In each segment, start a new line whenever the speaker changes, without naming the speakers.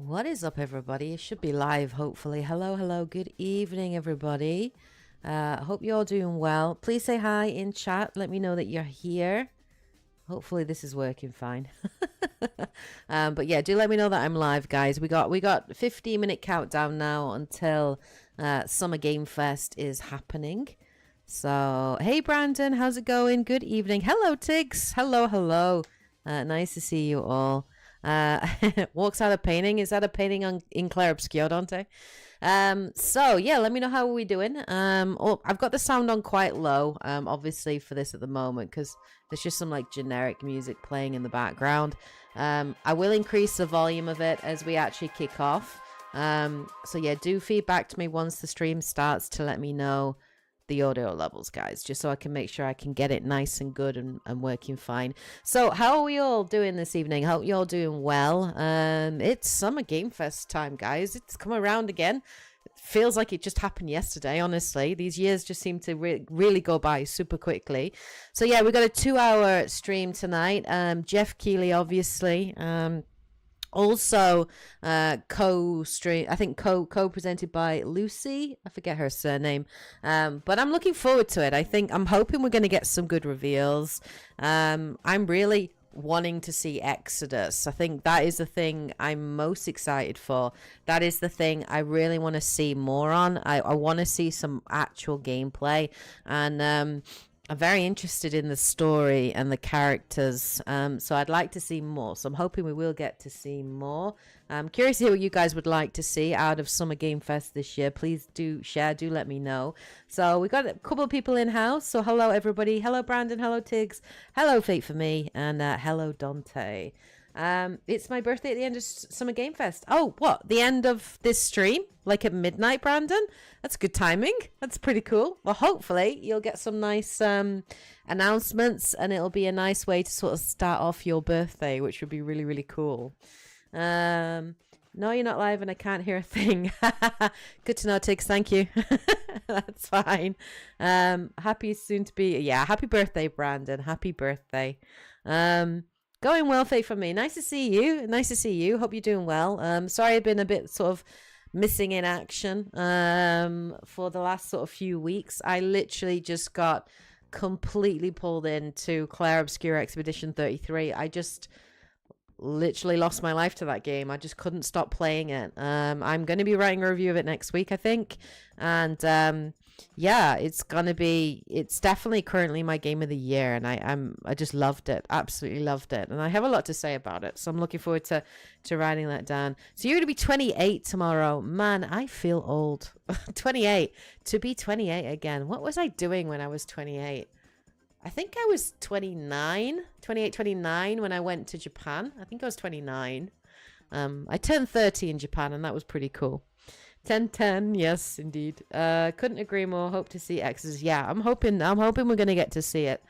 What is up, everybody? It should be live, hopefully. Hello, good evening, everybody. Hope you're all doing well. Please say hi in chat. Let me know that you're here. Hopefully this is working fine. But yeah, do let me know that I'm live, guys. We got 15-minute countdown now until Summer Game Fest is happening. So, hey Brandon, how's it going? Good evening. Hello, Tiggs. Hello. Nice to see you all. Walks out a painting. Is that a painting in Clair Obscur, Dante? So yeah, let me know how are we doing. I've got the sound on quite low, obviously for this at the moment, because there's just some like generic music playing in the background. I will increase the volume of it as we actually kick off. So yeah, do feedback to me once the stream starts to let me know the audio levels, guys, just so I can make sure I can get it nice and good and working fine. So how are we all doing this evening? Hope you're all doing well. It's Summer Game Fest time, guys. It's come around again. It feels like it just happened yesterday, honestly. These years just seem to really go by super quickly. So yeah, we got a 2-hour stream tonight. Jeff Keighley, obviously. Also, co-presented by Lucy. I forget her surname. But I'm looking forward to it. I'm hoping we're going to get some good reveals. I'm really wanting to see Exodus. I think that is the thing I'm most excited for. That is the thing I really want to see more on. I want to see some actual gameplay, and I'm very interested in the story and the characters, so I'd like to see more. So I'm hoping we will get to see more. I'm curious to hear what you guys would like to see out of Summer Game Fest this year. Please do share, do let me know. So we got a couple of people in house. So hello everybody. Hello Brandon, hello Tiggs, hello Fate for Me, and hello Dante. It's my birthday at the end of Summer Game Fest. Oh, what? The end of this stream? Like at midnight, Brandon? That's good timing. That's pretty cool. Well, hopefully you'll get some nice announcements, and it'll be a nice way to sort of start off your birthday, which would be really cool. No, you're not live and I can't hear a thing. Good to know, Tiggs. Thank you. That's fine. Happy soon to be. Yeah, happy birthday, Brandon. Happy birthday. Going well, Faith, for me. Nice to see you. Hope you're doing well. Sorry I've been a bit sort of missing in action for the last sort of few weeks. I literally just got completely pulled into Clair Obscur Expedition 33. I just literally lost my life to that game. I just couldn't stop playing it. I'm going to be writing a review of it next week, I think. And yeah, it's definitely currently my game of the year, and I just loved it, absolutely loved it, and I have a lot to say about it, so I'm looking forward to writing that down. So you're gonna be 28 tomorrow. Man, I feel old. 28, to be 28 again. What was I doing when I was 28? I think I was 29 when I went to Japan. I think I was 29. I turned 30 in Japan, and that was pretty cool. 10-10, yes, indeed. Couldn't agree more. Hope to see X's. Yeah, I'm hoping we're gonna get to see it.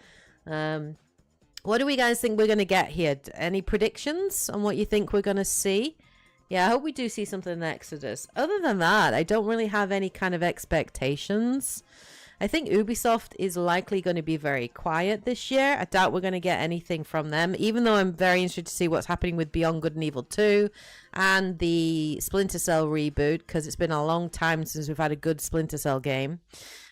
What do we guys think we're gonna get here? Any predictions on what you think we're gonna see? Yeah, I hope we do see something in Exodus. Other than that, I don't really have any kind of expectations. I think Ubisoft is likely going to be very quiet this year. I doubt we're going to get anything from them, even though I'm very interested to see what's happening with Beyond Good and Evil 2 and the Splinter Cell reboot, because it's been a long time since we've had a good Splinter Cell game.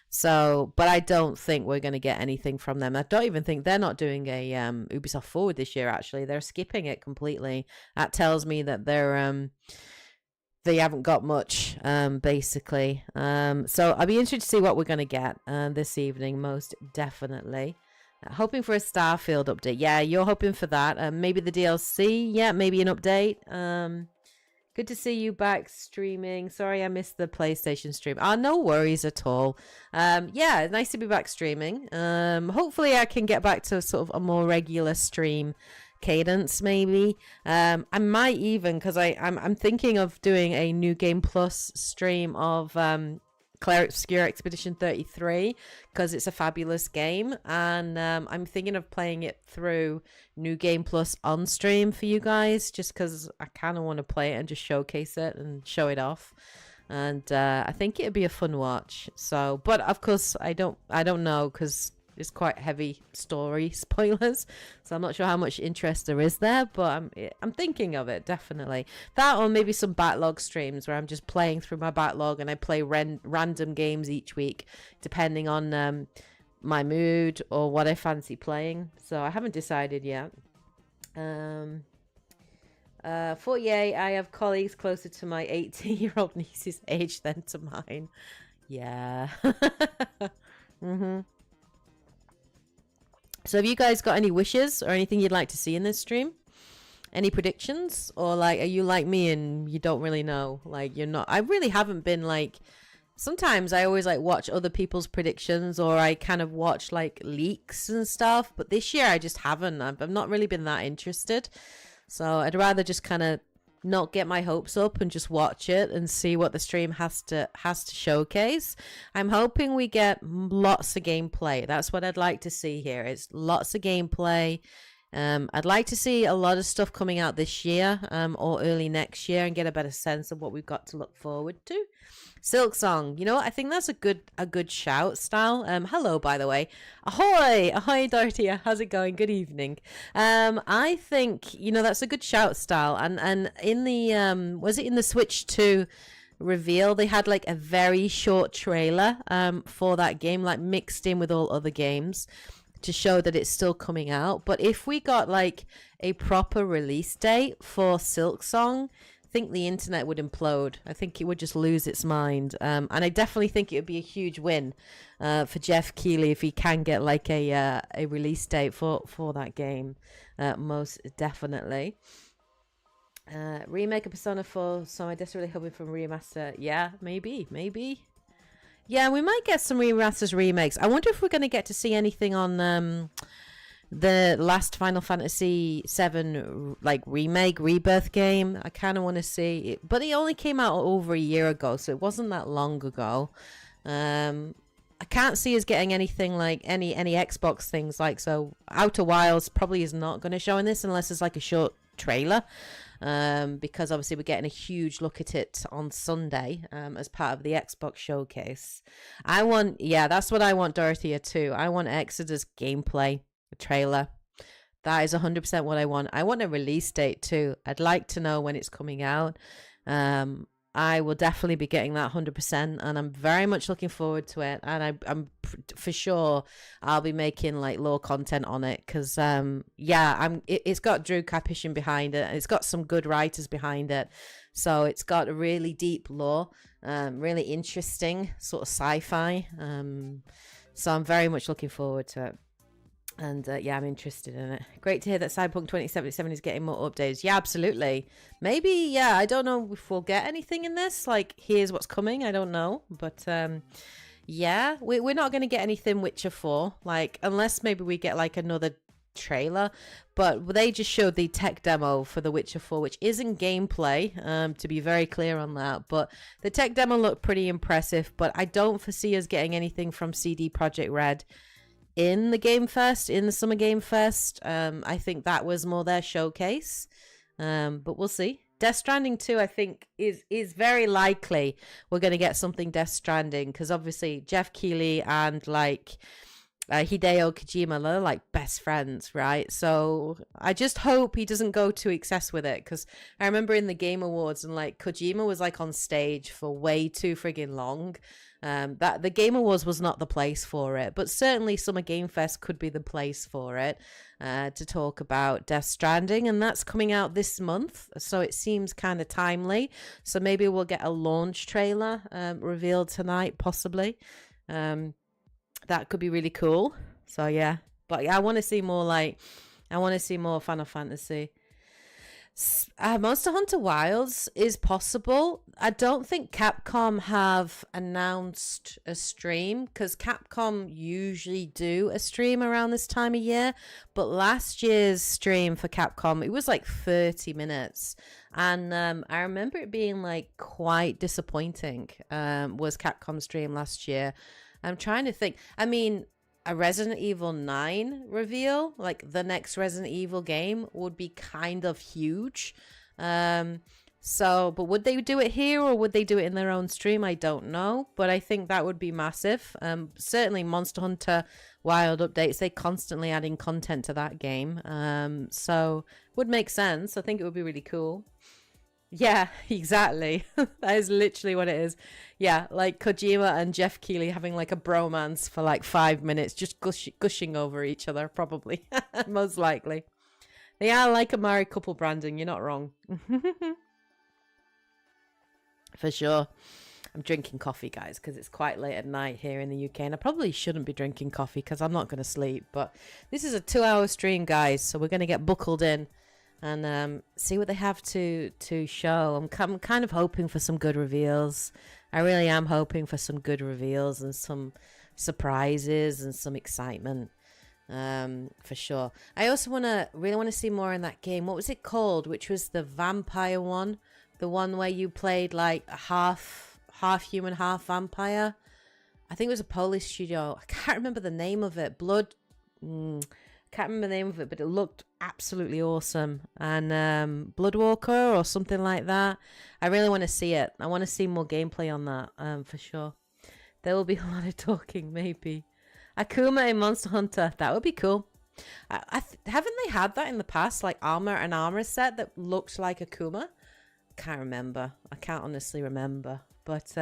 So, but I don't think we're going to get anything from them. I don't even think they're not doing a Ubisoft Forward this year, actually. They're skipping it completely. That tells me that they haven't got much, basically. So I'll be interested to see what we're going to get this evening, most definitely. Hoping for a Starfield update. Yeah, you're hoping for that. Maybe the DLC. Yeah, maybe an update. Good to see you back streaming. Sorry I missed the PlayStation stream. No worries at all. Yeah, nice to be back streaming. Hopefully I can get back to sort of a more regular stream cadence, maybe. I might even, because I'm thinking of doing a New Game Plus stream of Clair Obscur Expedition 33, because it's a fabulous game, and I'm thinking of playing it through New Game Plus on stream for you guys, just because I kind of want to play it and just showcase it and show it off. And I think it'd be a fun watch. So, but of course I don't know, because it's quite heavy story spoilers, so I'm not sure how much interest there is there, but I'm thinking of it, definitely. That, or maybe some backlog streams where I'm just playing through my backlog and I play random games each week depending on my mood or what I fancy playing. So I haven't decided yet. 48, I have colleagues closer to my 18-year-old niece's age than to mine. Yeah. So have you guys got any wishes or anything you'd like to see in this stream? Any predictions? Or like, are you like me and you don't really know? Like, you're not... I really haven't been like... Sometimes I always like watch other people's predictions, or I kind of watch like leaks and stuff. But this year I just haven't. I've not really been that interested. So I'd rather just kind of not get my hopes up and just watch it and see what the stream has to showcase. I'm hoping we get lots of gameplay. That's what I'd like to see here. It's lots of gameplay. I'd like to see a lot of stuff coming out this year or early next year and get a better sense of what we've got to look forward to. Silk Song, you know what? I think that's a good shout, Style. Hello, by the way. Ahoy, Dorothea. How's it going? Good evening. I think, you know, that's a good shout, Style. And in the was it in the Switch 2 reveal, they had like a very short trailer for that game, like mixed in with all other games, to show that it's still coming out. But if we got like a proper release date for Silk Song, I think the internet would implode. I think it would just lose its mind. And I definitely think it would be a huge win for Jeff Keighley if he can get like a release date for that game. Most definitely. Remake of Persona 4, so I'm desperately hoping for remaster. Yeah, maybe. Yeah, we might get some remasters, remakes. I wonder if we're going to get to see anything on the last Final Fantasy VII like remake, rebirth game. I kind of want to see it, but it only came out over a year ago, so it wasn't that long ago. I can't see us getting anything like any Xbox things like, so Outer Wilds probably is not going to show in this unless it's like a short trailer. Because obviously we're getting a huge look at it on Sunday as part of the Xbox showcase. That's what I want, Dorothea, too. I want Exodus gameplay, a trailer. That is 100% what I want. I want a release date, too. I'd like to know when it's coming out. I will definitely be getting that 100%, and I'm very much looking forward to it. And I'm for sure I'll be making like lore content on it because it's got Drew Karpyshyn behind it, and it's got some good writers behind it, so it's got a really deep lore, really interesting sort of sci-fi. So I'm very much looking forward to it. And I'm interested in it. Great to hear that Cyberpunk 2077 is getting more updates. Yeah, absolutely. Maybe, I don't know if we'll get anything in this. Like, here's what's coming. I don't know. But, we're not going to get anything Witcher 4. Like, unless maybe we get, like, another trailer. But they just showed the tech demo for The Witcher 4, which isn't gameplay, to be very clear on that. But the tech demo looked pretty impressive. But I don't foresee us getting anything from CD Projekt Red in the Summer Game Fest. I think that was more their showcase, but we'll see. Death Stranding 2, I think, is very likely we're going to get something Death Stranding, because obviously Jeff Keighley and like Hideo Kojima, they're like best friends, right? So I just hope he doesn't go too excess with it, because I remember in the Game Awards and like Kojima was like on stage for way too friggin' long. That the Game Awards was not the place for it, but certainly Summer Game Fest could be the place for it, to talk about Death Stranding, and that's coming out this month, so it seems kind of timely. So maybe we'll get a launch trailer revealed tonight, possibly. That could be really cool. So yeah, but I want to see more Final Fantasy. Monster Hunter Wilds is possible. I don't think Capcom have announced a stream, because Capcom usually do a stream around this time of year. But last year's stream for Capcom, it was like 30 minutes. And I remember it being like quite disappointing, was Capcom's stream last year. I'm trying to think. I mean, a Resident Evil 9 reveal, like the next Resident Evil game, would be kind of huge. But would they do it here or would they do it in their own stream? I don't know, but I think that would be massive. Certainly Monster Hunter Wild updates. They constantly adding content to that game. So would make sense. I think it would be really cool. Yeah, exactly. That is literally what it is. Yeah, like Kojima and Jeff Keighley having like a bromance for like 5 minutes, just gushing over each other, probably. Most likely. They are like a married couple, Brandon. You're not wrong. For sure. I'm drinking coffee, guys, because it's quite late at night here in the UK, and I probably shouldn't be drinking coffee because I'm not going to sleep. But this is a 2-hour stream, guys, so we're going to get buckled in and see what they have to show. I'm kind of hoping for some good reveals. I really am hoping for some good reveals and some surprises and some excitement, for sure. I also really want to see more in that game. What was it called? Which was the vampire one, the one where you played like half human, half vampire. I think it was a Polish studio. I can't remember the name of it. Can't remember the name of it, but it looked absolutely awesome. And Bloodwalker or something like that. I really want to see it. I want to see more gameplay on that, for sure. There will be a lot of talking, maybe. Akuma in Monster Hunter. That would be cool. Haven't they had that in the past? Like an armor set that looked like Akuma? Can't remember. I can't honestly remember. But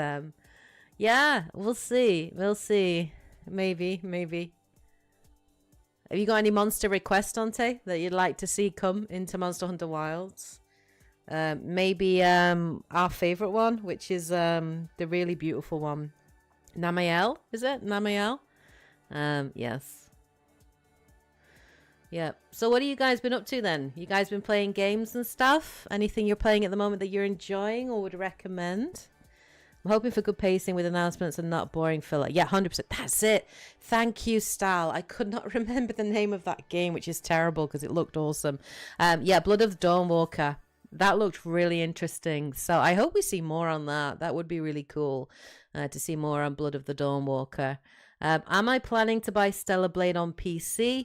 yeah, we'll see. Maybe. Have you got any monster requests, Dante, that you'd like to see come into Monster Hunter Wilds? Maybe our favorite one, which is the really beautiful one. Namael, is it? Namael? Yes. Yeah. So what have you guys been up to then? You guys been playing games and stuff? Anything you're playing at the moment that you're enjoying or would recommend? I'm hoping for good pacing with announcements and not boring filler. Yeah, 100%. That's it. Thank you, Stal. I could not remember the name of that game, which is terrible because it looked awesome. Yeah, Blood of the Dawnwalker. That looked really interesting. So I hope we see more on that. That would be really cool to see more on Blood of the Dawnwalker. Am I planning to buy Stellar Blade on PC?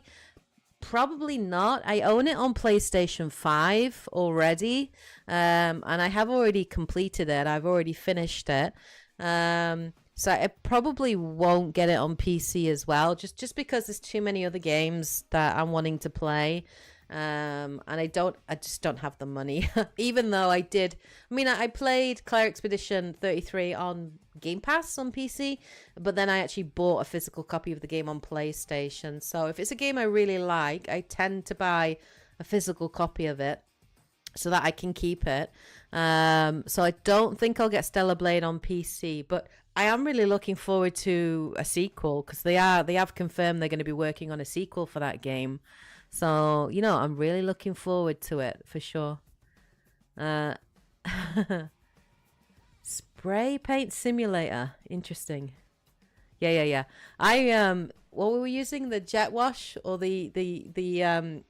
Probably not. I own it on PlayStation 5 already, and I have already completed it. I've already finished it, so I probably won't get it on PC as well, just because there's too many other games that I'm wanting to play, and I just don't have the money. Even though I played Claire Expedition 33 on Game Pass on PC, but then I actually bought a physical copy of the game on PlayStation. So if it's a game I really like, I tend to buy a physical copy of it so that I can keep it. So I don't think I'll get Stellar Blade on PC, but I am really looking forward to a sequel because they have confirmed they're going to be working on a sequel for that game. So, I'm really looking forward to it for sure. Spray paint simulator. Interesting. Yeah. What were we using? The jet wash or the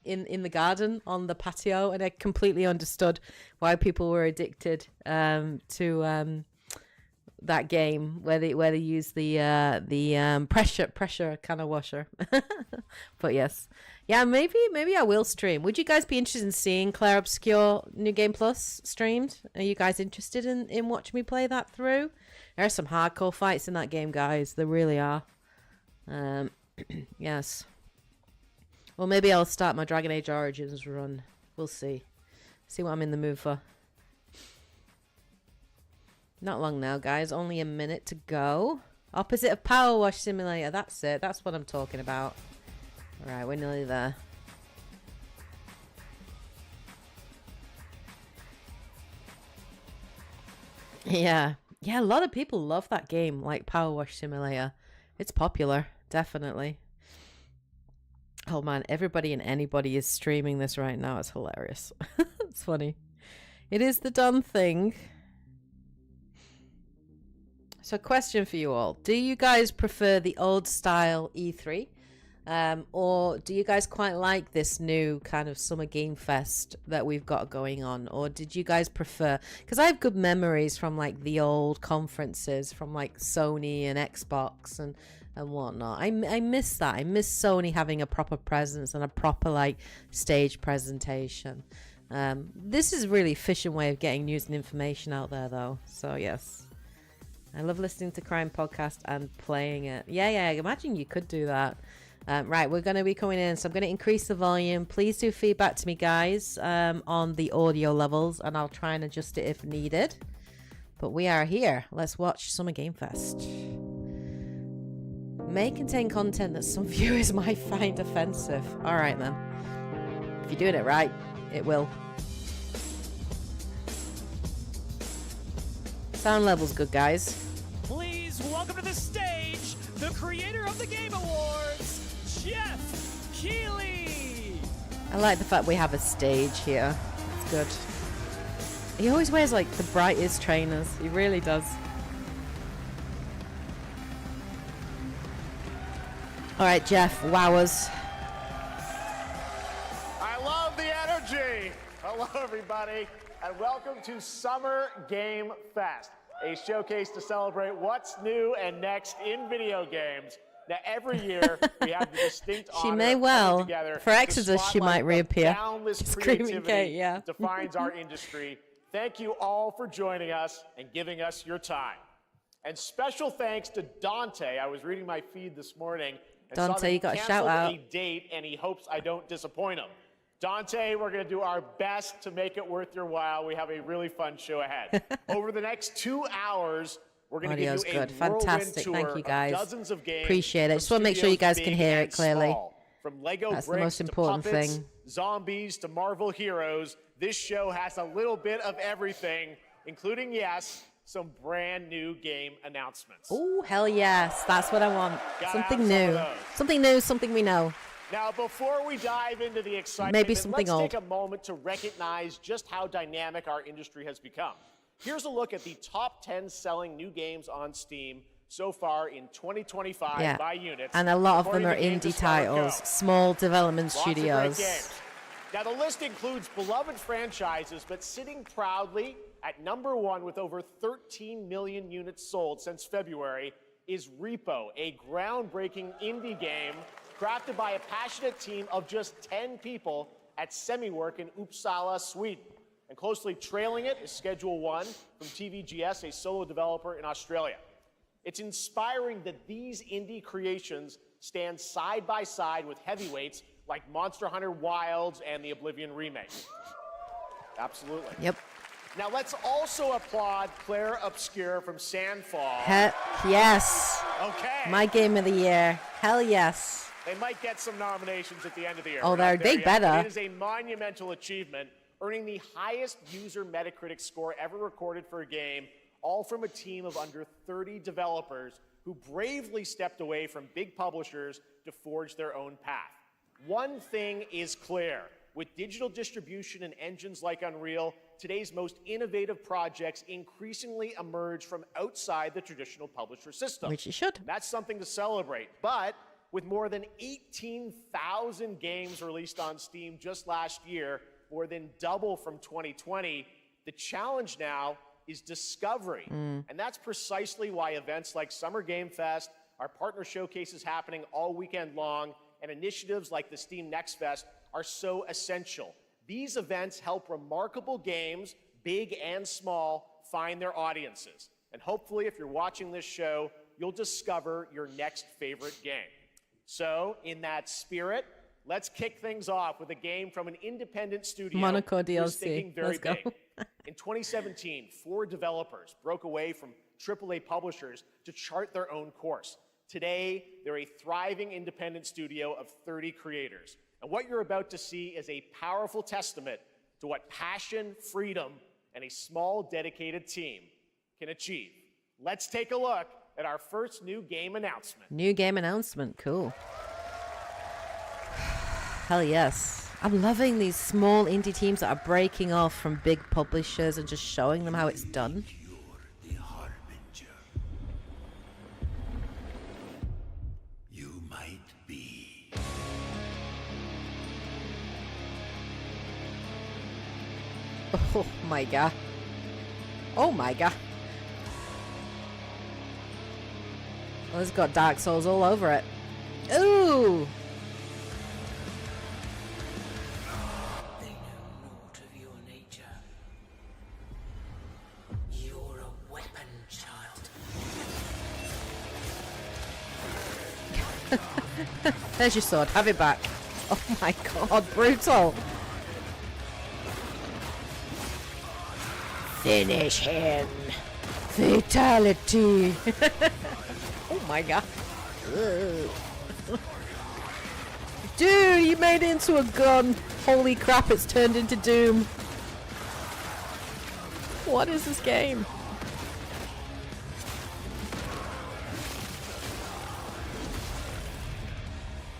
in the garden on the patio, and I completely understood why people were addicted to that game where they use the pressure kind of washer. But yes. Yeah, maybe I will stream. Would you guys be interested in seeing Claire Obscure New Game Plus streamed? Are you guys interested in watching me play that through? There are some hardcore fights in that game, guys. There really are. Yes. Well, maybe I'll start my Dragon Age Origins run. We'll see. See what I'm in the mood for. Not long now, guys. Only a minute to go. Opposite of Power Wash Simulator. That's it. That's what I'm talking about. Alright, we're nearly there. Yeah. Yeah, a lot of people love that game, like Power Wash Simulator. It's popular, definitely. Oh man, everybody and anybody is streaming this right now. It's hilarious. It's funny. It is the done thing. So question for you all. Do you guys prefer the old style E3? Or do you guys quite like this new kind of summer game fest that we've got going on? Or did you guys prefer, because I have good memories from like the old conferences from like Sony and Xbox and whatnot. I miss that. I miss Sony having a proper presence and a proper like stage presentation. This is a really efficient way of getting news and information out there though. So yes, I love listening to crime podcast and playing it. Yeah, I imagine you could do that. Right, we're going to be coming in, so I'm going to increase the volume. Please do feedback to me, guys, on the audio levels, and I'll try and adjust it if needed. But we are here. Let's watch Summer Game Fest. May contain content that some viewers might find offensive. All right, then. If you're doing it right, it will. Sound level's good, guys.
Please welcome to the stage the creator of the Game Awards, Jeff Keighley.
I like the fact we have a stage here. It's good. He always wears like the brightest trainers. He really does. All right, Jeff, wowers.
I love the energy. Hello, everybody, and welcome to Summer Game Fest, a showcase to celebrate what's new and next in video games. Now, every year we have the distinct honor
She may
of
well.
coming together
For Exodus, she might reappear.
Boundless
Screaming
creativity
Kate, yeah.
that defines our industry. Thank you all for joining us and giving us your time. And special thanks to Dante. I was reading my feed this morning. And saw
Dante,
that he
you got a
canceled
shout out.
a date, and he hopes I don't disappoint him. Dante, we're going to do our best to make it worth your while. We have a really fun show ahead. Over the next 2 hours, we're going to give
Audio's
you
good.
a
Fantastic.
whirlwind tour
Thank you, guys.
of dozens of games.
Appreciate it.
from
Just want to make sure you guys
studios
can
big
hear it
and
clearly.
small. From Lego
That's the
bricks
most important
to puppets,
thing.
zombies to Marvel heroes, this show has a little bit of everything, including, yes, some brand new game announcements.
Oh, hell yes. That's what I want.
Gotta
Something
have some of
new.
those.
Something new, something we know.
Now, before we dive into the excitement,
Maybe something
let's
old.
take a moment to recognize just how dynamic our industry has become. Here's a look at the top 10 selling new games on Steam so far in 2025
Yeah.
by units.
And a lot of them
according
are
to Games
indie
Discover Go.
titles, small development
Lots of great
studios.
games. Now, the list includes beloved franchises, but sitting proudly at number one with over 13 million units sold since February is Repo, a groundbreaking indie game crafted by a passionate team of just 10 people at Semiwork in Uppsala, Sweden. And closely trailing it is Schedule 1 from TVGS, a solo developer in Australia. It's inspiring that these indie creations stand side by side with heavyweights like Monster Hunter Wilds and the Oblivion remake. Absolutely.
Yep.
Now let's also applaud Claire Obscure from Sandfall.
Heck yes.
Okay.
My game of the year. Hell yes.
They might get some nominations at the end of the year.
Oh,
We're not
they
there yet,
better.
but it is a monumental achievement, earning the highest user Metacritic score ever recorded for a game, all from a team of under 30 developers who bravely stepped away from big publishers to forge their own path. One thing is clear. With digital distribution and engines like Unreal, today's most innovative projects increasingly emerge from outside the traditional publisher system.
Which you should.
That's something to celebrate. But with more than 18,000 games released on Steam just last year, more than double from 2020, the challenge now is discovery. And that's precisely why events like Summer Game Fest, our partner showcases happening all weekend long, and initiatives like the Steam Next Fest are so essential. These events help remarkable games, big and small, find their audiences. And hopefully, if you're watching this show, you'll discover your next favorite game. So, in that spirit, let's kick things off with a game from an independent studio
Monaco
who's
DLC.
thinking very
Let's go.
big. In 2017, 4 developers broke away from AAA publishers to chart their own course. Today, they're a thriving independent studio of 30 creators. And what you're about to see is a powerful testament to what passion, freedom, and a small, dedicated team can achieve. Let's take a look at our first new game announcement.
New game announcement. Cool. Hell yes. I'm loving these small indie teams that are breaking off from big publishers and just showing them how it's done.
You're the harbinger. You might be.
Oh my god. Oh my god. Well, it's got Dark Souls all over it. Ooh!
They know naught of your nature. You're a weapon, child.
There's your sword. Have it back. Oh my god, brutal. Finish him. Fatality. Oh my god. Dude, you made it into a gun. Holy crap, it's turned into Doom. What is this game?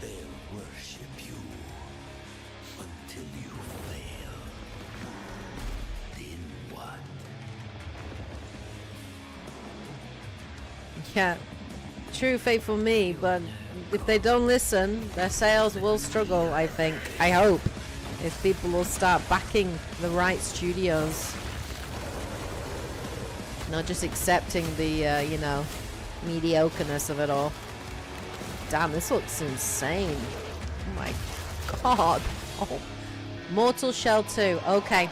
They'll worship you until you fail. Then what?
Yeah, true faithful me, but if they don't listen, their sales will struggle, I think. I hope. If people will start backing the right studios. Not just accepting the, you know, mediocreness of it all. Damn, this looks insane. Oh my god. Oh. Mortal Shell 2. Okay.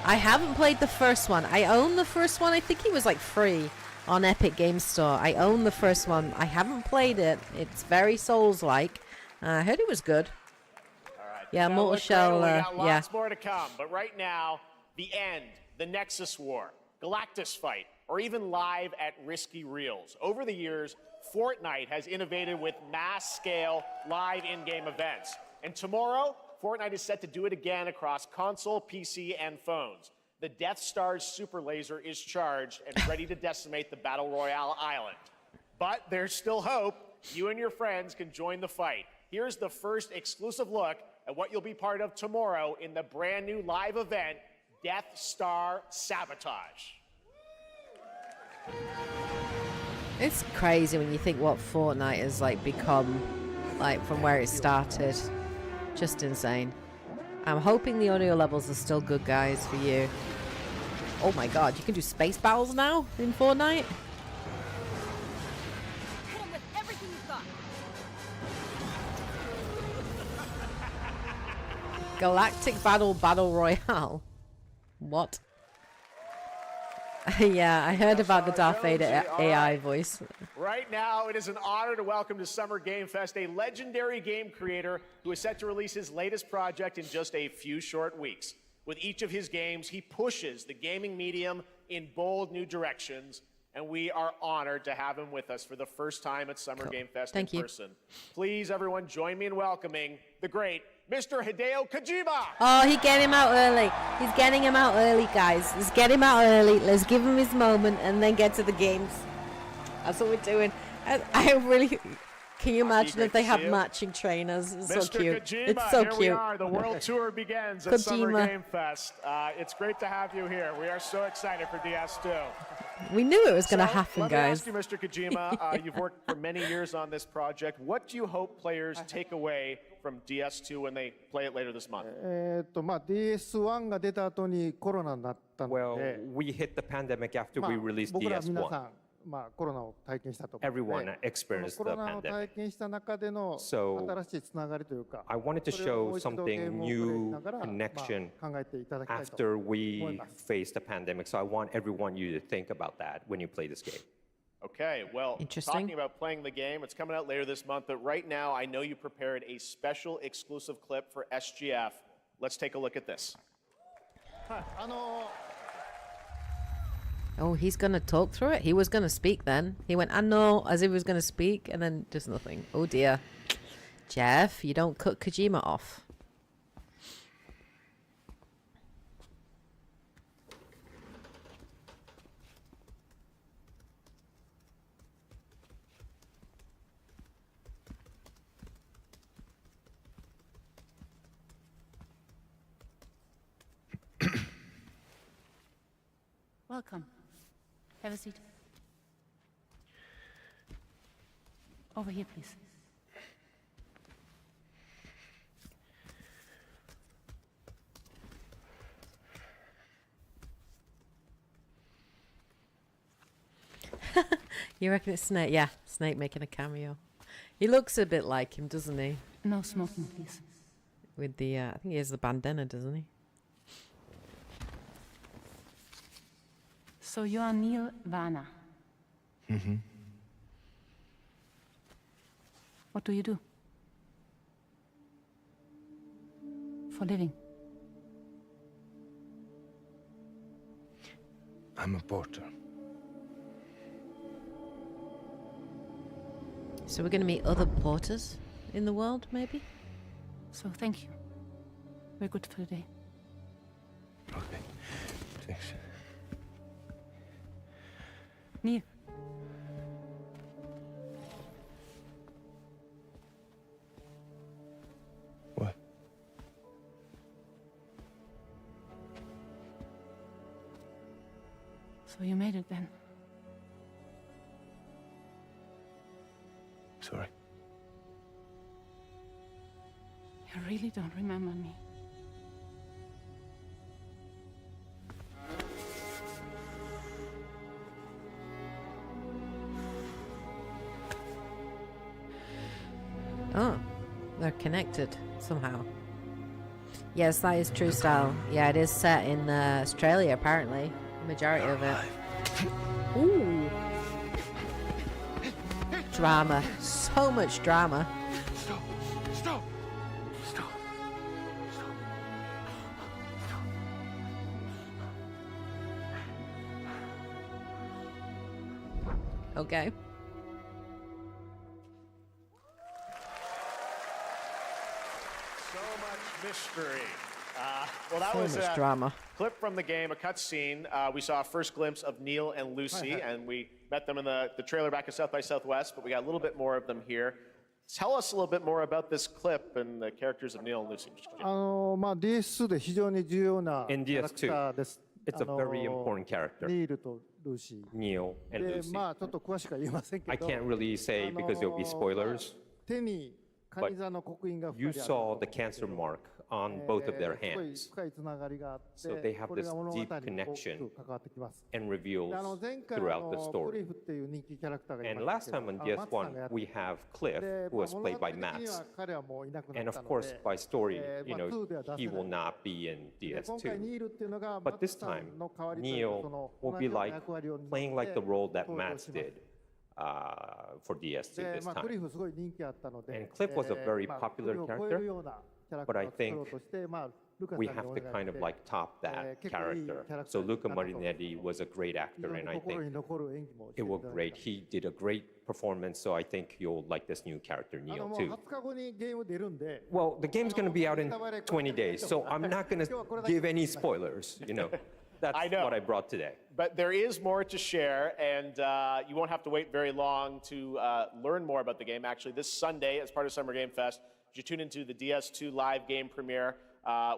I haven't played the first one. I own the first one. I think it was like free on Epic Game Store. I own the first one. I haven't played it. It's very Souls-like. I heard it was good.
All right.
Yeah,
Now
Mortal
look,
Shell,
we got
yeah.
lots more to come, but right now, the end, the Nexus War, Galactus fight, or even live at Risky Reels. Over the years, Fortnite has innovated with mass-scale live in-game events. And tomorrow, Fortnite is set to do it again across console, PC, and phones. The Death Star's super laser is charged and ready to decimate the Battle Royale island. But there's still hope. You and your friends can join the fight. Here's the first exclusive look at what you'll be part of tomorrow in the brand new live event, Death Star Sabotage.
It's crazy when you think what Fortnite has like become, like from where it started. Just insane. I'm hoping the audio levels are still good, guys, for you. Oh my god, you can do space battles now in Fortnite?
Hit him with everything you've got.
Galactic Battle Royale. What? Yeah, I heard about the Darth Vader AI voice.
Right now, it is an honor to welcome to Summer Game Fest a legendary game creator who is set to release his latest project in just a few short weeks. With each of his games, he pushes the gaming medium in bold new directions, and we are honored to have him with us for the first time at Summer Game Fest
Thank
in
you.
person. Please, everyone, join me in welcoming the great Mr. Hideo Kojima.
Oh, he get him out early. He's getting him out early, guys. Let's get him out early. Let's give him his moment and then get to the games. That's what we're doing. I really... Can you imagine
great
if they
to
have
see you.
matching trainers? It's so
Mr.
cute.
Kojima,
It's so
here
cute.
we are. The world tour begins at Summer
Kojima.
Game Fest. It's great to have you here. We are so excited for DS2.
We knew it was going to
So,
happen,
let me
guys.
ask you, Mr. Kojima, you've worked for many years on this project. What do you hope players take away from DS2 when they play it later this month?
DS1 が出た後にコロナになったの
Well,
で、
we hit the pandemic after
まあ
we released
僕ら皆さ
DS1.
ん、コロナを体験したと思うの
Everyone
で、
experienced
コ
the
ロナを
pandemic.
体験した中での
So,
新しいつながりというか、
I wanted to
それをもう
show
一度ゲー
something
ムをプレイし
new
ながら、
connection
考えていただきたいと
after
思い
we
ます。
faced the pandemic. So I want everyone you to think about that when you play this game.
Okay, well,
Interesting.
talking about playing the game, it's coming out later this month, but right now I know you prepared a special exclusive clip for SGF. Let's take a look at this.
あの
Oh, he's going to talk through it? He was going to speak then. He went, I know, as if he was going to speak, and then just nothing. Oh, dear. Jeff, you don't cut Kojima off.
Welcome. Have a seat. Over here, please.
You reckon it's Snake? Yeah, Snake making a cameo. He looks a bit like him, doesn't he?
No smoking, please.
With the, I think he has the bandana, doesn't he?
So you are Neil Vana. What do you do? For living?
I'm a porter.
So we're going to meet other porters in the world, maybe?
So thank you. We're good for the day.
Okay. Thanks.
Neil.
What?
So you made it then?
Sorry.
You really don't remember me.
Oh, they're connected somehow. Yes, that is true style. Yeah, it is set in Australia, apparently. Majority of it. Ooh. Drama. So much drama.
Stop! Stop! Stop! Stop!
Okay.
So much mystery. Well, that
So
was
much
a
drama.
clip from the game, a cutscene. We saw a first glimpse of Neil and Lucy, and we met them in the trailer back at South by Southwest, but we got a little bit more of them here. Tell us a little bit more about this clip and the characters of Neil and Lucy.
DS2 で非常に重要なキ
In
ャラクターです
It's a very important character,
ニールとルーシ
Neil
ー
and
で
Lucy.
まあちょっと詳しくは言えませんけ
I
ど
can't really say because there will be spoilers.
手にカニ座の刻印が
You
2人ある
saw the cancer mark on both of their
すごい
hands
深いつながりがあって
So they have
これが
this
物語に
deep
大き
connection
く関わってきます
and
で
reveals
前回
throughout the
ク
story.
リフっていう人気キャラクターがい
And
ま
last
したけ
time
ど
on
マッツさん
DS1,
がやって
we have Cliff,
で
who was
物
played
語
by
的に
Mats.
は彼はもういなくな
And
った
of
の
course,
で
by story, you
まあ
know,
2では出
he
せ
will
ない
not be in
で今回
DS2.
ニールっていうのが
But
マッツ
this
さ
time,
んの代わりというか
Neil
その
will
同
be
じような
like
役割を担って
playing like the role that
登場
Mats
します
did for DS2
で
this
まあ、クリ
time.
フすごい人気あったので、
And Cliff was a very
まあ
popular
クリフを超えるようなキャラク
But
タ
I
ーを作ろう
think
として、まあ、ルカさん
We
に
have
お
to
願い
kind
し
of
て
like top that
結構いい
character.
キャラクタ
So
ーになった
Luca
と
Marinetti was a great
非
actor,
常に
and I
心
think
に残る演技もして
it
いた
will
だい
great.
て
He did a great performance, so I think you'll like this new character,
も
Neil,
う
too.
20日後にゲーム出るんで
Well, the game's going to be out in 20 days, so I'm not going to give any spoilers, you know. That's
I know.
what I brought today.
But there is more to share, and you won't have to wait very long to learn more about the game. Actually, this Sunday, as part of Summer Game Fest, you tune into the DS2 live game premiere,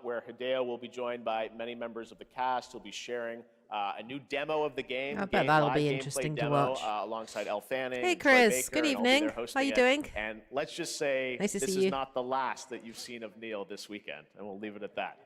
where Hideo will be joined by many members of the cast. He'll be sharing a new demo of the game.
I bet that'll
live
be
gameplay
interesting to
demo,
watch.
Alongside Elle Fanning.
Hey,
and Troy
Chris.
Baker,
Good
and I'll be
evening.
there hosting
How you
it.
doing?
And let's just say
Nice to
this
see
is
you.
not the last that you've seen of Neil this weekend, and we'll leave it at that.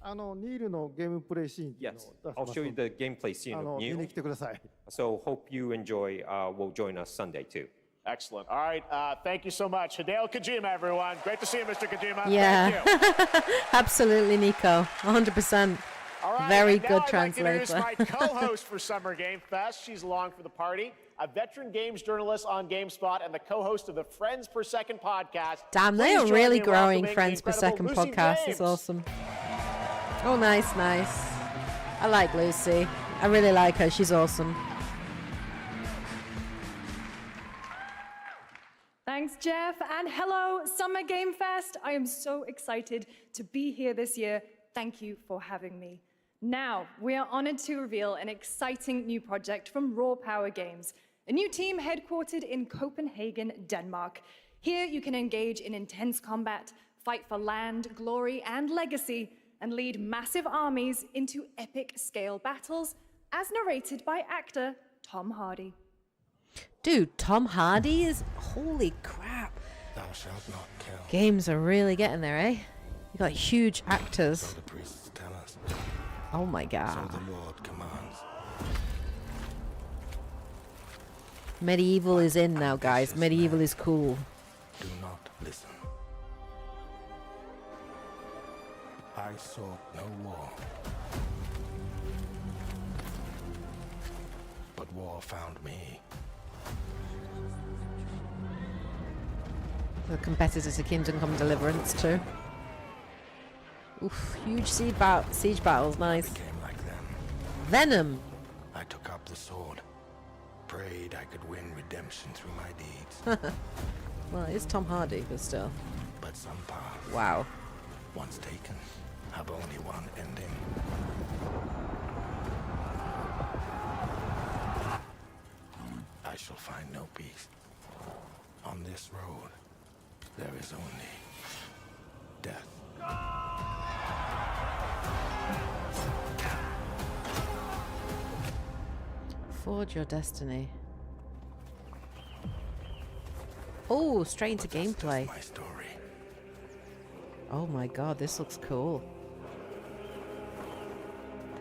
ニールのゲームプレイシーンっていうの
Yes,
を出し
I'll
ます
show you
ので
the gameplay scene of
見に
Neil.
来てください
So hope you enjoy. Will join us Sunday too.
Excellent. All right. Thank you so much. Hideo Kojima, everyone. Great to see you, Mr. Kojima.
Yeah.
Thank you.
Absolutely, Nico. 100%.
All right.
Very
and now
good
I'd like to introduce
translator.
my co-host for Summer Game Fest. She's along for the party. A veteran games journalist on GameSpot and the co-host of the Friends Per Second podcast.
Damn, they
Please
are
join
really
me in
growing
welcoming
Friends
the
Per Second
incredible Lucy
podcast.
James.
It's awesome. Oh, nice, nice. I like Lucy. I really like her. She's awesome.
Thanks, Jeff, and hello, Summer Game Fest. I am so excited to be here this year. Thank you for having me. Now, we are honored to reveal an exciting new project from Raw Power Games, a new team headquartered in Copenhagen, Denmark. Here, you can engage in intense combat, fight for land, glory, and legacy, and lead massive armies into epic-scale battles, as narrated by actor Tom Hardy.
Dude, Tom Hardy is... Holy crap.
Thou shalt not kill.
Games are really getting there, eh? You got huge
So
actors.
the priests tell us.
Oh my
So
god.
the Lord commands.
Medieval is in now, guys. Medieval is cool.
Do not listen. I sought no war. But war found me.
The competitor to Kingdom Come Deliverance too. Oof, huge siege battles, nice.
Became like them.
Venom.
I took up the sword. Prayed I could win redemption through my deeds.
Well, it is Tom Hardy, but still.
But some paths,
Wow.
once taken, have only one ending. I shall find no peace. On this road, there is only death.
Forge your destiny. Oh, straight into gameplay.
My story.
Oh my god, this looks cool.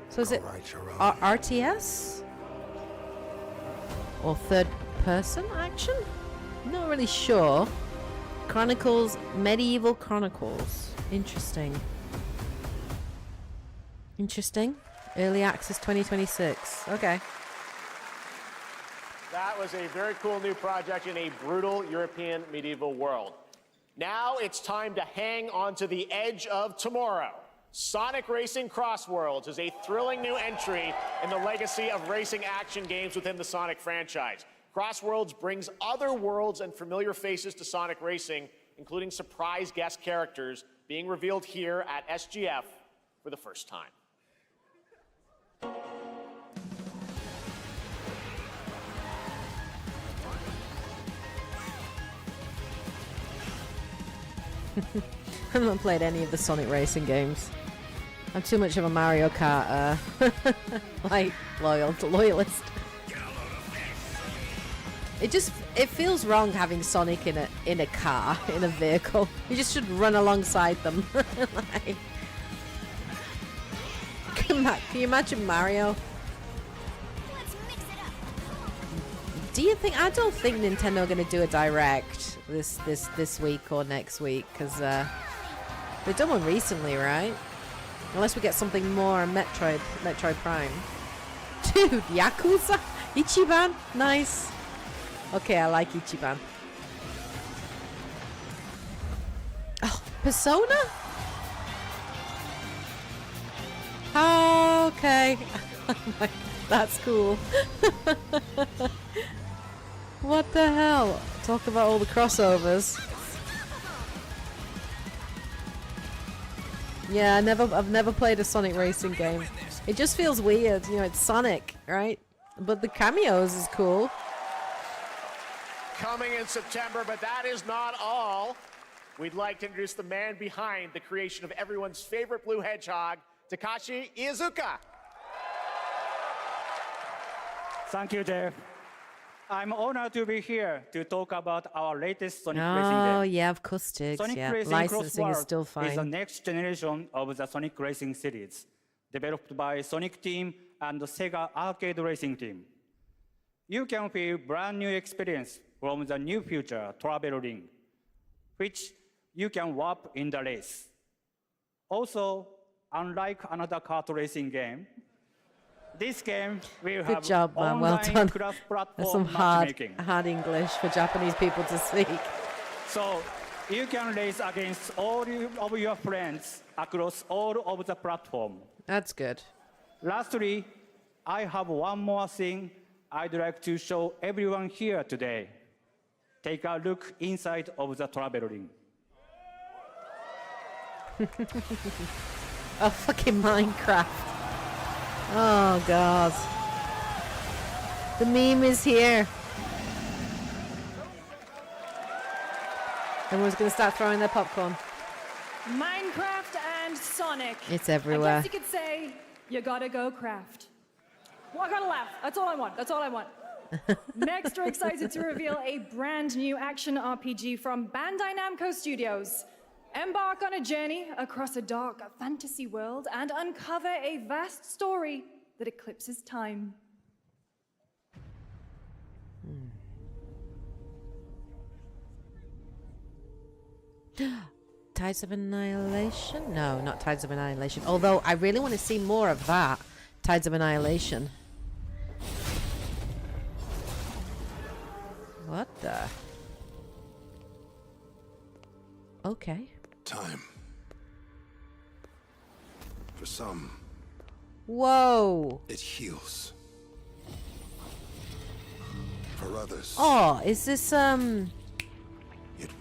So is
Go
it
write your own.
RTS? Or third person action? Not really sure. Chronicles, Medieval Chronicles. Interesting. Interesting. Early access 2026. Okay.
That was a very cool new project in a brutal European medieval world. Now it's time to hang on to the edge of tomorrow. Sonic Racing Crossworlds is a thrilling new entry in the legacy of racing action games within the Sonic franchise. Crossworlds brings other worlds and familiar faces to Sonic Racing, including surprise guest characters being revealed here at SGF for the first time.
I've not played any of the Sonic Racing games. I'm too much of a Mario Kart, like, loyalist. It feels wrong having Sonic in a car, in a vehicle. You just should run alongside them. Like, can you imagine Mario? Do you think? I don't think Nintendo are going to do a direct this week or next week, because they've done one recently, right? Unless we get something more on Metroid Prime. Dude, Yakuza, Ichiban, nice. Okay, I like Ichiban. Oh, Persona? Oh, okay. That's cool. What the hell? Talk about all the crossovers. Yeah, I've never played a Sonic Racing game. It just feels weird, you know, it's Sonic, right? But the cameos is cool.
Coming in September, but that is not all. We'd like to introduce the man behind the creation of everyone's favorite blue hedgehog, Takashi Iizuka.
Thank you, Jeff. I'm honored to be here to talk about our latest Sonic Racing
Oh,
game.
yeah, of course, Tiggs,
Sonic
yeah.
Racing
Licensing is
Crossworld
still
is the
fine.
next generation of the Sonic Racing series, developed by Sonic Team and the Sega Arcade Racing Team. You can feel brand new experience from the new future travel ring, which you can warp in the race. Also, unlike another kart racing game, this game will
Good
have
job, man. Well
online
done. That's
cross-platform
some
matchmaking.
hard English for Japanese people to speak.
So you can race against all of your friends across all of the platform.
That's good.
Lastly, I have one more thing I'd like to show everyone here today. Take a look inside of the travel ring.
Oh, fucking Minecraft. Oh, God. The meme is here. Everyone's going to start throwing their popcorn.
Minecraft and Sonic.
It's
I
everywhere.
guess you could say, you gotta go craft. Well, I gotta laugh. That's all I want. That's all I want. Next, we're excited to reveal a brand new action RPG from Bandai Namco Studios. Embark on a journey across a dark fantasy world and uncover a vast story that eclipses time.
Tides of Annihilation? No, not Tides of Annihilation. Although I really want to see more of that. Tides of Annihilation. What the? Okay.
Time. For some,
Whoa.
it heals. For others,
Oh, is this
it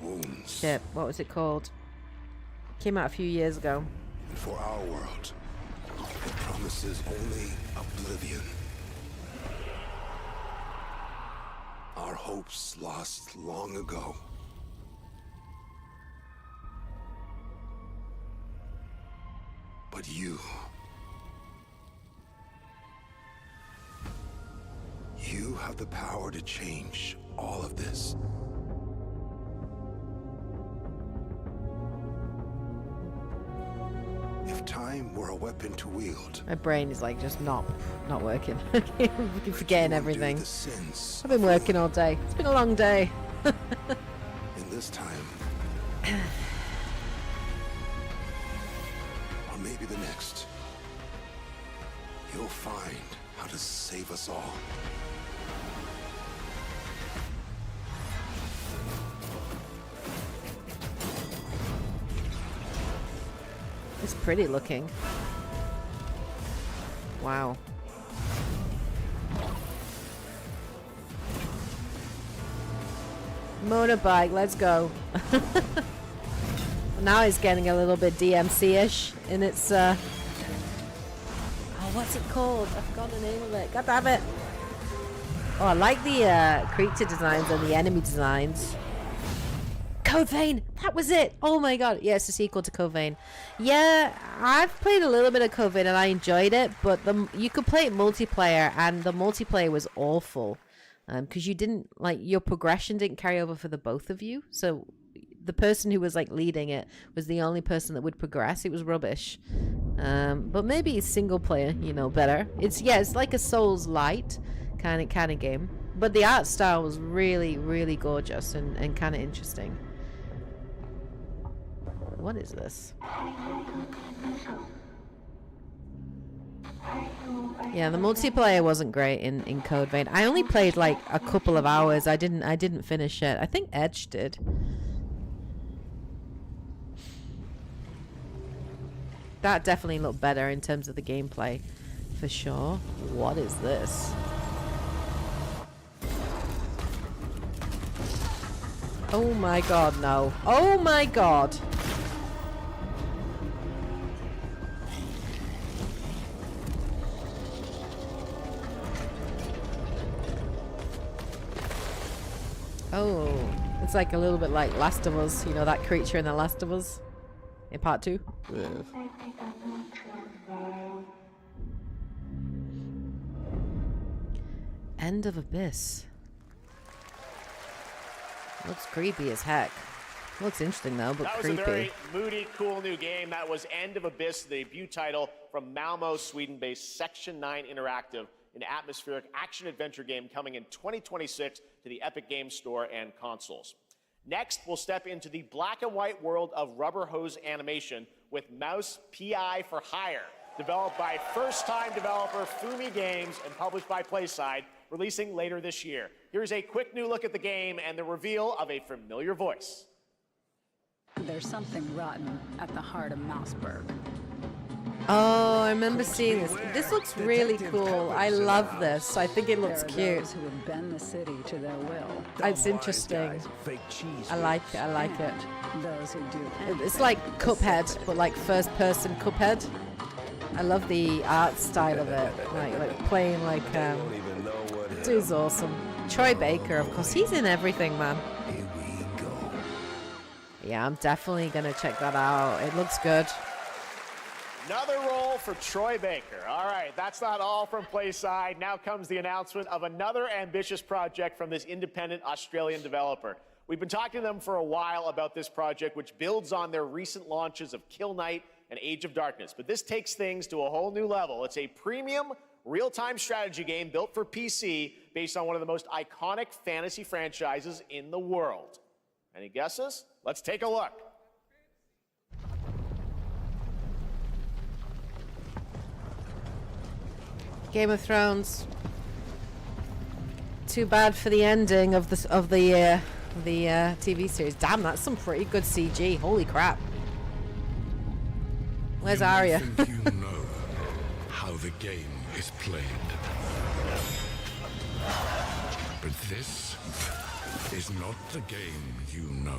wounds.
shit, what was it called? Came out a few years ago.
And for our world, it promises only oblivion. Our hopes lost long ago. But you have the power to change all of this. If time were a weapon to wield,
My brain is like just not working. I'm forgetting everything.
the sins
I've been working all day. It's been a long day.
in this time, or maybe the next, you'll find how to save us all.
It's pretty looking. Wow. Motorbike, let's go. Now it's getting a little bit DMC-ish in its oh, what's it called? I forgot the name of it. God damn it. Oh, I like the creature designs and the enemy designs. Code Vein! That was it! Oh my god. Yeah, it's a sequel to Code Vein. Yeah, I've played a little bit of Code Vein and I enjoyed it, but you could play it multiplayer and the multiplayer was awful. Because you didn't, like, your progression didn't carry over for the both of you. So the person who was, like, leading it was the only person that would progress. It was rubbish. But maybe single player, you know, better. It's like a Souls light kind of game. But the art style was really, really gorgeous and kind of interesting. What is this? Yeah, the multiplayer wasn't great in Code Vein. I only played like a couple of hours. I didn't finish it. I think Edge did. That definitely looked better in terms of the gameplay, for sure. What is this? Oh my god, no. Oh my god. Oh, it's like a little bit like Last of Us, you know, that creature in The Last of Us in part 2. End of Abyss. Looks creepy as heck. Looks interesting though, but
that
creepy.
That was a very moody, cool new game. That was End of Abyss, the debut title from Malmo, Sweden-based Section 9 Interactive, an atmospheric action-adventure game coming in 2026 to the Epic Games Store and consoles. Next, we'll step into the black and white world of rubber hose animation with Mouse PI for Hire, developed by first-time developer Fumi Games and published by PlaySide, releasing later this year. Here's a quick new look at the game and the reveal of a familiar voice.
There's something rotten at the heart of Mouseburg.
Oh, I remember seeing this. This looks really cool. I love this. I think it looks cute.
Those who would bend the city to their will.
It's interesting. I like it. I like it.
Those who do.
It's like Cuphead, but like first-person Cuphead. I love the art style of it. Like playing like dude's awesome. Troy Baker, of course, he's in everything, man.
Here we go.
Yeah, I'm definitely gonna check that out. It looks good.
Another role for Troy Baker. All right, that's not all from PlaySide. Now comes the announcement of another ambitious project from this independent Australian developer. We've been talking to them for a while about this project, which builds on their recent launches of Kill Knight and Age of Darkness. But this takes things to a whole new level. It's a premium real-time strategy game built for PC based on one of the most iconic fantasy franchises in the world. Any guesses? Let's take a look.
Game of Thrones. Too bad for the ending of the year. the TV series. Damn, that's some pretty good CG. Holy crap. Where's
You may
Arya?
think you know how the game is played. But this is not the game you know.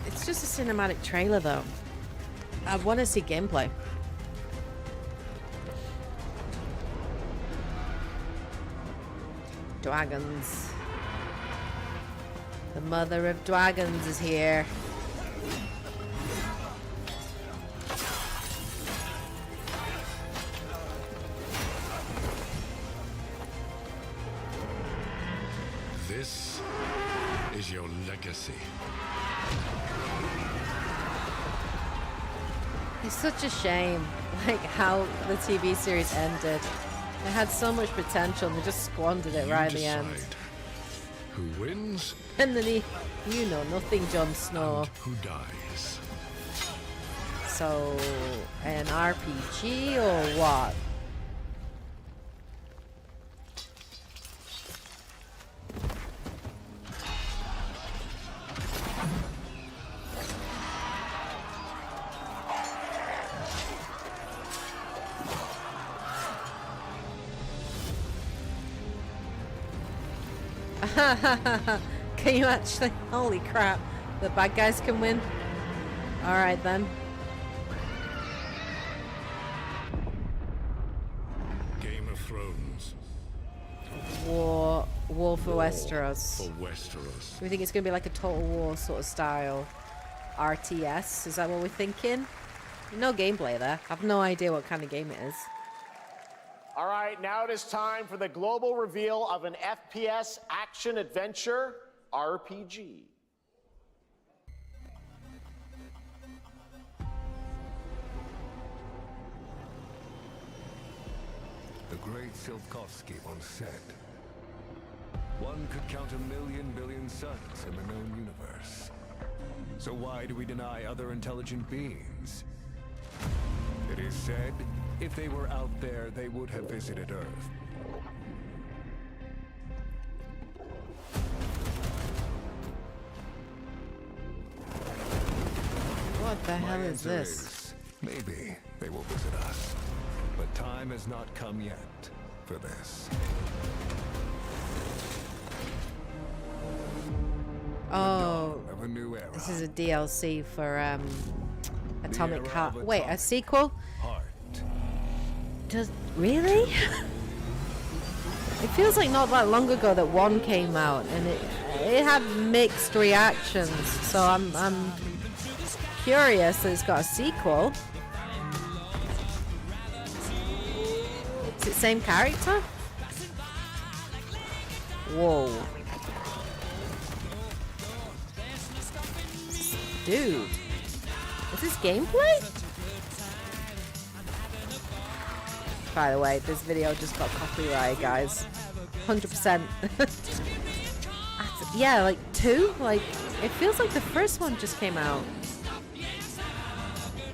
It's just a cinematic trailer, though. I want to see gameplay. Dragons. The mother of dragons is here.
This is your legacy.
It's such a shame, like how the TV series ended. It had so much potential and they just squandered it right at the end.
Decide who wins
And then you know nothing, Jon Snow.
and who dies.
So, an RPG or what? Can you actually? Holy crap. The bad guys can win? Alright then.
Game of Thrones.
War for Westeros.
For Westeros.
Do we think it's going to be like a Total War sort of style RTS? Is that what we're thinking? No gameplay there. I have no idea what kind of game it is.
All right, now it is time for the global reveal of an FPS action adventure RPG.
The great Silkovsky once said, one could count 1,000,000 billion suns in the known universe. So why do we deny other intelligent beings? It is said, if they were out there, they would have visited Earth.
What the hell
My
is
answer
this?
is, maybe they will visit us. But time has not come yet for this.
Oh,
Of a new era.
this is a DLC for Atomic
era
Heart.
of
Wait, a
Atomic
sequel?
Heart.
Does really? It feels like not that long ago that one came out, and it had mixed reactions. So I'm curious that it's got a sequel. Is it same character? Whoa. Dude. Is this gameplay? By the way, this video just got copyrighted, guys. 100%. Yeah, like 2? Like, it feels like the first one just came out.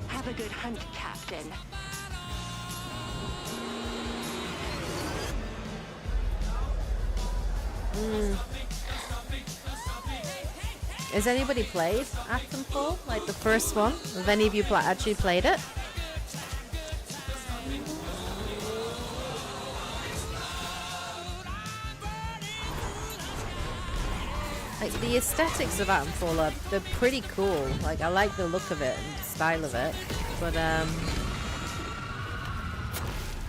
Have a good hunt, Captain.
Has anybody played Titanfall? Like the first one? Have any of you actually played it? Like the aesthetics of Titanfall they're pretty cool. Like I like the look of it and the style of it. But yeah,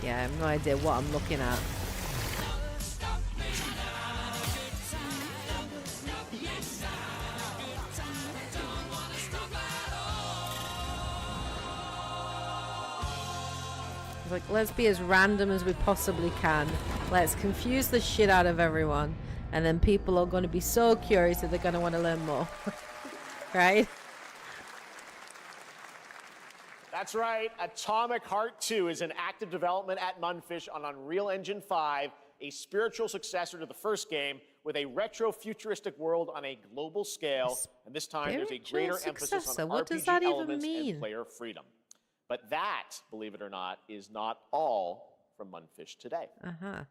I have no idea what I'm looking at. Like, let's be as random as we possibly can. Let's confuse the shit out of everyone. And then people are going to be so curious that they're going to want to learn more. Right?
That's right. Atomic Heart 2 is in active development at Munfish on Unreal Engine 5, a spiritual successor to the first game with a retro-futuristic world on a global scale. And this time there's a greater emphasis on
What does
RPG
that even
elements
mean?
and player freedom. But that, believe it or not, is not all from Munfish today.
Uh-huh.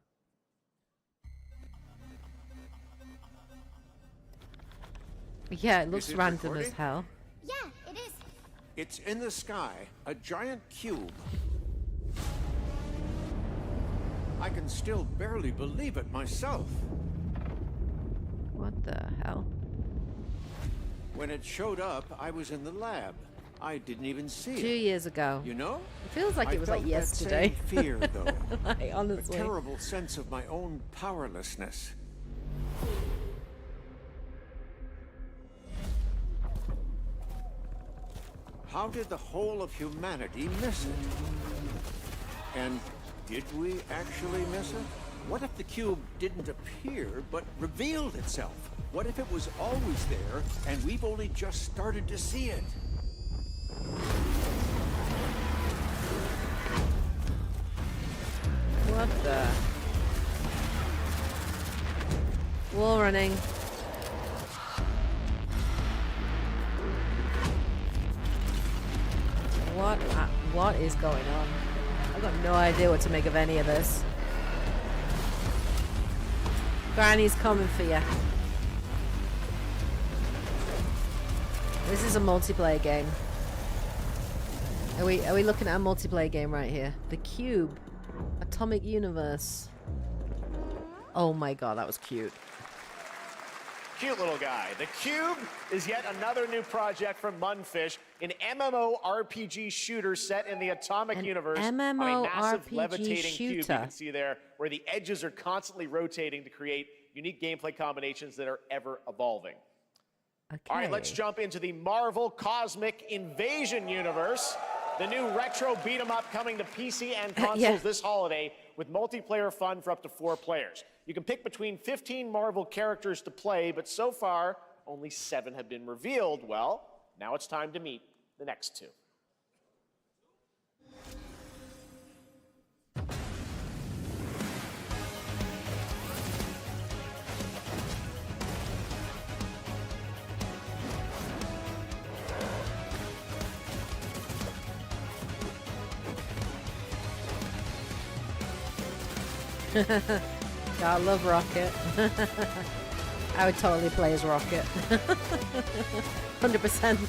Yeah, it looks
Is it
random
recording?
as hell.
Yeah, it is.
It's in the sky, a giant cube. I can still barely believe it myself.
What the hell?
When it showed up, I was in the lab. I didn't even see
2
it.
years ago.
You know?
It feels like
I
it was like
felt
yesterday.
That same fear, though.
Like, honestly.
A terrible sense of my own powerlessness. How did the whole of humanity miss it? And did we actually miss it? What if the cube didn't appear, but revealed itself? What if it was always there, and we've only just started to see it?
What the? Wall running. What is going on? I've got no idea what to make of any of this. Granny's coming for you. This is a multiplayer game. Are we looking at a multiplayer game right here? The Cube. Atomic Universe. Oh my god, that was cute.
Cute little guy. The Cube is yet another new project from Munfish, an MMORPG shooter set in the Atomic Universe on a massive
MMORPG
levitating cube you
shooter.
can see there, where the edges are constantly rotating to create unique gameplay combinations that are ever evolving.
Okay.
All right, let's jump into the Marvel Cosmic Invasion universe. The new retro beat 'em up coming to PC and consoles
Yeah.
this holiday with multiplayer fun for up to 4 players. You can pick between 15 Marvel characters to play, but so far, only 7 have been revealed. Well, now it's time to meet the next 2.
I love Rocket. I would totally play as Rocket. 100%.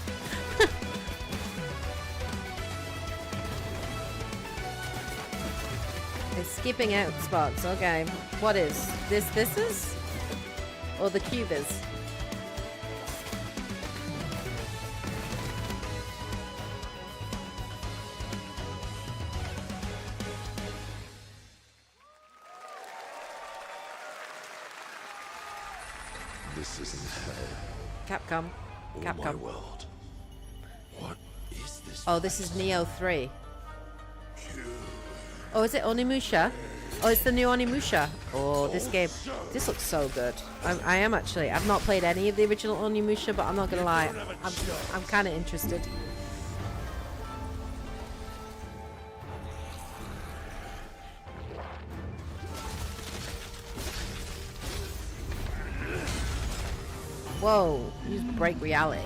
It's skipping out spots. Okay. What is this? This is? Or the cube is?
This isn't hell.
Capcom.
Or
Capcom.
my world. What is this?
Oh, this is Neo 3. Oh, is it Onimusha? Oh, it's the new Onimusha. Oh, this game. This looks so good. I am actually. I've not played any of the original Onimusha, but I'm not gonna lie. I'm kind of interested. Whoa, you just break reality.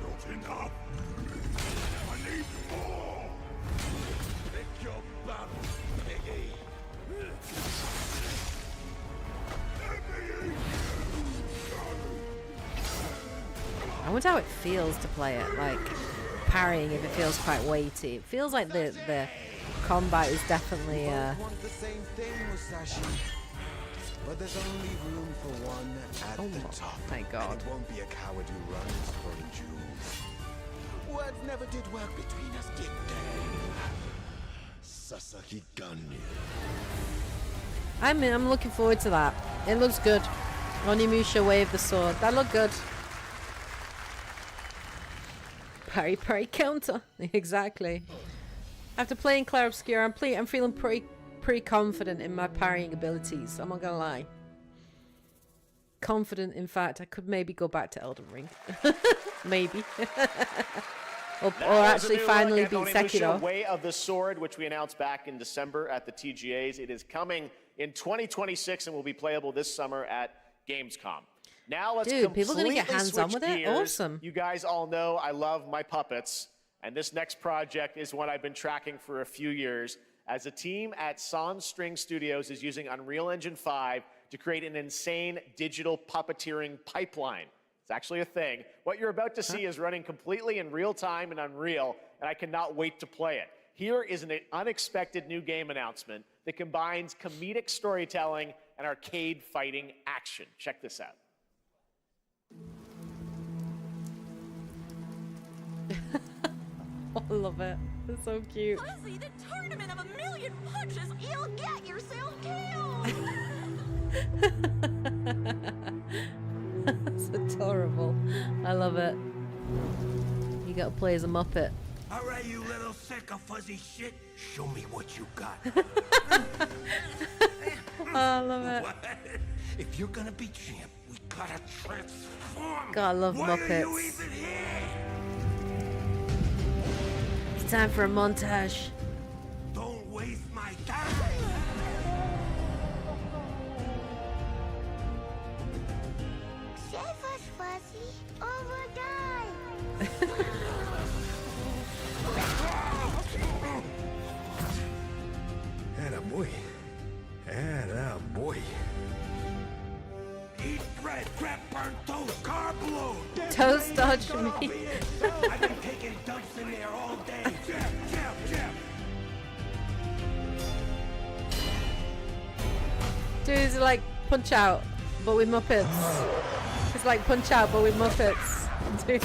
Not enough. I need more. Pick your battle, piggy.
I wonder how it feels to play it, like parrying if it feels quite weighty. It feels like the combat is definitely
want the same thing, Musashi. But there's only room for one at the top.
My God.
And it won't be a coward who runs from jewels. Words never did work between us, did they? Sasaki Ganyu.
I'm looking forward to that. It looks good. Onimusha wave the sword. That looked good. Parry, parry, counter. Exactly. After playing Clair Obscura, I'm feeling pretty confident in my parrying abilities. I'm not gonna lie. Confident, in fact, I could maybe go back to Elden Ring. Maybe. or actually finally beat Sekiro.
Way of the Sword, which we announced back in December at the TGAs. It is coming in 2026 and will be playable this summer at Gamescom. Now let's
people are gonna get hands-on with it?
gears.
Awesome.
You guys all know I love my puppets, and this next project is one I've been tracking for a few years. As a team at Sans String Studios is using Unreal Engine 5 to create an insane digital puppeteering pipeline. It's actually a thing. What you're about to see is running completely in real time and Unreal, and I cannot wait to play it. Here is an unexpected new game announcement that combines comedic storytelling and arcade fighting action. Check this out.
I love it. It's so cute.
Fuzzy, the tournament of a million punches, you'll get yourself killed!
That's adorable. I love it. You gotta play as a Muppet.
All right, you little sick of fuzzy shit. Show me what you got.
I love it.
What? If you're gonna be champ, we gotta transform.
God, I love
Why
Muppets.
Are you even here?
It's time for a montage.
Don't waste my time.
Save us, Fuzzy, or we'll die!
Attaboy. Attaboy. Eat bread, crap, burnt toast, carb load.
Toast dodge me.
I've been taking dumps in there all day. Jeff.
Dude, it's like Punch Out, but with Muppets. It's like Punch Out, but with Muppets. Dude.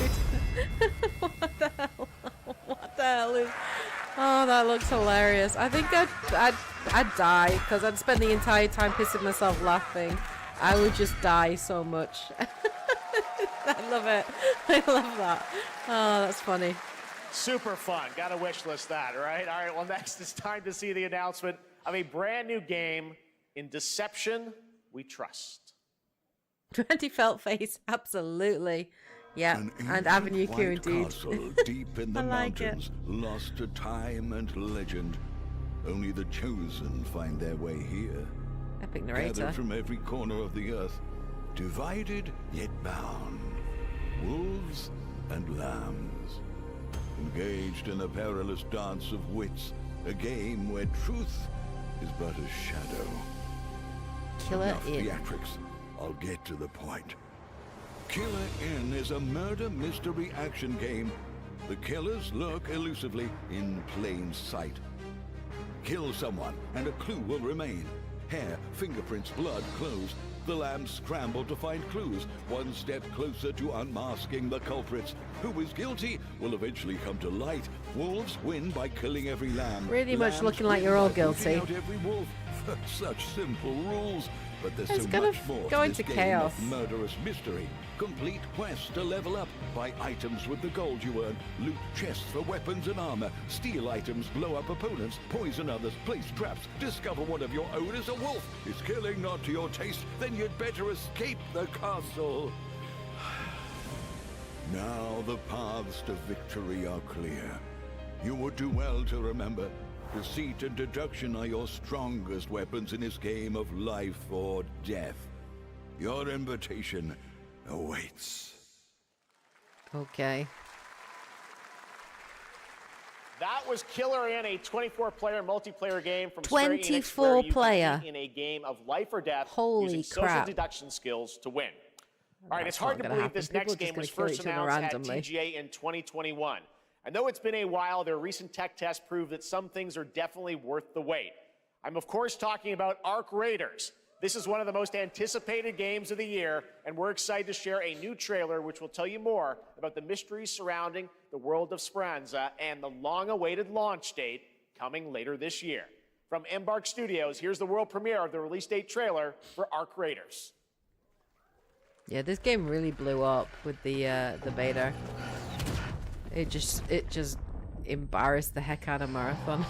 What the hell? What the hell is... Oh, that looks hilarious. I think I'd die, because I'd spend the entire time pissing myself laughing. I would just die so much. I love it. I love that. Oh, that's funny.
Super fun. Gotta wish list that, right? All right, well, next it's time to see the announcement of a brand new game in Deception We Trust.
20 felt face, absolutely. Yeah, and Avenue Q indeed.
Castle deep in the
I like
mountains, lost to time and legend. Only the chosen find their way here.
Epic narrator.
Gathered from every corner of the earth, divided yet bound. Wolves and lambs, engaged in a perilous dance of wits. A game where truth is but a shadow.
Killer
Enough
Inn.
theatrics. I'll get to the point. Killer Inn is a murder mystery action game. The killers lurk elusively in plain sight. Kill someone and a clue will remain. Hair, fingerprints, blood, clothes. The lambs scramble to find clues, one step closer to unmasking the culprits. Who is guilty will eventually come to light. Wolves win by killing every lamb.
Pretty much
Lambs
looking like
win
you're all
by putting
guilty.
out every wolf. Such simple rules. But there's
It's
so
gonna
much more
go
to
into
this game
chaos.
of murderous mystery. Complete quests to level up. Buy items with the gold you earn. Loot chests for weapons and armor. Steal items, blow up opponents, poison others, place traps. Discover one of your own is a wolf. Is killing not to your taste? Then you'd better escape the castle. Now the paths to victory are clear. You would do well to remember, deceit and deduction are your strongest weapons in this game of life or death. Your invitation awaits.
Okay.
That was Killer Inn, a 24-player multiplayer game from
24 player.
in a game of life or death
Holy
using
crap.
social deduction skills to win. All right,
That's
it's hard
not
to
gonna
believe
happen.
this
People
next
are just
game was
gonna kill
first
each other
announced
randomly.
at TGA in 2021. And though it's been a while, their recent tech tests prove that some things are definitely worth the wait. I'm of course talking about Ark Raiders. This is one of the most anticipated games of the year, and we're excited to share a new trailer which will tell you more about the mysteries surrounding the world of Speranza and the long-awaited launch date coming later this year. From Embark Studios, here's the world premiere of the release date trailer for Ark Raiders.
Yeah, this game really blew up with the beta. It just embarrassed the heck out of Marathon.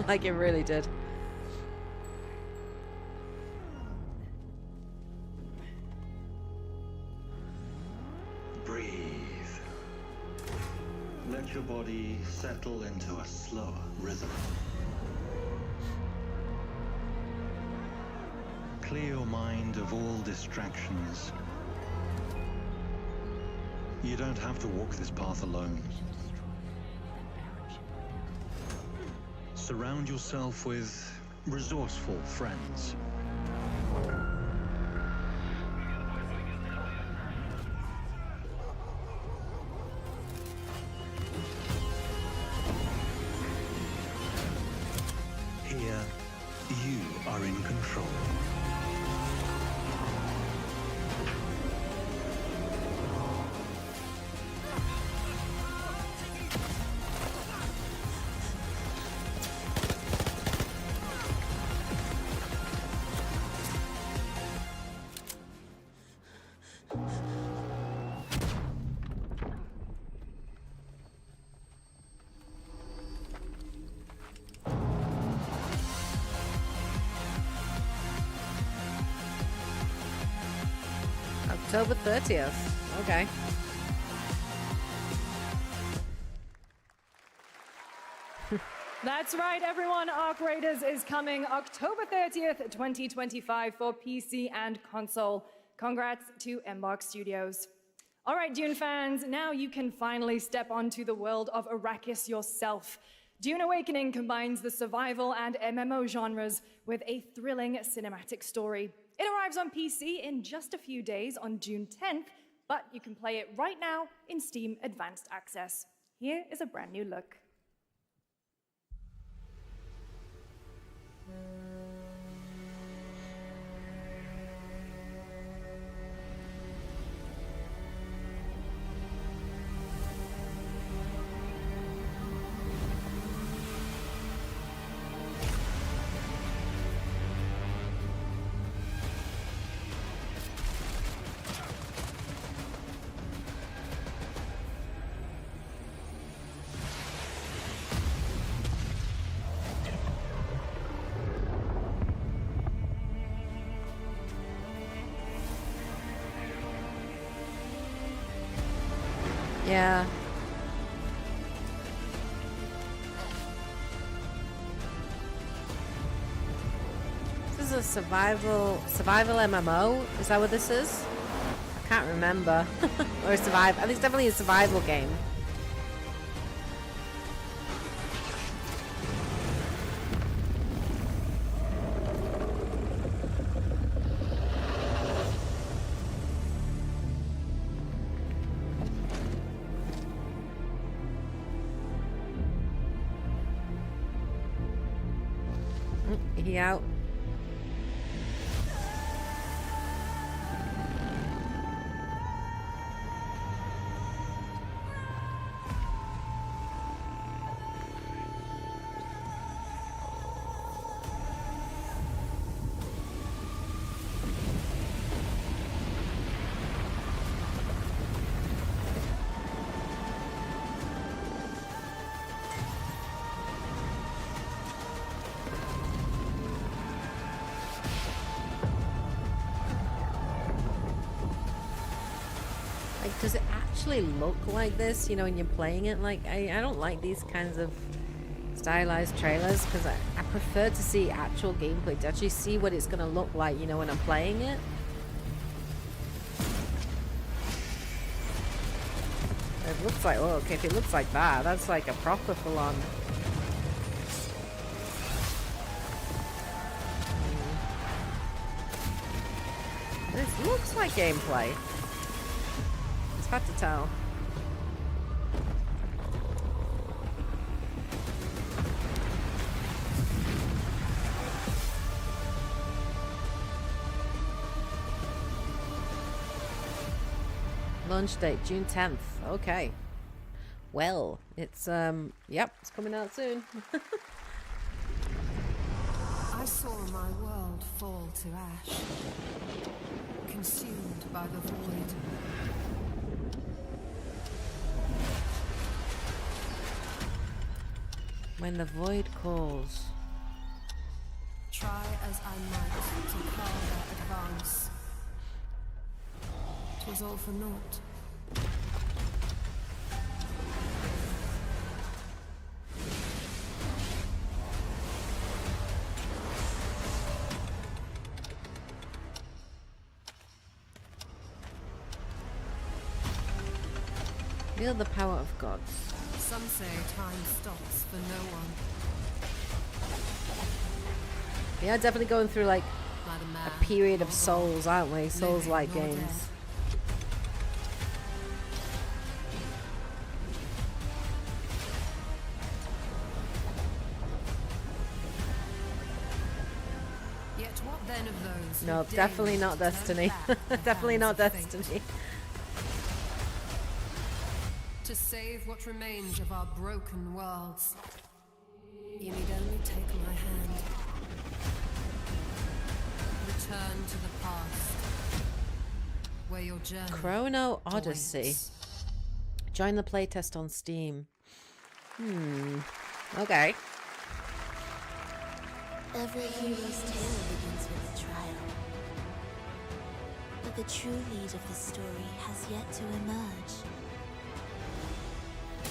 Like it really did.
Breathe. Let your body settle into a slower rhythm. Clear your mind of all distractions. You don't have to walk this path alone. Surround yourself with resourceful friends. You are in control.
October 30th. Okay.
That's right, everyone. Ark Raiders is coming October 30th, 2025 for PC and console. Congrats to Embark Studios. All right, Dune fans, now you can finally step onto the world of Arrakis yourself. Dune Awakening combines the survival and MMO genres with a thrilling cinematic story. It arrives on PC in just a few days on June 10th, but you can play it right now in Steam Advanced Access. Here is a brand new look.
Yeah. This is a survival MMO. Is that what this is? I can't remember. Or a survival. I think it's definitely a survival game. He out. Does it actually look like this, you know, when you're playing it? Like, I don't like these kinds of stylized trailers because I prefer to see actual gameplay, to actually see what it's going to look like, you know, when I'm playing it. It looks like, oh, okay, if it looks like that, that's like a proper full-on. This looks like gameplay. Hard to tell. Launch date June 10th. Okay. Well, it's yep, it's coming out soon.
I saw my world fall to ash, consumed by the void.
When the void calls.
Try as I might to further advance. 'Twas all for naught.
Feel the power of gods.
Some say time stops for no one.
Yeah, definitely going through like a period of Souls, aren't we? Souls-like games.
What then of those?
No, definitely not Destiny. Definitely not Destiny.
To save what remains of our broken worlds, you need only take my hand. Return to the past, where your journey
Chrono Odyssey. Join the playtest on Steam. Okay.
Every hero's tale begins with a trial. But the true lead of the story has yet to emerge.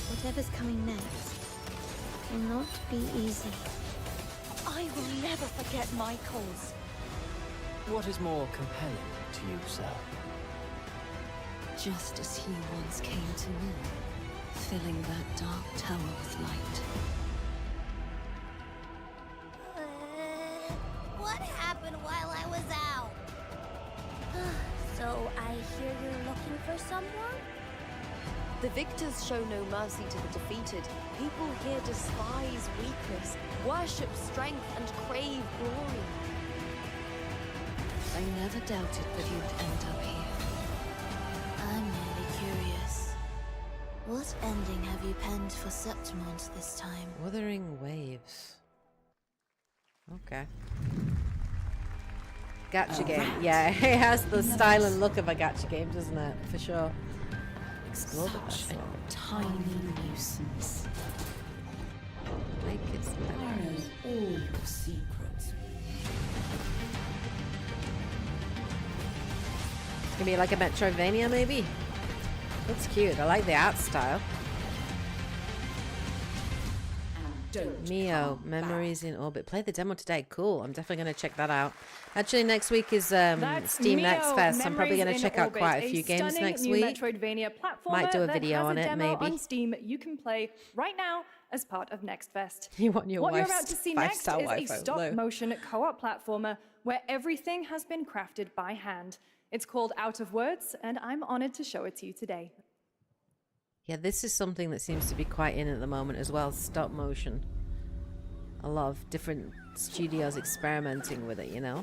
Whatever's coming next will not be easy.
I will never forget my cause.
What is more compelling to you, sir?
Just as he once came to me, filling that dark tower with light.
What happened while I was out? So I hear you're looking for someone?
The victors show no mercy to the defeated. People here despise weakness, worship strength, and crave glory.
I never doubted that you'd end up here.
I'm merely curious. What ending have you penned for Septimont this time?
Wuthering Waves. Okay. Gacha game. Yeah, it has the style and look of a gacha game, doesn't it? For sure. Explore the vessel.
Tiny nuisance.
Make its memories.
All your secrets.
It's gonna be like a Metroidvania, maybe? Looks cute. I like the art style. Mio, Memories in Orbit. Play the demo today. Cool. I'm definitely going to check that out. Actually, next week is Steam Next Fest. I'm probably going to check out quite a few games next
new
week.
Metroidvania platformer
Might do a
that
video
has
on
a
it,
demo
maybe.
on Steam you can play right now as part of Next Fest.
You want your
what you're
wife's
about to see next is
five-star
a
Wi-Fi low.
stop-motion co-op platformer where everything has been crafted by hand. It's called Out of Words, and I'm honored to show it to you today.
Yeah, this is something that seems to be quite in at the moment as well. Stop motion. A lot of different studios experimenting with it, you know?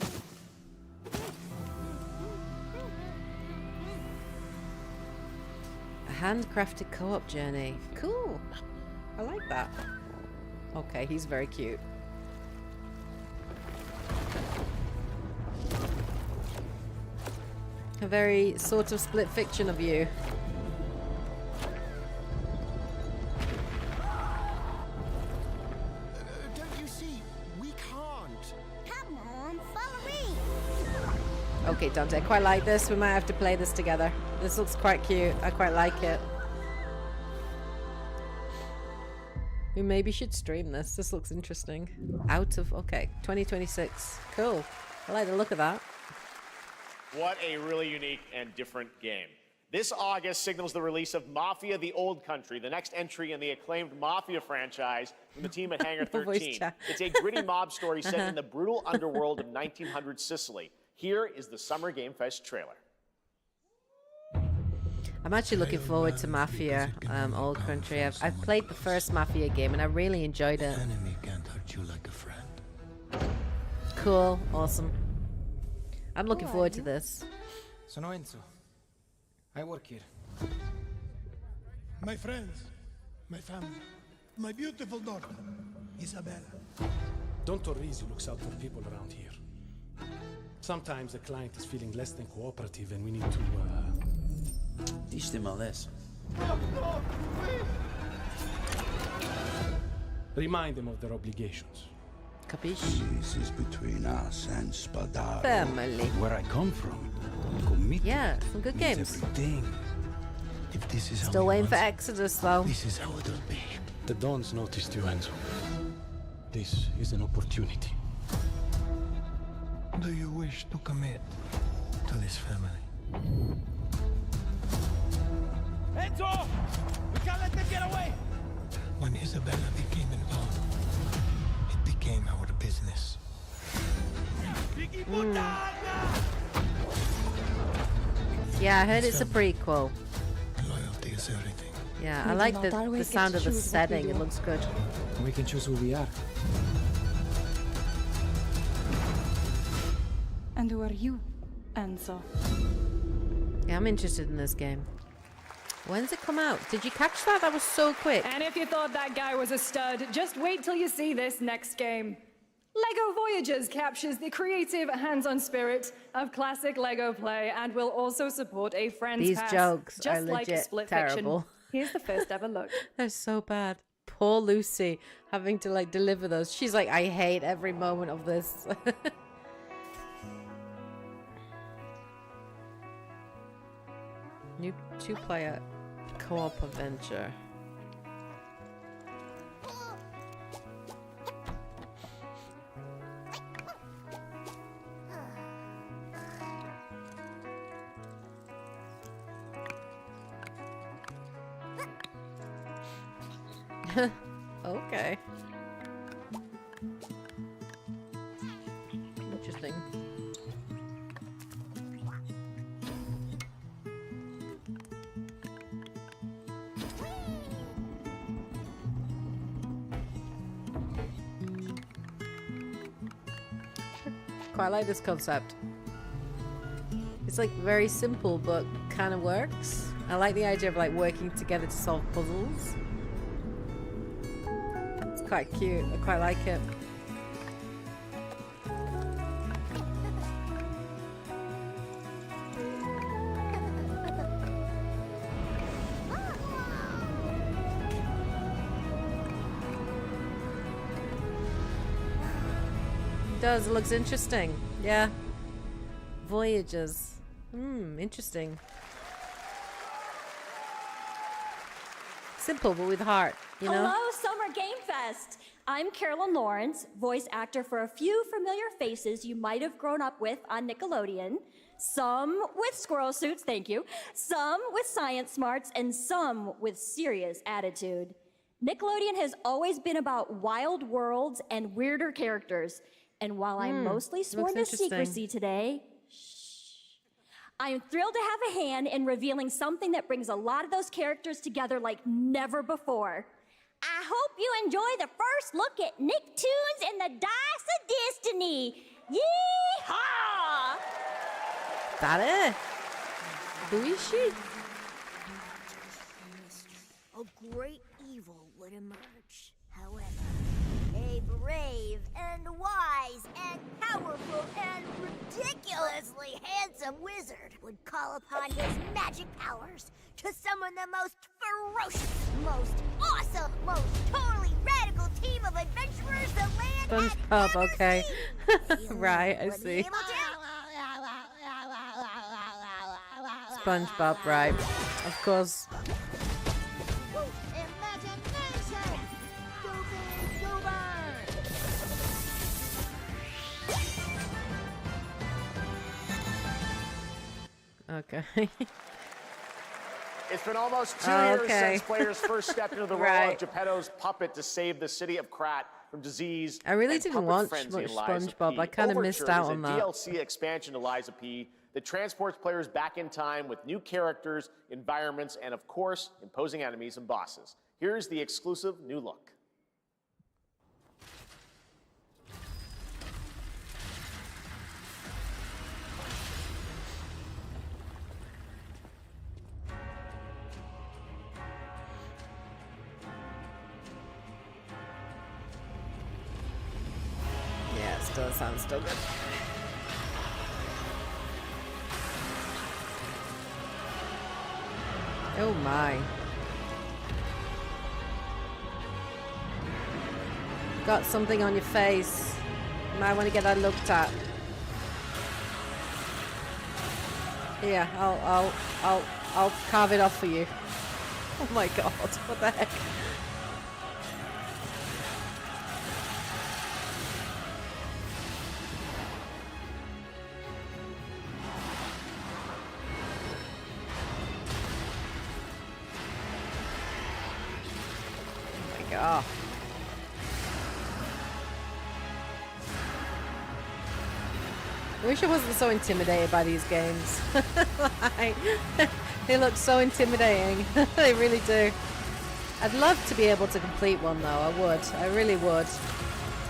A handcrafted co-op journey. Cool. I like that. Okay, he's very cute. A very sort of split fiction of you. Okay, Dante, I quite like this. We might have to play this together. This looks quite cute. I quite like it. We maybe should stream this. This looks interesting. Okay, 2026. Cool. I like the look of that.
What a really unique and different game. This August signals the release of Mafia: The Old Country, the next entry in the acclaimed Mafia franchise from the team at Hangar 13. It's a gritty mob story set in the brutal underworld of 1900 Sicily. Here is the Summer Game Fest trailer.
I'm actually looking forward to Mafia Old Country. I've played the first Mafia game and I really enjoyed it.
Enemy can't hurt you like a friend.
Cool, awesome. I'm looking forward to this.
Sono Enzo. I work here.
My friends, my family, my beautiful daughter, Isabella.
Don Torrisi looks out for people around here. Sometimes the client is feeling less than cooperative and we need to,
teach them a lesson.
Remind them of their obligations.
Capisci?
This is between us and Spadaro.
Family.
Where I come from, commitment.
Yeah, some good games.
Everything. If this is
Still waiting for Exodus though.
This is how it'll be.
The Dons noticed you, Enzo. This is an opportunity.
Do you wish to commit to this family?
Enzo! We can't let them get away!
When Isabella became involved, it became our business.
Yeah, I heard it's a prequel.
Loyalty is everything.
Yeah, I like the sound of the setting. It looks good.
We can choose who we are.
And who are you, Enzo?
Yeah, I'm interested in this game. When's it come out? Did you catch that? That was so quick.
And if you thought that guy was a stud, just wait till you see this next game. LEGO Voyagers captures the creative, hands-on spirit of classic LEGO play and will also support a friend's
These
pass,
jokes
just
are
like
legit
Split
terrible.
Fiction. Here's the first ever look.
They're so bad. Poor Lucy having to like deliver those. She's like, I hate every moment of this. New 2-player co-op adventure. Okay. Interesting. Quite like this concept. It's like very simple but kind of works. I like the idea of like working together to solve puzzles. It's quite cute. I quite like it. It does. It looks interesting. Yeah. Voyagers. Interesting. Simple but with heart, you know?
Hello, Summer Game Fest! I'm Carolyn Lawrence, voice actor for a few familiar faces you might have grown up with on Nickelodeon. Some with squirrel suits, thank you. Some with science smarts, and some with serious attitude. Nickelodeon has always been about wild worlds and weirder characters. And while I'm mostly sworn to secrecy today, I am thrilled to have a hand in revealing something that brings a lot of those characters together like never before. I hope you enjoy the first look at Nicktoons and the Dice of Destiny. Yee-haw!
That it? Who is she?
A great evil would emerge. However, a brave and wise and powerful and ridiculously handsome wizard would call upon his magic powers to summon the most ferocious, most awesome, most totally radical team of adventurers the land has
SpongeBob,
ever
okay.
seen.
Right, I
Would be
see.
able to-
SpongeBob, right. Of course.
Imagination! Stupid goober!
Okay.
It's been almost 2 years
Okay.
since players first stepped into the role
Right.
of Geppetto's puppet to save the city of Krat from disease.
I really
and
didn't
puppet
watch
frenzy
much
in Lies of
SpongeBob.
P.
I kinda missed
Overture
out
is
on
a
that.
DLC expansion to Lies of P that transports players back in time with new characters, environments, and of course, imposing enemies and bosses. Here's the exclusive new look.
Yeah, it still sounds still good. Oh my. Got something on your face. Might want to get that looked at. Yeah, I'll carve it off for you. Oh my god, what the heck? Oh my god. I wish I wasn't so intimidated by these games. Like, they look so intimidating. They really do. I'd love to be able to complete one though. I would. I really would.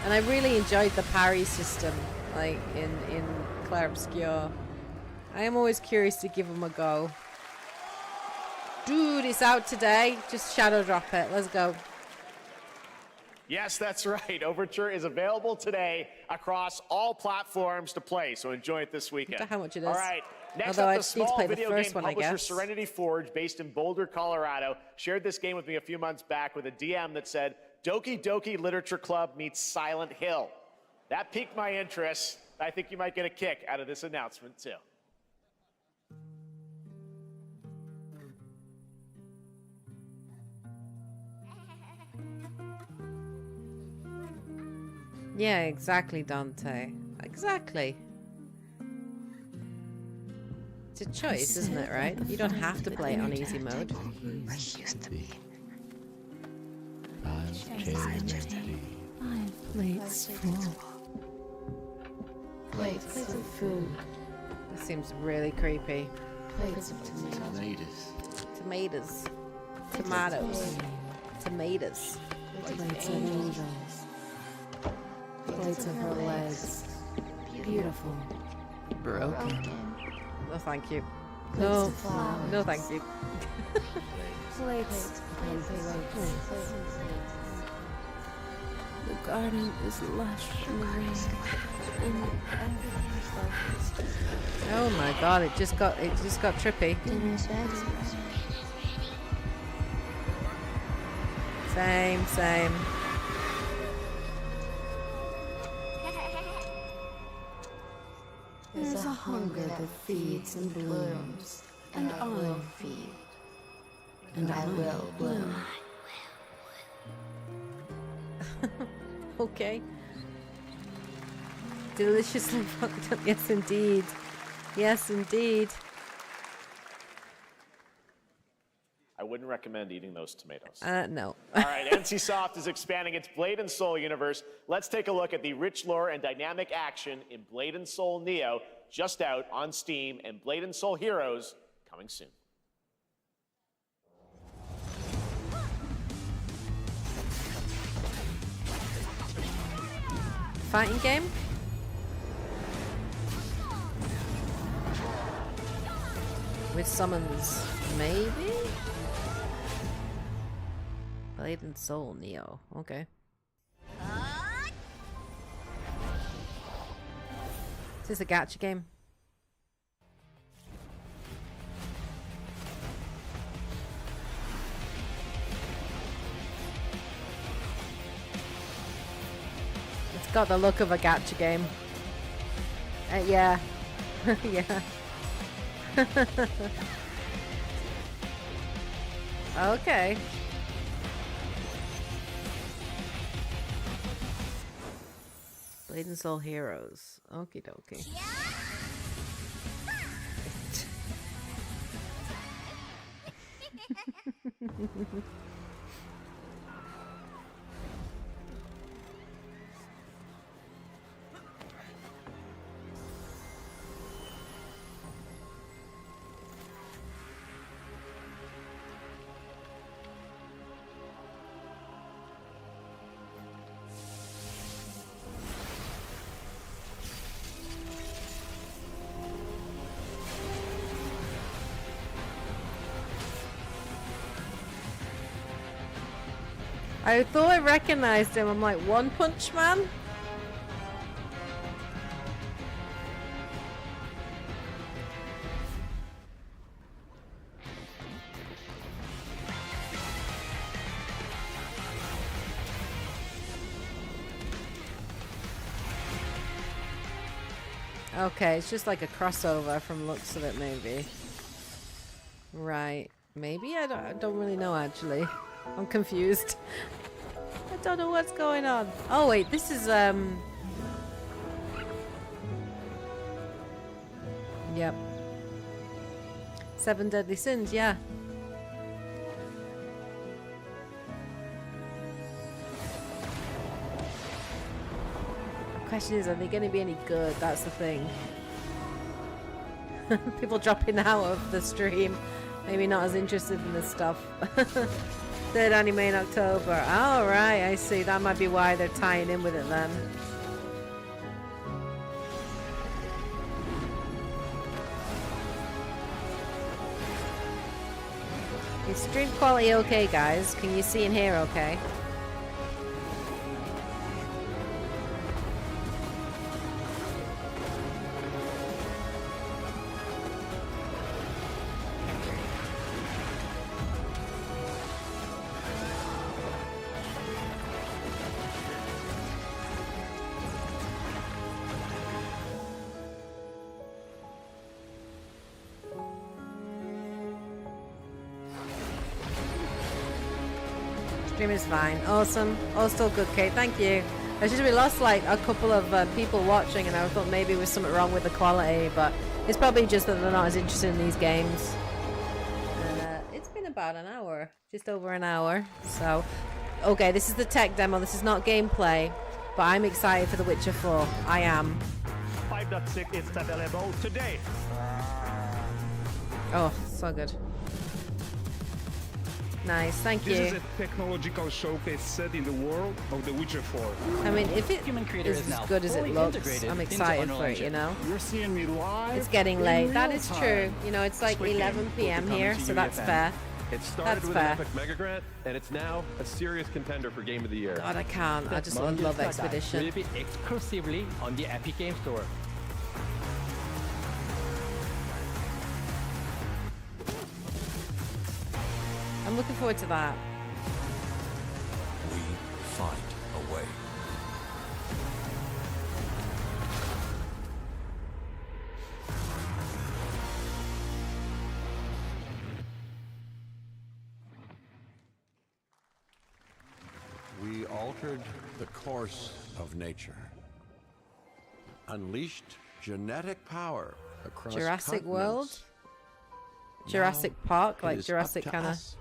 And I really enjoyed the parry system. like in Clair Obscur. I am always curious to give them a go. Dude, it's out today. Just shadow drop it. Let's go.
Yes, that's right. Overture is available today across all platforms to play, so enjoy it this weekend.
I wonder how much it is.
All right. Next
Although I
up, the
just need to
small
play the
video
first
game
one, I
publisher
guess.
Serenity Forge, based in Boulder, Colorado, shared this game with me a few months back with a DM that said, Doki Doki Literature Club meets Silent Hill. That piqued my interest. I think you might get a kick out of this announcement, too.
Yeah, exactly, Dante. Exactly. It's a choice, isn't it, right? You don't have to play it on easy mode.
Used to be.
Plates full. Plates of food.
This seems really creepy.
Plates of tomatoes.
Tomatoes. Tomatoes. Tomatoes.
Plates of angels. Plates of her legs. Beautiful.
Broken.
No, thank you.
Plates
No,
of flowers.
no, thank you.
Plates. The garden is lush in the rain, and everything is focused.
Oh my god! It just got trippy. Same.
There's a hunger that feeds and blooms, and I will feed, and I will bloom.
Okay. Deliciously fucked up. Yes, indeed. Yes, indeed.
I wouldn't recommend eating those tomatoes.
No.
All right, NCSoft is expanding its Blade and Soul universe. Let's take a look at the rich lore and dynamic action in Blade and Soul Neo, just out on Steam, and Blade and Soul Heroes coming soon.
Fighting game? With summons, maybe? Blade and Soul Neo. Okay. Is this a gacha game? It's got the look of a gacha game. Yeah. Yeah. Okay. Blade and Soul Heroes. Okie dokie. I thought I recognized him. I'm like, One Punch Man? Okay, it's just like a crossover from looks of it, maybe. Right. Maybe? I don't really know, actually. I'm confused. I don't know what's going on. Oh, wait, this is, Yep. 7 Deadly Sins, yeah. Question is, are they going to be any good? That's the thing. People dropping out of the stream. Maybe not as interested in this stuff. Third anime in October. Oh, right, I see. That might be why they're tying in with it then. Is stream quality okay, guys? Can you see and hear okay? Stream is fine. Awesome. All still good, Kate. Thank you. It's just we lost like a couple of people watching, and I thought maybe there was something wrong with the quality, but it's probably just that they're not as interested in these games. And it's been about an hour, just over an hour. So, okay, this is the tech demo. This is not gameplay, but I'm excited for The Witcher 4. I am.
5.6 is available today.
Oh, so good. Nice, thank you.
This is a technological showcase set in the world of The Witcher 4.
I mean, if it is as good as it looks, I'm excited for it, you know?
You're seeing me live.
It's getting late. That is true. You know, it's like 11 p.m. here, so that's fair.
It started with an epic mega grant, and it's now a serious contender for Game of the Year.
God, I can't. I just love Expedition.
Will be exclusively on the Epic Game Store.
I'm looking forward to that.
We find a way.
We altered the course of nature. Unleashed genetic power across
Jurassic
continents.
World? Jurassic Park,
It
like
is
Jurassic
up to
kind of
us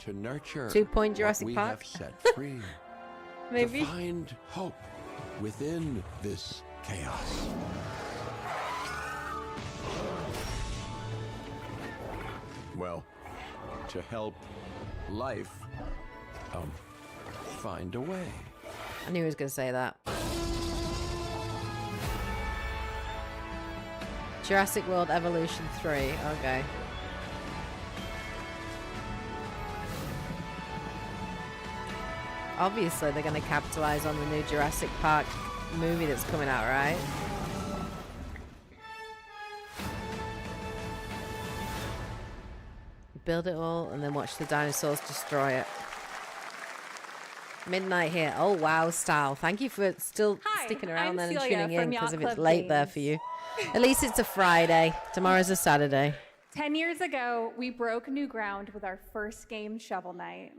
to nurture
2-point
what
Jurassic
we
Park?
have set free.
Maybe.
To find hope within this chaos. Well, to help life find a way.
I knew he was going to say that. Jurassic World Evolution 3. Okay. Obviously, they're going to capitalize on the new Jurassic Park movie that's coming out, right? Build it all and then watch the dinosaurs destroy it. Midnight here. Oh, wow, style. Thank you for still sticking around
I'm
then and
Celia
tuning in,
from
because
Yacht
if it's
Club
late there
Games.
for you. At least it's a Friday. Tomorrow's a Saturday.
10 years ago, we broke new ground with our first game, Shovel Knight.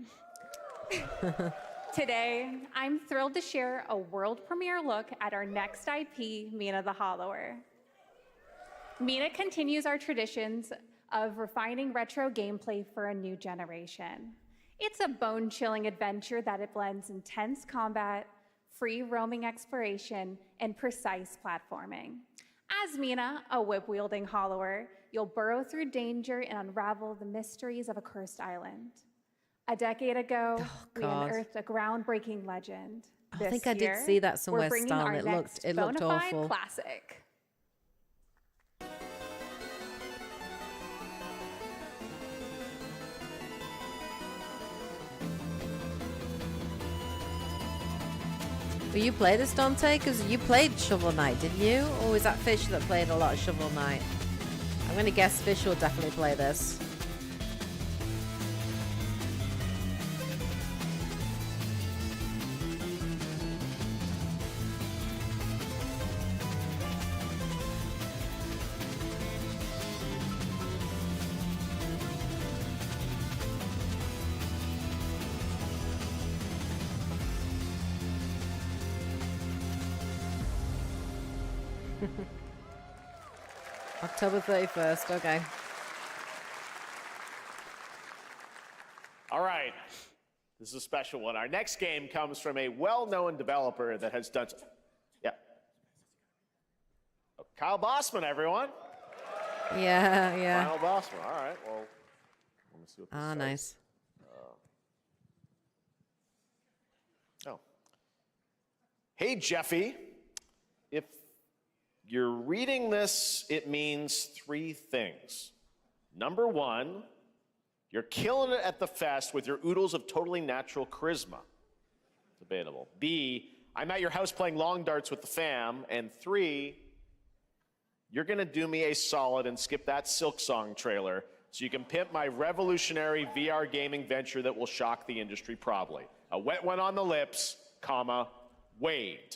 Today, I'm thrilled to share a world premiere look at our next IP, Mina the Hollower. Mina continues our traditions of refining retro gameplay for a new generation. It's a bone-chilling adventure that it blends intense combat, free roaming exploration, and precise platforming. As Mina, a whip-wielding hollower, you'll burrow through danger and unravel the mysteries of a cursed island. A decade ago, we
God.
unearthed a groundbreaking legend.
I think I did see that somewhere, Stal, and it looked
bona fide
awful.
Classic.
Will you play this, Dante? Because you played Shovel Knight, didn't you? Or was that Fish that played a lot of Shovel Knight? I'm going to guess Fish will definitely play this. October 31st, okay.
All right. This is a special one. Our next game comes from a well-known developer that has done... Yeah. Oh, Kyle Bossman, everyone.
Yeah.
Kyle Bossman. All right. Well, let me see what this says.
Nice.
Oh. Hey, Jeffy. If you're reading this, it means three things. Number one, You're killing it at the fest with your oodles of totally natural charisma. Debatable. B, I'm at your house playing long darts with the fam. And 3, you're gonna do me a solid and skip that Silk Song trailer so you can pimp my revolutionary VR gaming venture that will shock the industry probably. A wet one on the lips, comma, Wade.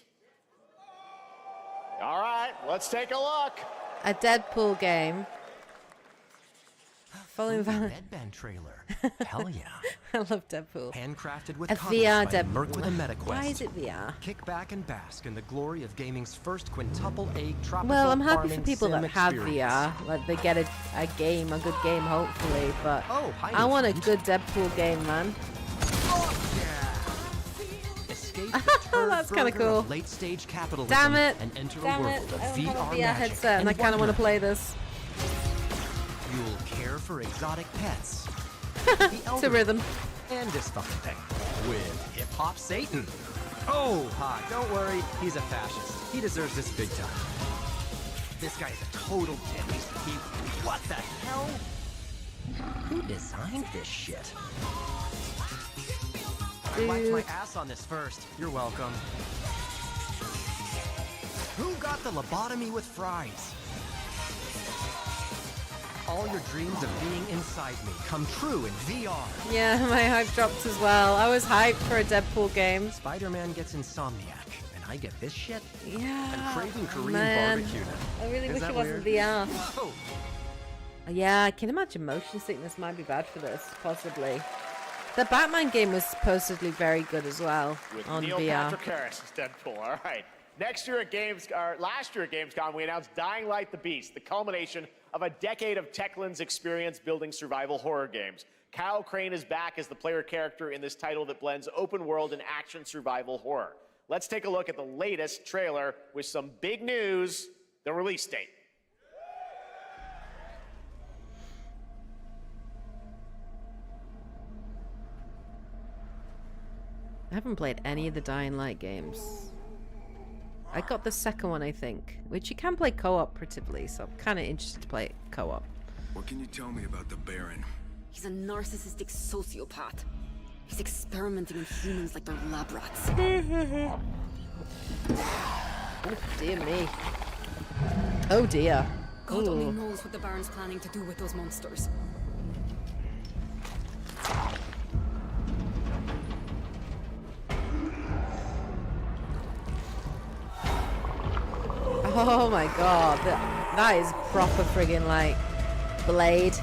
All right, let's take a look.
A Deadpool game. Following
Red Band trailer. Hell yeah.
I love Deadpool.
Handcrafted with
A
confidence
VR
by
Deadpool.
Merc with a MetaQuest.
Why is it VR?
Kick back and bask in the glory of gaming's first quintuple A tropical
Well, I'm happy for
farming
people
sim
that have
experience.
VR. Like they get a good game, hopefully. But
Oh, hi,
I want a
friend.
good Deadpool game, man.
Escape
That's kind of cool.
Late stage capitalism
Damn it!
and enter
Damn
a
it!
world of
I don't have a
VR
VR
magic
headset, and I kind of want to play this.
You'll care for exotic pets.
It's a rhythm.
And dysfunction with Hip Hop Satan. Oh, hi, don't worry, he's a fascist. He deserves this big time. This guy's a total dick. What the hell? Who designed this shit? I wiped my ass on this first. You're welcome. Who got the lobotomy with fries? All your dreams of being inside me come true in VR.
Yeah, my hype dropped as well. I was hyped for a Deadpool game.
Spider-Man gets insomniac, and I get this shit?
Yeah.
I'm craving Korean
man.
barbecue now.
I really
Is
wish
that
it wasn't
weird?
VR.
Whoa.
Yeah, I can imagine motion sickness might be bad for this, possibly. The Batman game was supposedly very good as well
With
on
Neil
VR.
Patrick Harris as Deadpool. All right. Last year at Gamescom, we announced Dying Light: The Beast, the culmination of a decade of Techland's experience building survival horror games. Kyle Crane is back as the player character in this title that blends open world and action survival horror. Let's take a look at the latest trailer with some big news, the release date.
I haven't played any of the Dying Light games. I got the second one, I think, which you can play co-operatively, so I'm kind of interested to play it co-op.
What can you tell me about the Baron?
He's a narcissistic sociopath. He's experimenting with humans like they're lab rats.
Oh, dear me. Oh, dear.
God only
Ooh.
knows what the Baron's planning to do with those monsters.
Oh my god, that is proper friggin' like Blade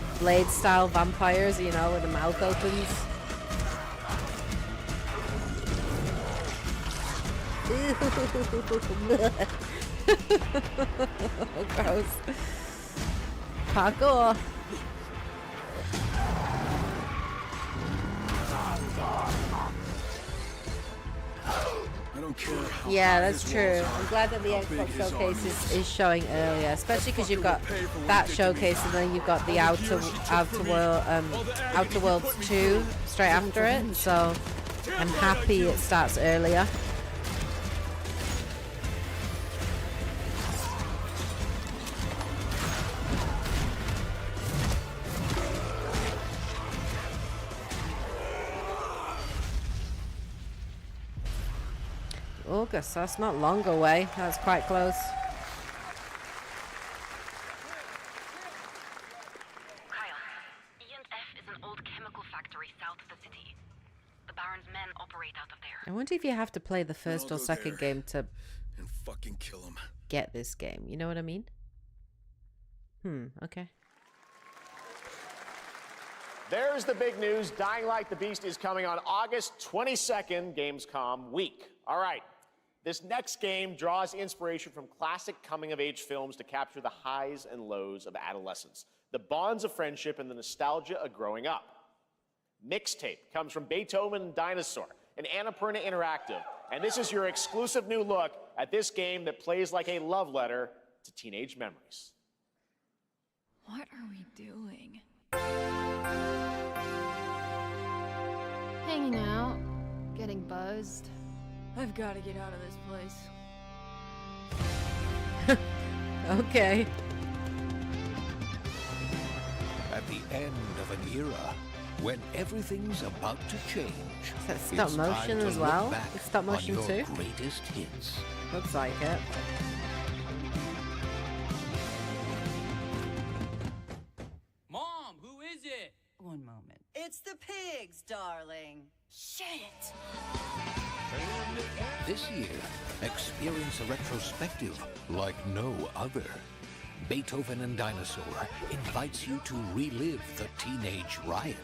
style vampires, you know, with the mouth opens. Gross. Parkour.
I don't care how
Yeah,
high
that's
his
true.
walls are,
I'm glad that the
how big
Xbox
his
showcase
army
is showing earlier, especially because you've got that showcase and then you've got the Outer Worlds 2 straight after it. So I'm happy it starts earlier. August, that's not long away. That's quite close.
Kyle, E&F is an old chemical factory south of the city. The Baron's men operate out of there.
I wonder if you have to play the first
I'll
or
go
second
there
game to
and fucking kill him.
get this game. You know what I mean? Okay.
There's the big news. Dying Light: The Beast is coming on August 22nd, Gamescom week. All right. This next game draws inspiration from classic coming-of-age films to capture the highs and lows of adolescence, the bonds of friendship, and the nostalgia of growing up. Mixtape comes from Beethoven and Dinosaur, and Annapurna Interactive, and this is your exclusive new look at this game that plays like a love letter to teenage memories.
What are we doing?
Hanging out, getting buzzed.
I've got to get out of this place.
Okay.
At the end of an era,
when everything's about to change.
Is that stop
it's
motion
time to
as
look
well?
back
It's stop motion
on your
too?
greatest hits.
Looks like it.
Mom, who is it?
One moment. It's the pigs, darling.
Shit!
This year, experience a retrospective like no other. Beethoven and Dinosaur invites you to relive the teenage riot,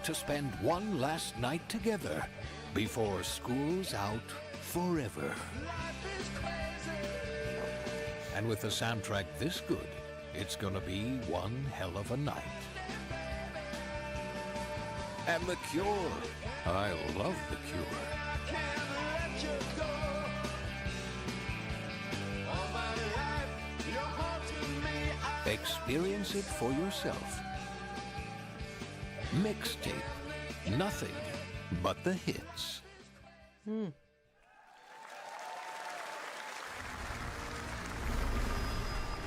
to spend one last night together before school's out forever. And with a soundtrack this good, it's gonna be one hell of a night. And The Cure. I love The Cure. Experience it for yourself. Mixtape. Nothing but the hits.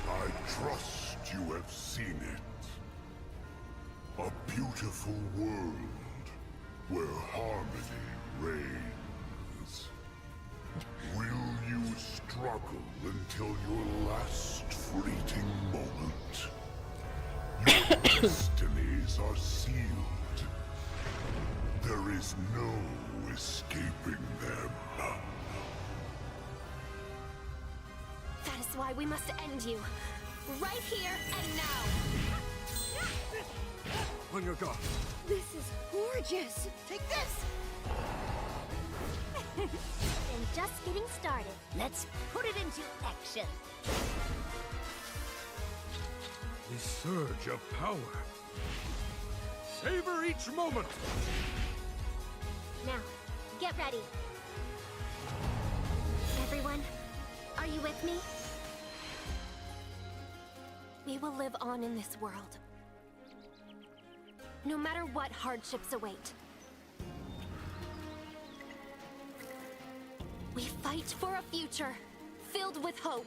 I trust you have seen it. A beautiful world where harmony reigns. Will you struggle until your last fleeting moment? Your destinies are sealed. There is no escaping them.
That is why we must end you. Right here and now.
On your guard.
This is gorgeous. Take this! And just getting started. Let's put it into action.
The surge of power. Savor each moment.
Now, get ready. Everyone, are you with me? We will live on in this world. No matter what hardships await. We fight for a future filled with hope.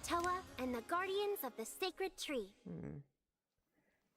Toa and the Guardians of the Sacred Tree.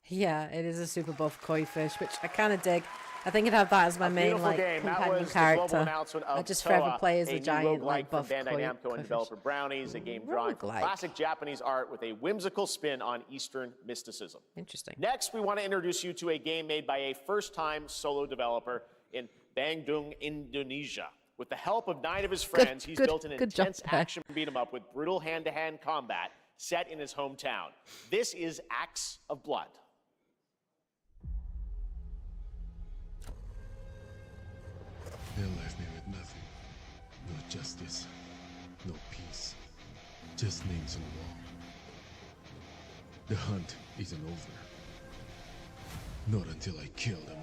Yeah, it is a super buff koi fish, which I kind of dig. I think I'd have that as my main like companion character. I just forever play as a giant like buff
from Bandai
koi
Namco and developer Brownies, a game drawing from classic Japanese art with a whimsical spin on Eastern mysticism.
Interesting.
Next, we want to introduce you to a game made by a first-time solo developer in Bandung, Indonesia. With the help of 9 of his friends, he's built an intense action beat-em-up with brutal hand-to-hand combat set in his hometown. This is Axe of Blood.
They left me with nothing. No justice, no peace, just names on the wall. The hunt isn't over. Not until I kill them all.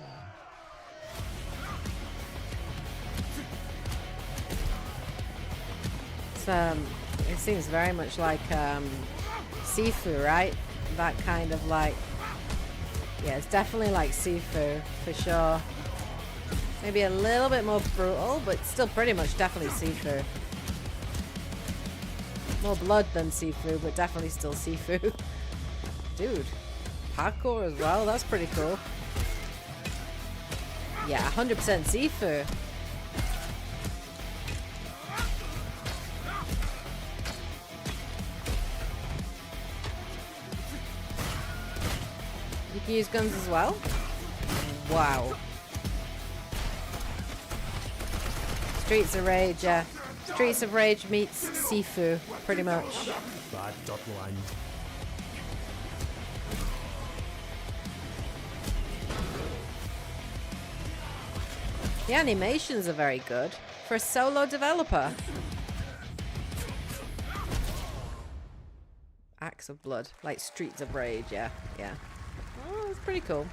It seems very much like Sifu, right? That kind of like, yeah, it's definitely like Sifu for sure. Maybe a little bit more brutal, but still pretty much definitely Sifu. More blood than Sifu, but definitely still Sifu. Dude, parkour as well, that's pretty cool. Yeah, 100% Sifu. You can use guns as well? Wow. Streets of Rage, yeah. Streets of Rage meets Sifu, pretty much.
Bad dot line.
The animations are very good for a solo developer. Axe of Blood, like Streets of Rage, yeah, yeah. Oh, it's pretty cool.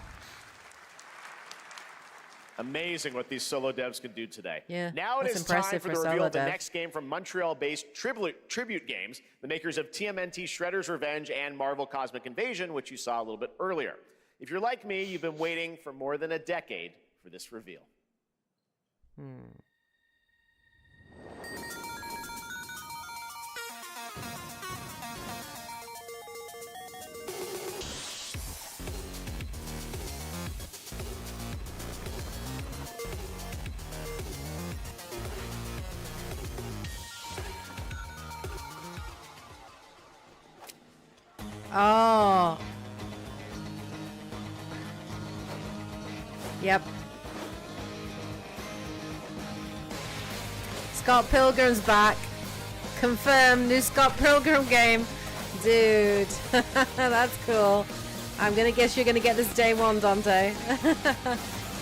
Amazing what these solo devs can do today.
Yeah,
now it
that's
is time
impressive
for
for
the
solo
reveal of the
dev.
next game from Montreal-based Tribute Games, the makers of TMNT Shredder's Revenge and Marvel Cosmic Invasion, which you saw a little bit earlier. If you're like me, you've been waiting for more than a decade for this reveal.
Oh. Yep. Scott Pilgrim's back. Confirmed, new Scott Pilgrim game. Dude, that's cool. I'm gonna guess you're gonna get this day one, Dante.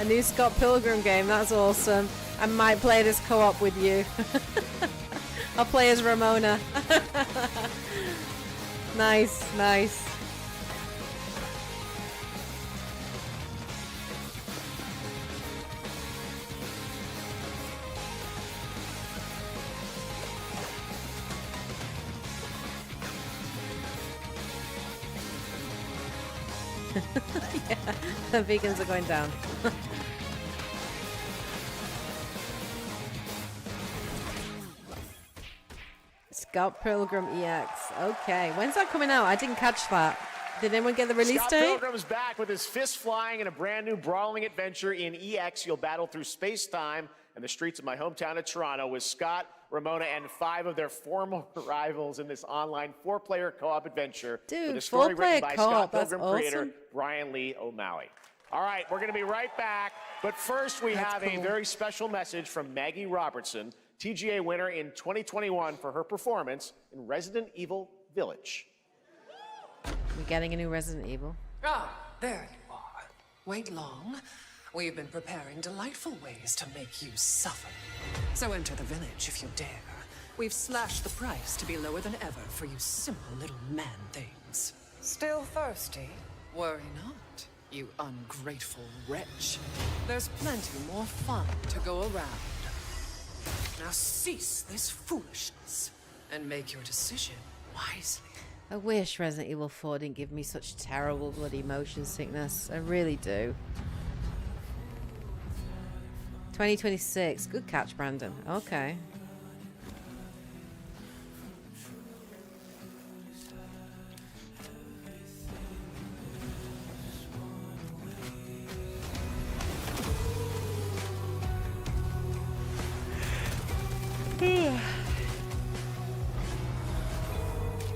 A new Scott Pilgrim game, that's awesome. I might play this co-op with you. I'll play as Ramona. Nice, nice. Yeah, the vegans are going down. Scott Pilgrim EX. Okay, when's that coming out? I didn't catch that. Did anyone get the release
Scott
date?
Pilgrim's back with his fist flying in a brand new brawling adventure in EX. You'll battle through space-time and the streets of my hometown of Toronto with Scott, Ramona, and 5 of their former rivals in this online 4-player co-op adventure.
Dude,
with a story written
4-player
by
co-op,
Scott
that's
Pilgrim creator
awesome.
Brian Lee O'Malley. All right, we're going to be right back. But first, we have a very special message from Maggie Robertson, TGA winner in 2021 for her performance in Resident Evil Village.
We're getting a new Resident Evil.
Ah, there you are. Wait long. We've been preparing delightful ways to make you suffer. So enter the village if you dare. We've slashed the price to be lower than ever for you simple little man things. Still thirsty? Worry not, you ungrateful wretch. There's plenty more fun to go around. Now cease this foolishness and make your decision wisely.
I wish Resident Evil 4 didn't give me such terrible bloody motion sickness. I really do. 2026. Good catch, Brandon. Okay.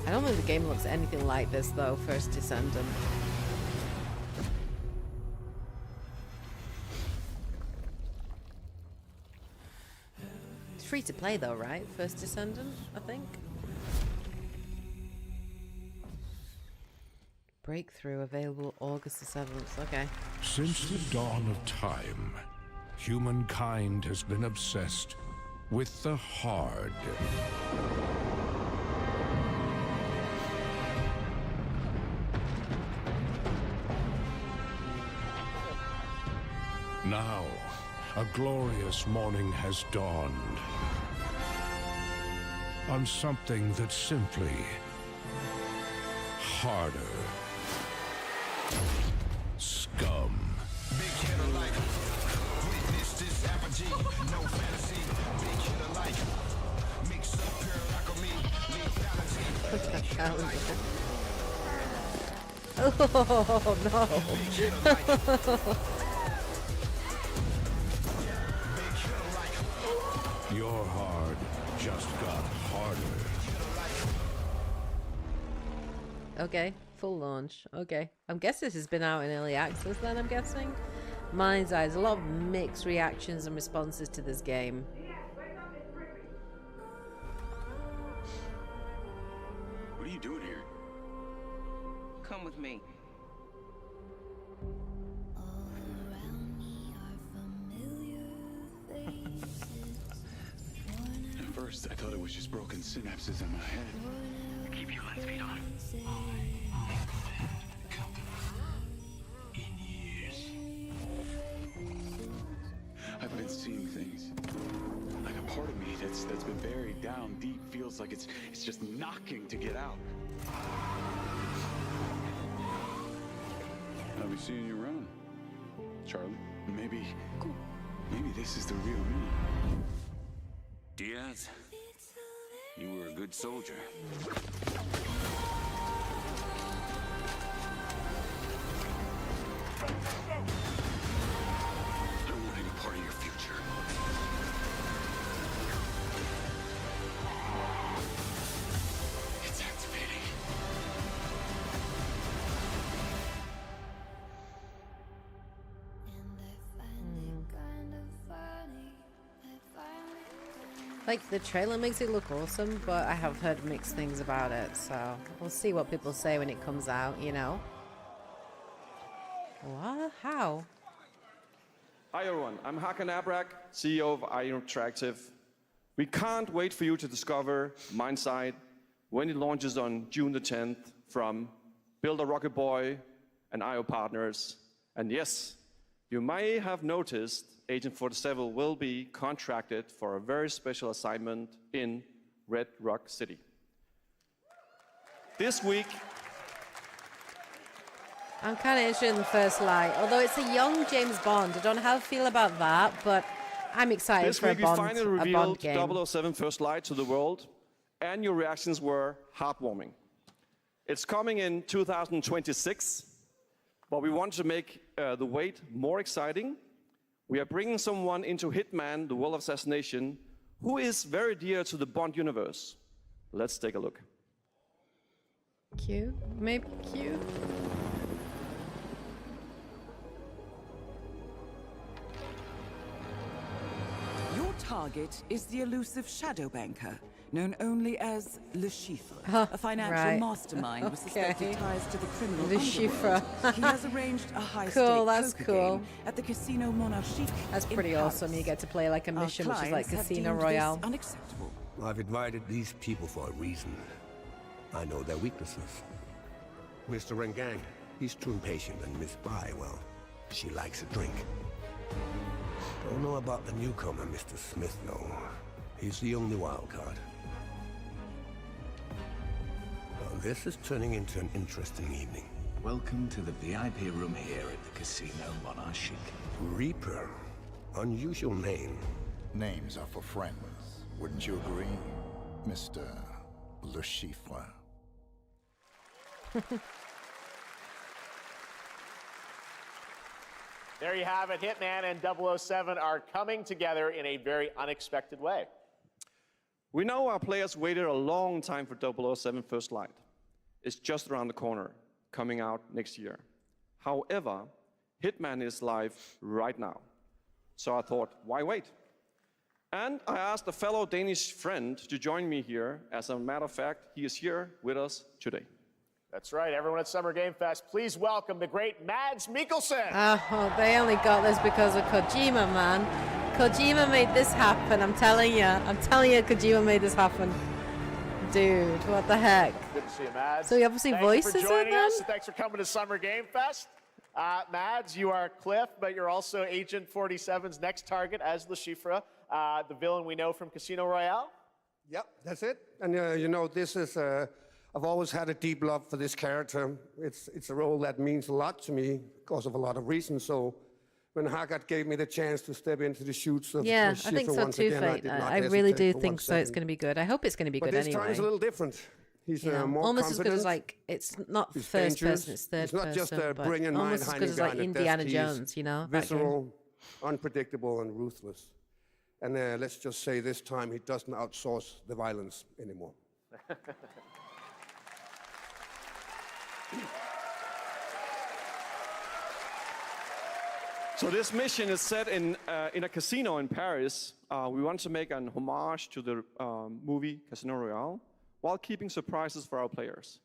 I don't think the game looks anything like this though, First Descendant. It's free to play though, right? First Descendant, I think. Breakthrough available August the 7th. Okay.
Since the dawn of time, humankind has been obsessed with the hard. Now, a glorious morning has dawned on something that's simply harder. Scum.
Big hitter like witness this apogee, no fantasy. Big hitter like mix up pure alchemy, lethality.
Oh no.
Your hard just got harder.
Okay, full launch. Okay. I'm guessing this has been out in early access then, I'm guessing. Mind's Eye. There's a lot of mixed reactions and responses to this game.
What are you doing here? Come with me. At first, I thought it was just broken synapses in my head. Keep your lens feet on. I've been seeing things. Like a part of me that's been buried down deep feels like it's just knocking to get out. I'll be seeing you around, Charlie. Maybe Maybe this is the real me.
Diaz, you were a good soldier. I don't want any part of your future. It's activating.
Like, the trailer makes it look awesome, but I have heard mixed things about it, so we'll see what people say when it comes out, you know? What? How?
Hi everyone, I'm Hakan Abrak, CEO of IO Interactive. We can't wait for you to discover Mindside when it launches on June the 10th from Build a Rocket Boy and IO partners. And yes, you may have noticed Agent 47 will be contracted for a very special assignment in Red Rock City. This week,
I'm kind of interested in the First Light, although it's a young James Bond. I don't know how I feel about that, but I'm excited
this
for
week
a Bond,
we finally
a Bond
revealed
game.
007 First Light to the world, and your reactions were heartwarming. It's coming in 2026, but we want to make the wait more exciting. We are bringing someone into Hitman, the World of Assassination, who is very dear to the Bond universe. Let's take a look.
Q? Maybe Q?
Your target is the elusive shadow banker, known only as Le Chiffre, a financial
right.
mastermind with suspected
Okay.
ties to the criminal
Le Chiffre.
underworld. He has arranged a high-stake
Cool, that's
poker
cool.
game at the Casino Monarchique.
That's
in
pretty
Paris.
awesome. You get to play like a
Our
mission, which is like
clients have
Casino
deemed
Royale.
this unacceptable.
I've invited these people for a reason. I know their weaknesses. Mr. Rengang, he's too impatient, and Miss Bai, well, she likes a drink. Don't know about the newcomer, Mr. Smith, though. He's the only wild card. Well, this is turning into an interesting evening.
Welcome to the VIP room here at the Casino Monarchique.
Reaper. Unusual name.
Names are for friends, wouldn't you agree, Mr. Le Chiffre?
There you have it. Hitman and 007 are coming together in a very unexpected way.
We know our players waited a long time for 007 First Light. It's just around the corner, coming out next year. However, Hitman is live right now. So I thought, why wait? And I asked a fellow Danish friend to join me here. As a matter of fact, he is here with us today.
That's right. Everyone at Summer Game Fest, please welcome the great Mads Mikkelsen.
Oh, they only got this because of Kojima, man. Kojima made this happen. I'm telling you, Kojima made this happen. Dude, what the heck?
Good to see you, Mads.
So he obviously voices
Thanks
it
for joining
then?
us. And thanks for coming to Summer Game Fest. Mads, you are Cliff, but you're also Agent 47's next target as Le Chiffre, the villain we know from Casino Royale.
Yep, that's it. And you know, this is, I've always had a deep love for this character. It's a role that means a lot to me because of a lot of reasons. So when Haggard gave me the chance to step into the shoots of
Yeah,
the
I think
Schiffer
so
once
too,
again,
Fate.
did not
I really
hesitate
do
for
think
one
so. It's
second.
going to be good. I hope it's going to be
But
good
this
anyway.
time is a little different. He's
You know,
more
almost as good
confident.
as like it's not
He's
first
dangerous.
person, it's third
He's not
person,
just a
but
brilliant mind
almost as good
hiding
as like
behind a
Indiana
desk.
Jones,
He's
you know. that game.
visceral, unpredictable, and ruthless. And let's just say this time he doesn't outsource the violence anymore.
So this mission is set in a casino in Paris. We want to make an homage to the movie Casino Royale while keeping surprises for our players.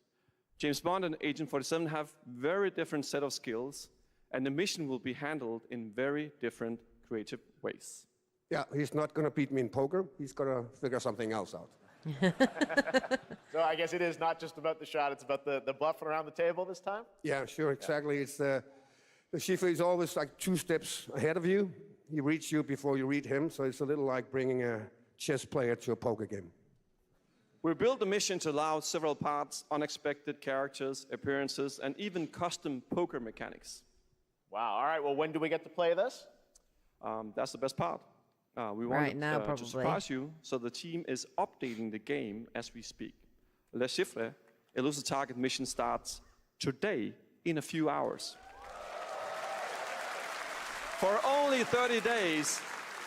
James Bond and Agent 47 have very different set of skills, and the mission will be handled in very different creative ways.
Yeah, he's not going to beat me in poker. He's going to figure something else out.
So I guess it is not just about the shot, it's about the bluffing around the table this time?
Yeah, sure, exactly. It's the Schiffer is always like 2 steps ahead of you. He reads you before you read him, so it's a little like bringing a chess player to a poker game.
We built the mission to allow several parts, unexpected characters, appearances, and even custom poker mechanics.
Wow, all right, well, when do we get to play this?
That's the best part. We
Right
wanted
now,
to
probably.
surprise you, so the team is updating the game as we speak. Le Chiffre, Elusive Target mission starts today in a few hours. For only 30 days,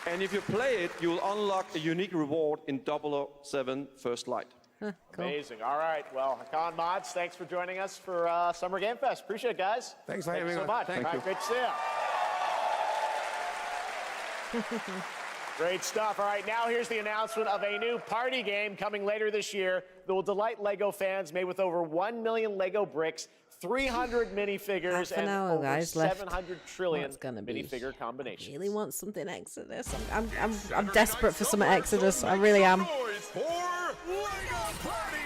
and if you play it, you'll unlock a unique reward in 007 First Light.
Cool.
Amazing. All right. Well, Hakan Mods, thanks for joining us for Summer Game Fest. Appreciate it, guys.
Thanks for
Thank
having
you so
us.
much.
Thank
All
you.
right, great to see you. Great stuff. All right, now here's the announcement of a new party game coming later this year that will delight LEGO fans, made with over 1 million LEGO bricks, 300 minifigures,
Half an
and
hour,
over
guys, left.
700 trillion
What's gonna be?
minifigure combinations.
I really want something Exodus. I'm desperate for some Exodus. I really am.
For LEGO Party!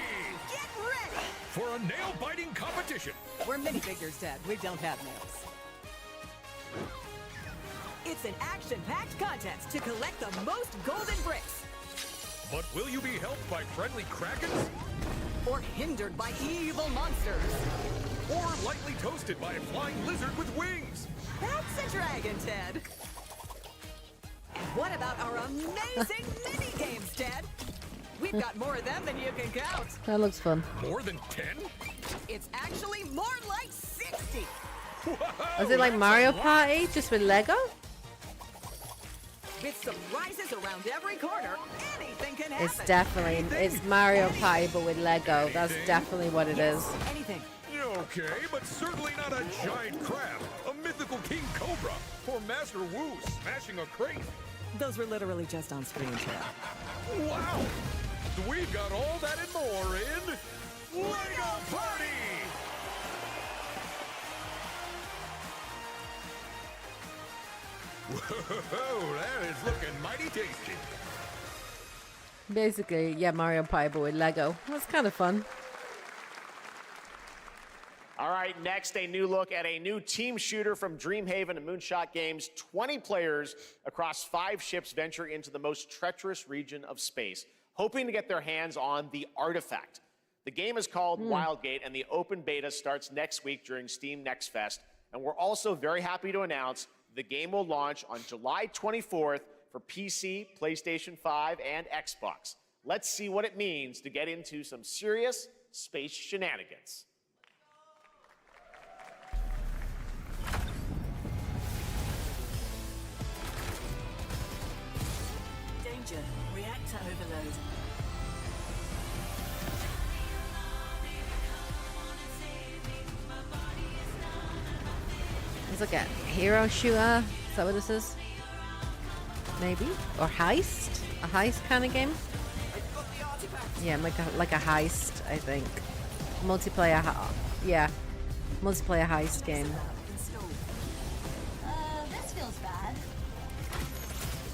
Get ready!
For a nail-biting competition.
We're minifigures, Dad. We don't have nails. It's an action-packed contest to collect the most golden bricks.
But will you be helped by friendly krakens?
Or hindered by evil monsters.
Or lightly toasted by a flying lizard with wings?
That's a dragon, Ted. And what about our amazing mini-games, Ted? We've got more of them than you can count.
That looks fun.
More than 10?
It's actually more like 60.
Is it like Mario Party, just with Lego?
With surprises around every corner, anything can happen.
It's Mario Party, but with Lego. That's definitely what it is.
Anything.
Okay, but certainly not a giant crab, a mythical king cobra, or Master Wu smashing a crate.
Those were literally just on screen, Ted.
Wow! We've got all that and more in LEGO Party! Whoa, that is looking mighty tasty.
Basically, yeah, Mario Party, but with Lego. That's kind of fun.
All right, next, a new look at a new team shooter from Dreamhaven and Moonshot Games. 20 players across 5 ships venture into the most treacherous region of space, hoping to get their hands on the artifact. The game is called Wildgate, and the open beta starts next week during Steam Next Fest. And we're also very happy to announce the game will launch on July 24th for PC, PlayStation 5, and Xbox. Let's see what it means to get into some serious space shenanigans.
Danger. Reactor overload.
It's like a hero shooter. Is that what this is? Maybe? Or heist? A heist kind of game? Yeah, like a heist, I think. Multiplayer, yeah. Multiplayer heist game.
This feels bad.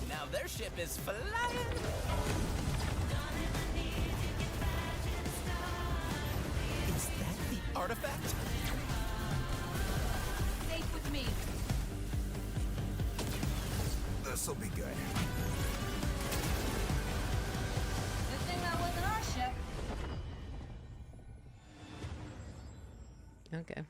Now their ship is flying. Is that the artifact?
Safe with me.
This'll be good.
Good thing that wasn't our ship.
Okay.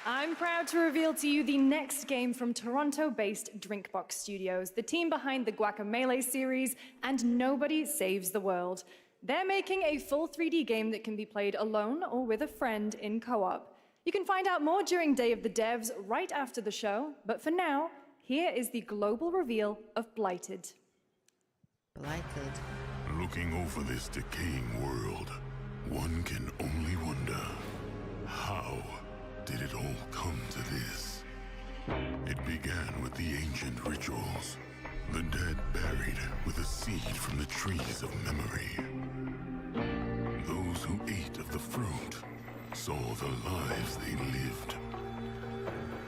I'm proud to reveal to you the next game from Toronto-based Drinkbox Studios, the team behind the Guacamelee series and Nobody Saves the World. They're making a full 3D game that can be played alone or with a friend in co-op. You can find out more during Day of the Devs right after the show, but for now, here is the global reveal of Blighted.
Blighted.
Looking over this decaying world, one can only wonder, how did it all come to this? It began with the ancient rituals, the dead buried with a seed from the trees of memory. Those who ate of the fruit saw the lives they lived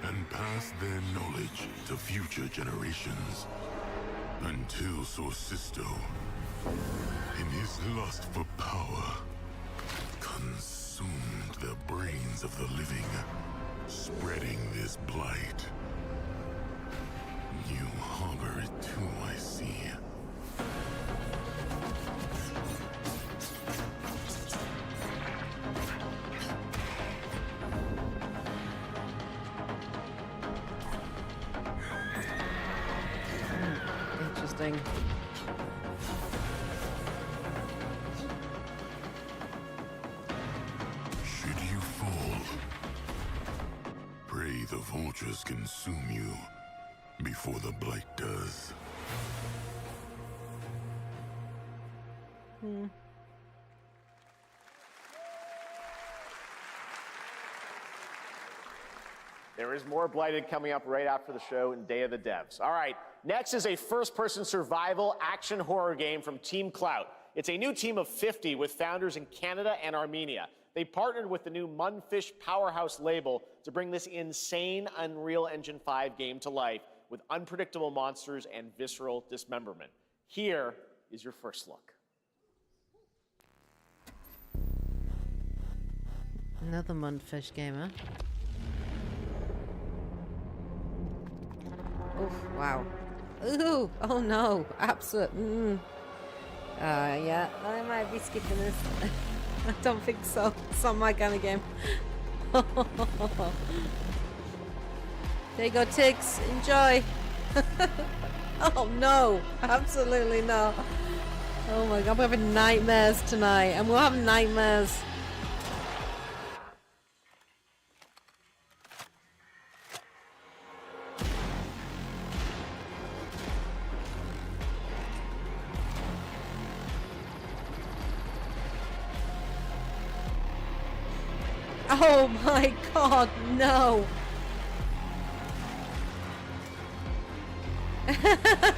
and passed their knowledge to future generations until Sorcisto, in his lust for power, consumed the brains of the living, spreading this blight. You harbor it too, I see.
thing.
Should you fall, pray the vultures consume you before the blight does.
There is more Blighted coming up right after the show in Day of the Devs. All right, next is a first-person survival action horror game from Team Clout. It's a new team of 50 with founders in Canada and Armenia. They partnered with the new Munfish Powerhouse label to bring this insane Unreal Engine 5 game to life with unpredictable monsters and visceral dismemberment. Here is your first look.
Another Munfish game, huh? Oof, wow. Ooh, oh no, absolute. Yeah, I might be skipping this. I don't think so. It's not my kind of game. There you go, Tiggs. Enjoy. Oh no, absolutely not. Oh my god, I'm having nightmares tonight, and we'll have nightmares. Oh my god, no.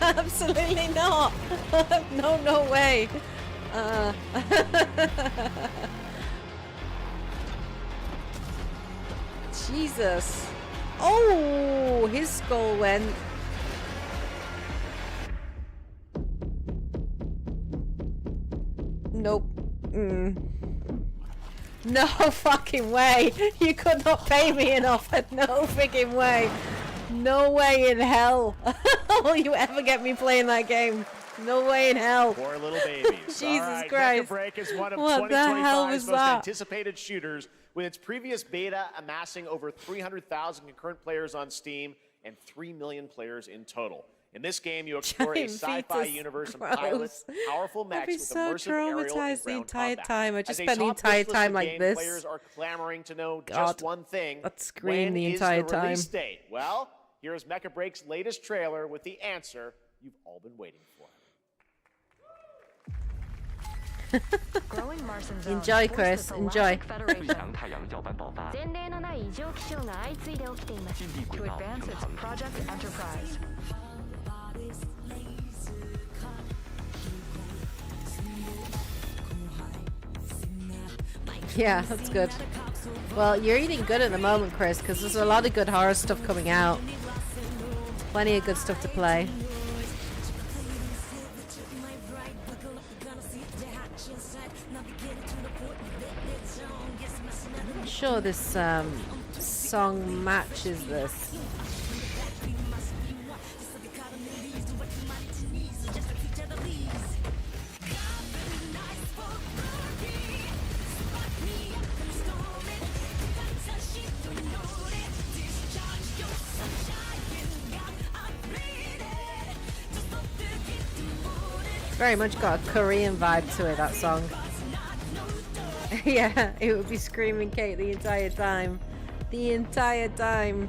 Absolutely not. No, no way. Jesus. Oh, his skull went. Nope. No fucking way. You could not pay me enough. No freaking way. No way in hell will you ever get me playing that game. No way in hell.
Poor little babies.
Jesus
All right,
Christ.
Mecha Break is one of
What the hell
2025's
was
most
that?
anticipated shooters, with its previous beta amassing over 300,000 concurrent players on Steam and 3 million players in total. In this game, you explore a
Giant
sci-fi
fetus.
universe and
Gross.
pilot powerful
I'd
mechs
be
with
so
immersive aerial and
traumatized the
ground
entire
combat.
time. I just
As a
spent the
top
entire
wish listed
time like
game,
this.
Players are clamoring to know
God.
just one thing.
I'd scream
When
the
is
entire
the release
time.
date? Well, here's Mecha Break's latest trailer with the answer you've all been waiting for.
Enjoy, Chris. Enjoy.
前例のない異常気象が相次いで起きています To advance its Project Enterprise.
Yeah, that's good. Well, you're eating good at the moment, Chris, because there's a lot of good horror stuff coming out. Plenty of good stuff to play. I'm not sure this song matches this. Very much got a Korean vibe to it, that song. Yeah, it would be screaming Kate the entire time. The entire time.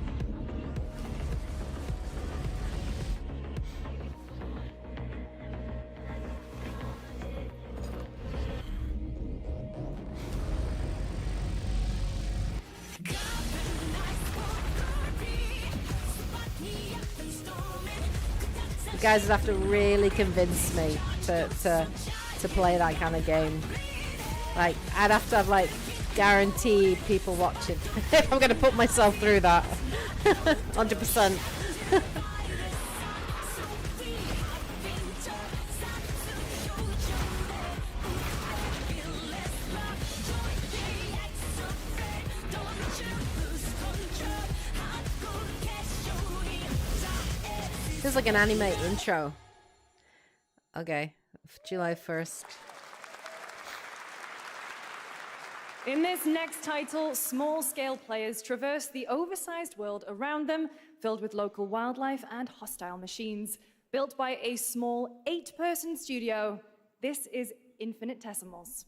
You guys would have to really convince me to play that kind of game. Like, I'd have to have, like, guaranteed people watching if I'm going to put myself through that. 100%. Feels like an anime intro. Okay, July 1st.
In this next title, small-scale players traverse the oversized world around them, filled with local wildlife and hostile machines. Built by a small 8-person studio, this is Infinitesimals.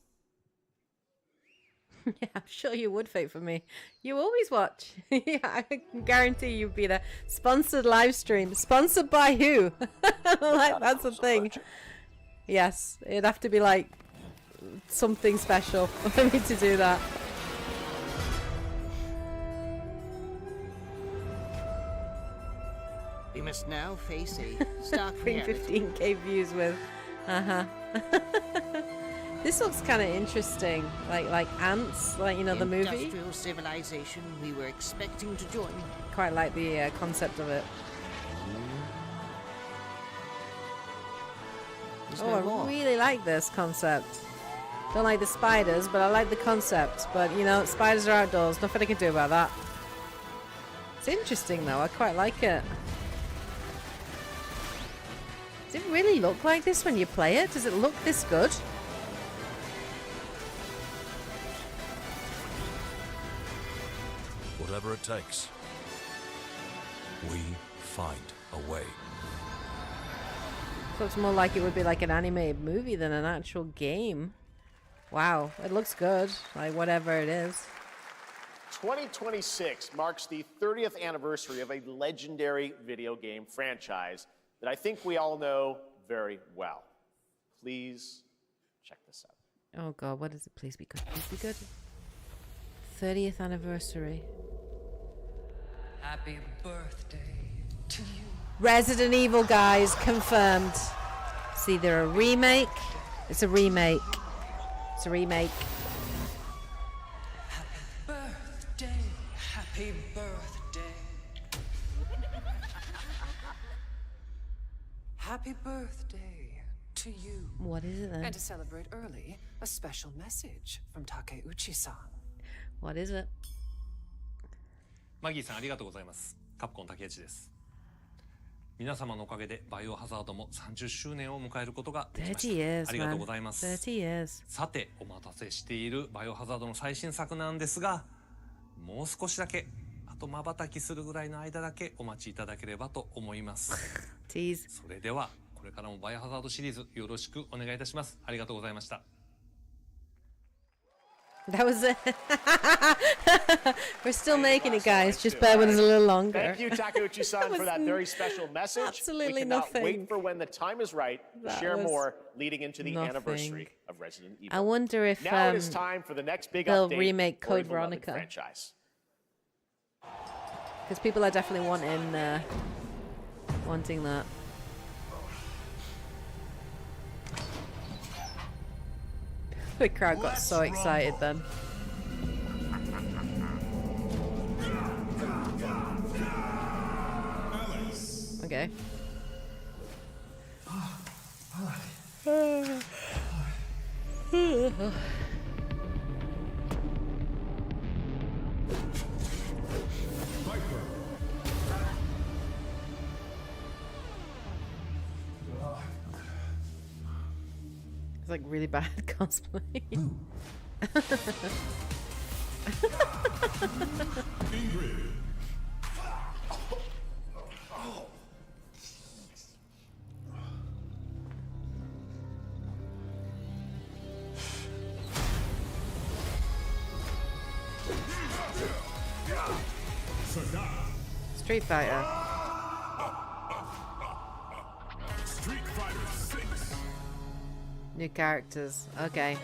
Yeah, I'm sure you would, Fate for me. You always watch. Yeah, I can guarantee you'd be there. Sponsored live stream. Sponsored by who? Like, that's the thing. Yes, it'd have to be like something special for me to do that.
We must now face a stark
Bring
reality.
15k views with. This looks kind of interesting, like Ants, like, you know, the movie.
Industrial civilization we were expecting to join.
Quite like the concept of it.
There's
Oh,
no
I
more.
really like this concept. Don't like the spiders, but I like the concept. But, you know, spiders are outdoors. Nothing I can do about that. It's interesting, though. I quite like it. Does it really look like this when you play it? Does it look this good?
Whatever it takes, we find a way.
Looks more like it would be like an animated movie than an actual game. Wow, it looks good. Like, whatever it is.
2026 marks the 30th anniversary of a legendary video game franchise that I think we all know very well. Please check this out.
Oh god, what is it? Please be good. Please be good. 30th anniversary.
Happy birthday to you.
Resident Evil, guys, confirmed. It's either a remake. It's a remake. It's a remake.
Birthday, happy birthday. Happy birthday to you.
What is it then?
And to celebrate early, a special message from Takeuchi-san.
What is it?
マギーさんありがとうございます。カプコン竹内です。皆様のおかげでバイオハザードも30周年を迎えることができました。
30 years,
ありがとうございます。
30 years.
さて、お待たせしているバイオハザードの最新作なんですが、もう少しだけ、あと瞬きするぐらいの間だけお待ちいただければと思います。
Tease.
それでは、これからもバイオハザードシリーズよろしくお願いいたします。ありがとうございました。
That was it. We're still making it, guys. Just bear with us a little longer.
Thank you, Takeuchi-san, for that very special message.
Absolutely
we cannot
nothing.
wait for when the time is right to
That
share
was
more leading into the
nothing.
anniversary of Resident Evil.
I wonder if
now it is time for the next big
they'll
update
remake
for
Code
the beloved
Veronica.
franchise.
Because people are definitely wanting that. The crowd got so excited then. Okay. It's like really bad cosplay. Street Fighter.
Street Fighter 6.
New characters. Okay.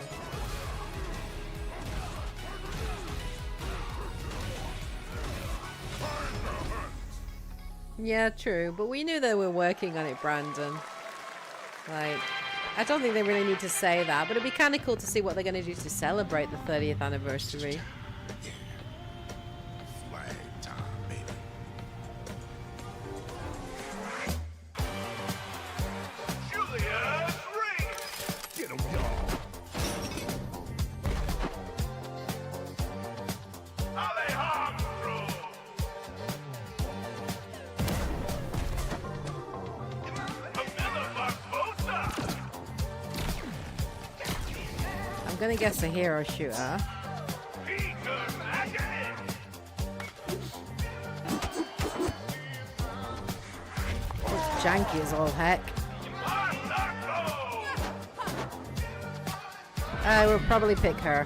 Yeah, true. But we knew they were working on it, Brandon. Like, I don't think they really need to say that, but it'd be kind of cool to see what they're going to do to celebrate the 30th anniversary.
Flag time, baby. Julia's ring. Get him, y'all. Alejandro.
I'm going to guess a hero shooter. Let's janky as all heck. I will probably pick her.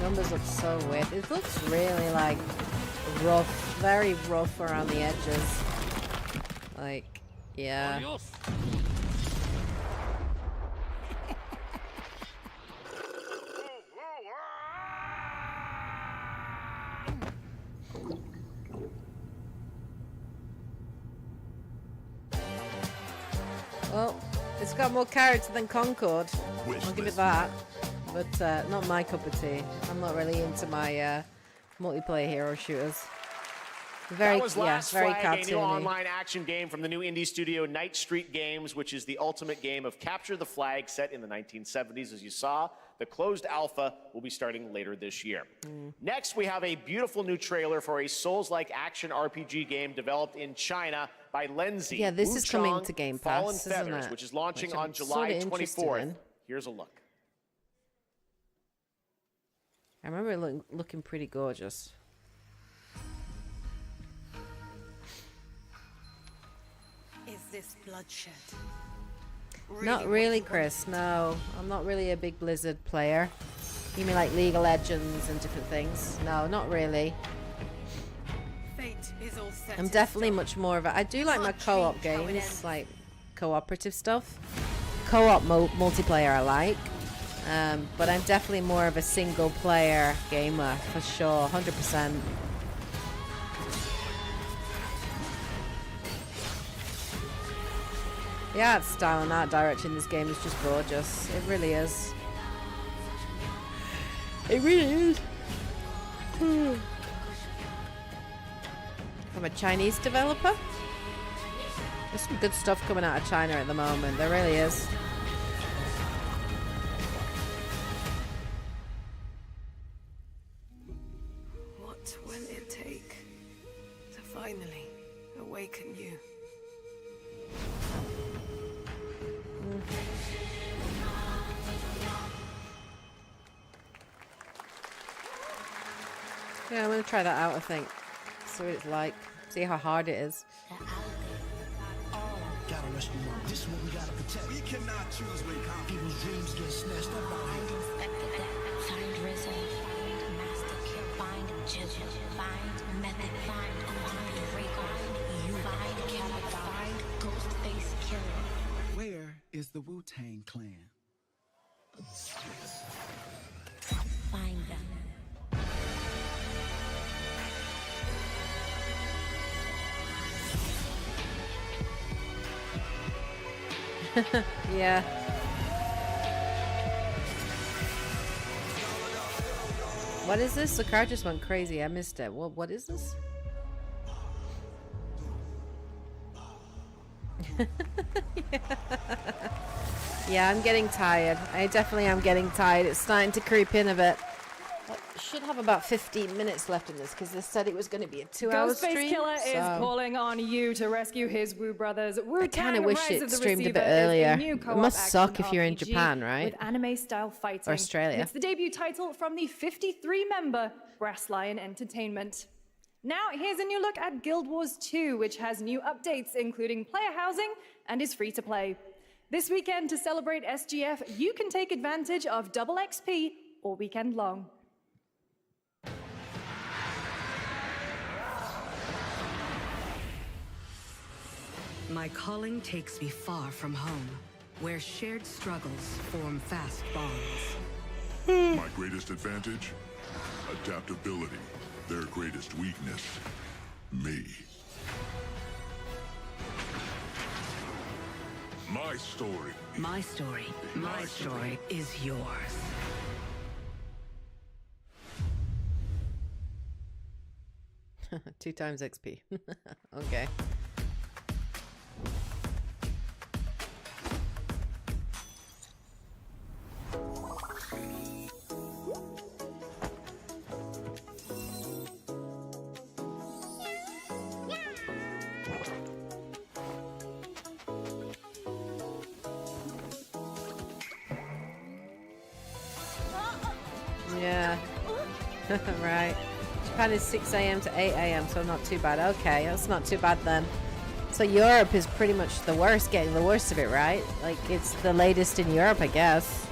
Numbers look so weird. It looks really like rough, very rough around the edges. Like, yeah. Well, it's got more character than Concord. I'll give it that. But not my cup of tea. I'm not really into my multiplayer hero shooters. Very,
that was Last
very
Flag,
cartoony.
a new online action game from the new indie studio Night Street Games, which is the ultimate game of capture the flag set in the 1970s, as you saw. The closed alpha will be starting later this year. Next, we have a beautiful new trailer for a Souls-like action RPG game developed in China by Lenzi.
Yeah, this is coming to Game Pass,
Fallen
isn't
Feathers,
it?
which is launching
Which I'm
on July
sorta interested
24th.
in.
Here's a look.
I remember it looking pretty gorgeous.
Is this bloodshed?
Not really, Chris. No, I'm not really a big Blizzard player. You mean like League of Legends and different things? No, not really.
Fate is all set.
I'm definitely much more of a... I do like my co-op games, like cooperative stuff. Co-op multiplayer I like. But I'm definitely more of a single player gamer, for sure, 100%. The art style and art direction in this game is just gorgeous. It really is. It really is. From a Chinese developer? There's some good stuff coming out of China at the moment. There really is.
What will it take to finally awaken you?
Yeah, I'm gonna try that out, I think. See what it's like. See how hard it is.
Gotta rescue them. This is what we gotta protect. We cannot choose when people's dreams get snatched up out here.
Find Rizzo, find Master Kill, find Jizzle, find Method, find Rico, you find Kevin, find Ghostface Killer.
Where is the Wu-Tang Clan?
Find them.
Yeah. What is this? The car just went crazy. I missed it. What is this? Yeah, I'm getting tired. I definitely am getting tired. It's starting to creep in a bit. I should have about 15 minutes left in this because they said it was going to be a 2-hour stream.
Ghostface Killer is calling on you to rescue his Wu brothers.
I kind of wish it streamed a bit earlier. It must suck if you're in Japan, right?
With anime-style fighting.
Or Australia.
It's the debut title from the 53-member Brass Lion Entertainment. Now, here's a new look at Guild Wars 2, which has new updates, including player housing, and is free to play. This weekend, to celebrate SGF, you can take advantage of double XP all weekend long.
My calling takes me far from home, where shared struggles form fast bonds.
My greatest advantage? Adaptability. Their greatest weakness? Me. My story.
My story. My story is yours.
2 times XP. Okay. Yeah. Right. Japan is 6 a.m. to 8 a.m, so not too bad. Okay, that's not too bad then. So Europe is pretty much the worst, getting the worst of it, right? Like, it's the latest in Europe, I guess.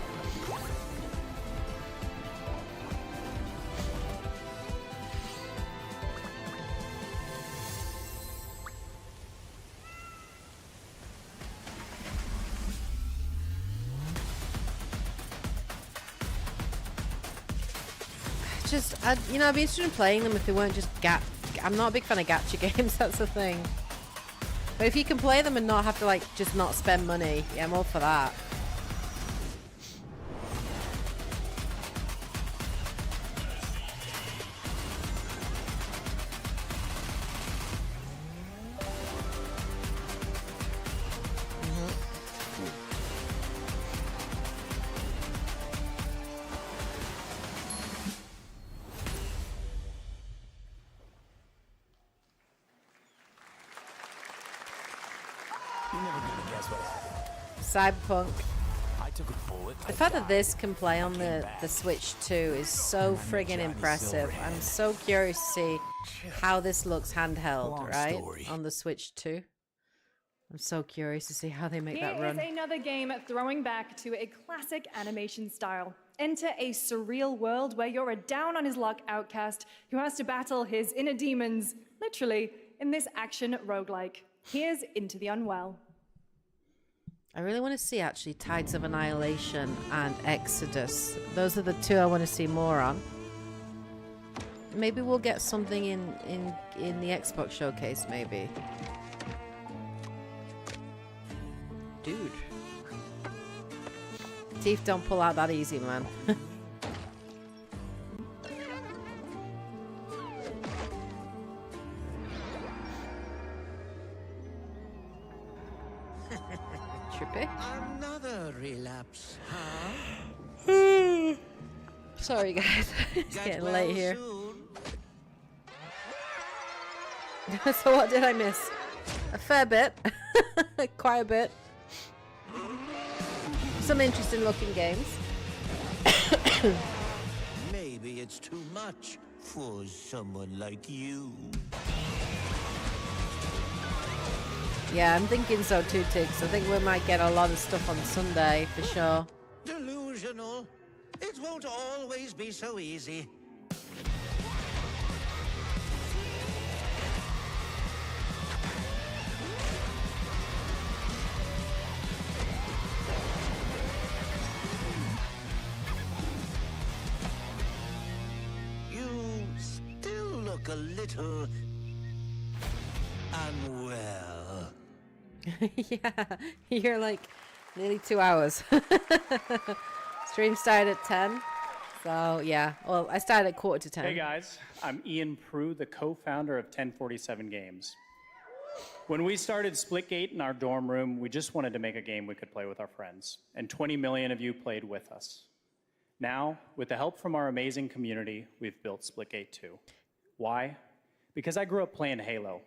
I'd be interested in playing them if they weren't just I'm not a big fan of gacha games, that's the thing. But if you can play them and not have to, like, just not spend money, yeah, I'm all for that. Cyberpunk. The fact that this can play on the Switch 2 is so friggin' impressive. I'm so curious to see how this looks handheld, right? On the Switch 2. I'm so curious to see how they make that run.
Here is another game throwing back to a classic animation style. Enter a surreal world where you're a down-on-his-luck outcast who has to battle his inner demons, literally, in this action roguelike. Here's Into the Unwell.
I really want to see, actually, Tides of Annihilation and Exodus. Those are the 2 I want to see more on. Maybe we'll get something in the Xbox showcase, maybe. Dude. Teeth don't pull out that easy, man. Trippy.
Another relapse, huh?
Sorry, guys. It's getting late here. So what did I miss? A fair bit. Quite a bit. Some interesting looking games.
Maybe it's too much for someone like you.
Yeah, I'm thinking so too, Tiggs. I think we might get a lot of stuff on Sunday for sure.
Delusional. It won't always be so easy. You still look a little unwell.
Yeah, you're like nearly 2 hours. Stream started at 10. So yeah, well, I started at 9:45.
Hey guys, I'm Ian Prue, the co-founder of 1047 Games. When we started Splitgate in our dorm room, we just wanted to make a game we could play with our friends, and 20 million of you played with us. Now, with the help from our amazing community, we've built Splitgate 2. Why? Because I grew up playing Halo,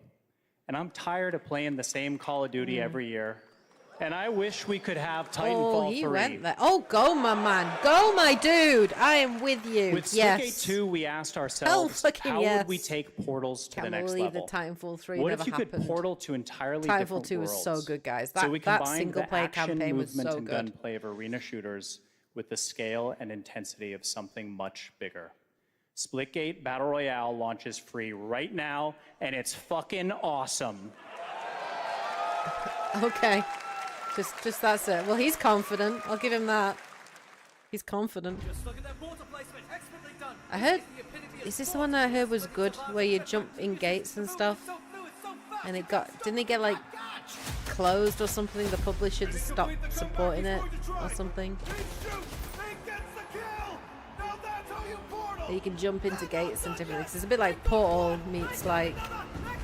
and I'm tired of playing the same Call of Duty every year. And I wish we could have Titanfall 3.
He went there. Oh, go, my man. Go, my dude. I am with you.
With
yes.
Splitgate 2, we asked ourselves, how would we take Portals to the next level?
Can't believe the Titanfall 3
what
never
if you
happened.
could portal to entirely
Titanfall
different
2
worlds?
was so good, guys.
So we
That
combined
single-player
the action,
campaign was
movement,
so
and
good.
gunplay of arena shooters with the scale and intensity of something much bigger. Splitgate Battle Royale launches free right now, and it's fucking awesome.
Okay. Just that's it. Well, he's confident. I'll give him that. He's confident. I heard... Is this the one that I heard was good? Where you jump in gates and stuff? And it got... Didn't it get, like, closed or something? The publisher just stopped supporting it or something? You can jump into gates and different things. It's a bit like Portal meets like,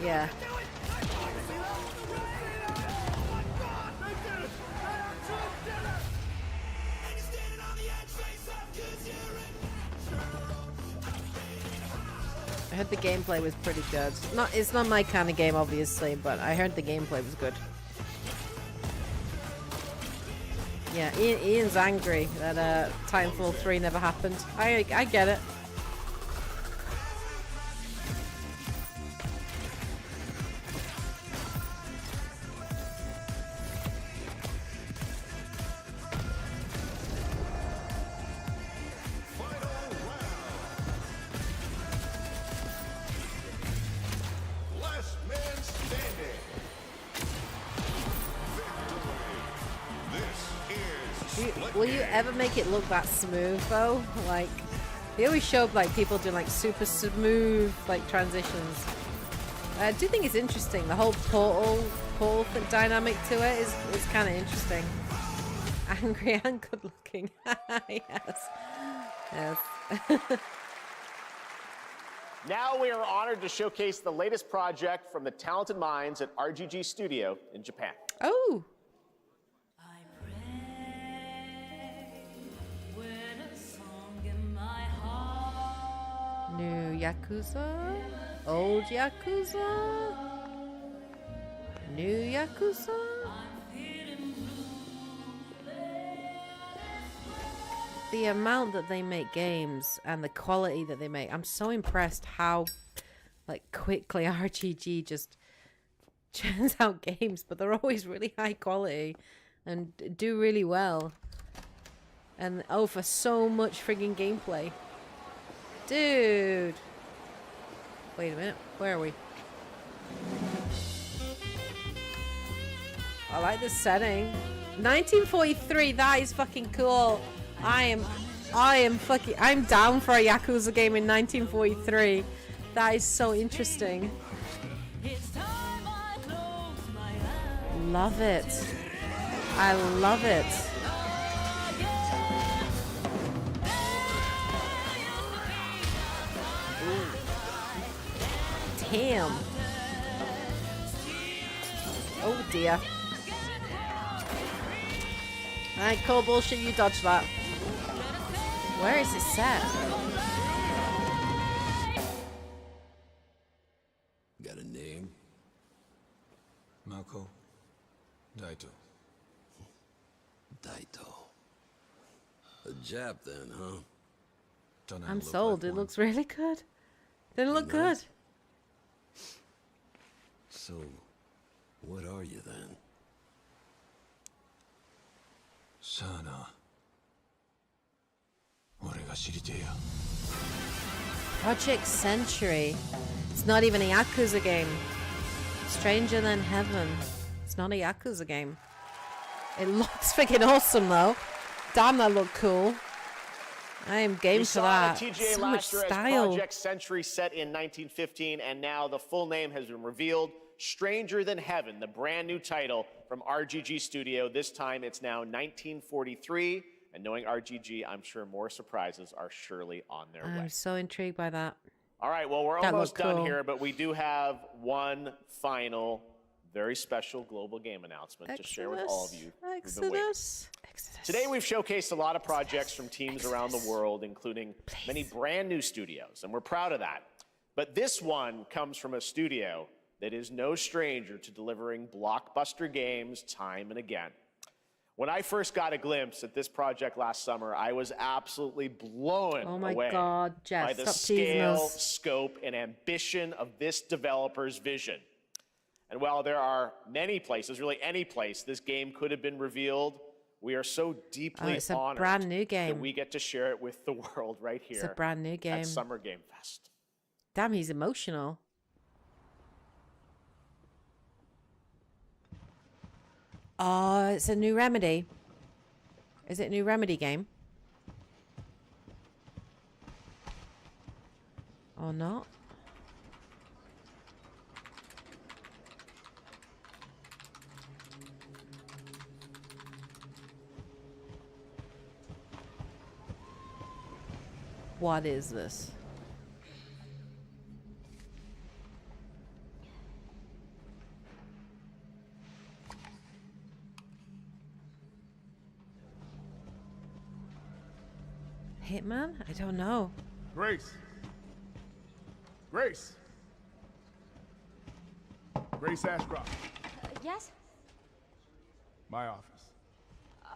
yeah. I heard the gameplay was pretty good. It's not my kind of game, obviously, but I heard the gameplay was good. Yeah, Ian's angry that Titanfall 3 never happened. I get it. Will you ever make it look that smooth though? Like, they always showed like people doing like super smooth like transitions. I do think it's interesting. The whole portal dynamic to it is kind of interesting. Angry and good looking. Yes. Yes.
Now we are honored to showcase the latest project from the talented minds at RGG Studio in Japan.
Oh. New Yakuza? Old Yakuza? New Yakuza? The amount that they make games and the quality that they make, I'm so impressed how like quickly RGG just churns out games, but they're always really high quality and do really well. And offer so much friggin' gameplay. Dude. Wait a minute. Where are we? I like the setting. 1943. That is fucking cool. I'm down for a Yakuza game in 1943. That is so interesting. Love it. I love it. Damn. Oh dear. Alright, cool bullshit, you dodged that. Where is it set?
Got a name? Mako. Daito. Daito. A Jap then, huh?
I'm sold. It looks really good. Didn't look good.
So, what are you then? Sana.
Project Century. It's not even a Yakuza game. Stranger Than Heaven. It's not a Yakuza game. It looks freaking awesome though. Damn, that looked cool. I am game for that.
TGA
So much
last year as
style.
Project Century set in 1915, and now the full name has been revealed. Stranger Than Heaven, the brand new title from RGG Studio. This time it's now 1943. And knowing RGG, I'm sure more surprises are surely on their way.
I'm so intrigued by that.
All right, well, we're
That
almost
looked
done
cool.
here, but we do have one final, very special global game announcement to share with all of you. Through the wait. Today, we've showcased a lot of projects from teams around the world, including many brand new studios, and we're proud of that. But this one comes from a studio that is no stranger to delivering blockbuster games time and again. When I first got a glimpse at this project last summer, I was absolutely blown
Oh my
away
God, Jeff,
by the
stop teasing
scale,
us.
scope, and ambition of this developer's vision. And while there are many places, really any place, this game could have been revealed, we are so deeply
it's a
honored
brand new game.
that we get to share it with the world right here
It's a brand new game.
at Summer Game Fest.
Damn, he's emotional. Oh, it's a new Remedy. Is it a new Remedy game? Or not? What is this? Hitman? I don't know.
Grace. Grace. Grace Ashcroft.
Yes?
My office.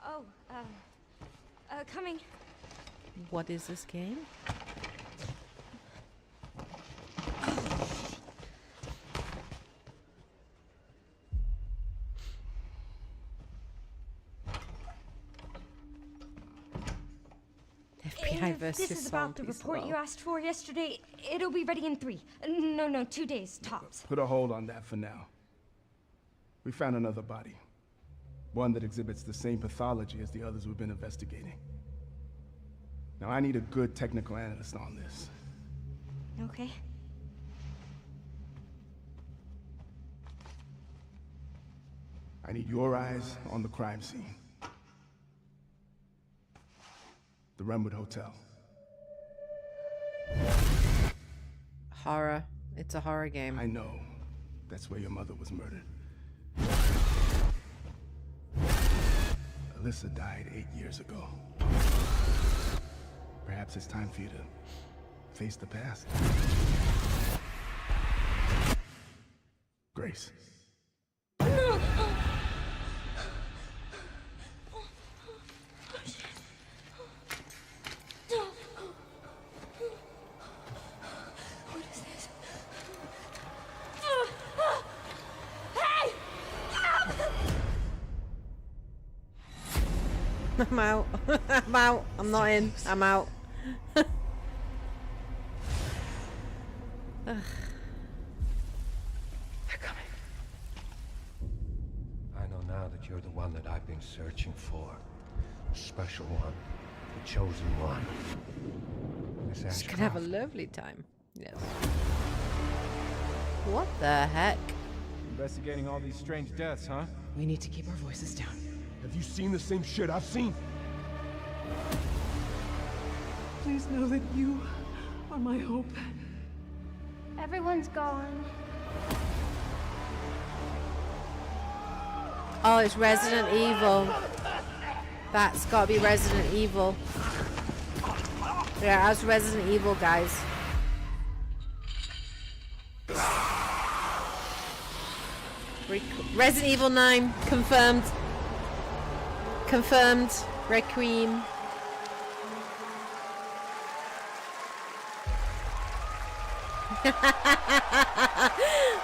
Oh, coming.
What is this game? FBI versus
This is about the
zombies.
report
Wow.
you asked for yesterday. It'll be ready in 3. No, 2 days, tops.
Put a hold on that for now. We found another body. One that exhibits the same pathology as the others we've been investigating. Now, I need a good technical analyst on this.
Okay.
I need your eyes on the crime scene. The Renwood Hotel.
Horror. It's a horror game.
I know. That's where your mother was murdered. Alyssa died 8 years ago. Perhaps it's time for you to face the past. Grace.
I'm out. I'm out. I'm not in. I'm out. Ugh.
They're coming. I know now that you're the one that I've been searching for. The special one. The chosen one. Miss
She's gonna have a
Ashcroft.
lovely time. Yes. What the heck?
Investigating all these strange deaths, huh?
We need to keep our voices down.
Have you seen the same shit I've seen?
Please know that you are my hope.
Everyone's gone.
Oh, it's Resident Evil. That's gotta be Resident Evil. Yeah, that's Resident Evil, guys. Resident Evil 9 confirmed. Confirmed. Requiem.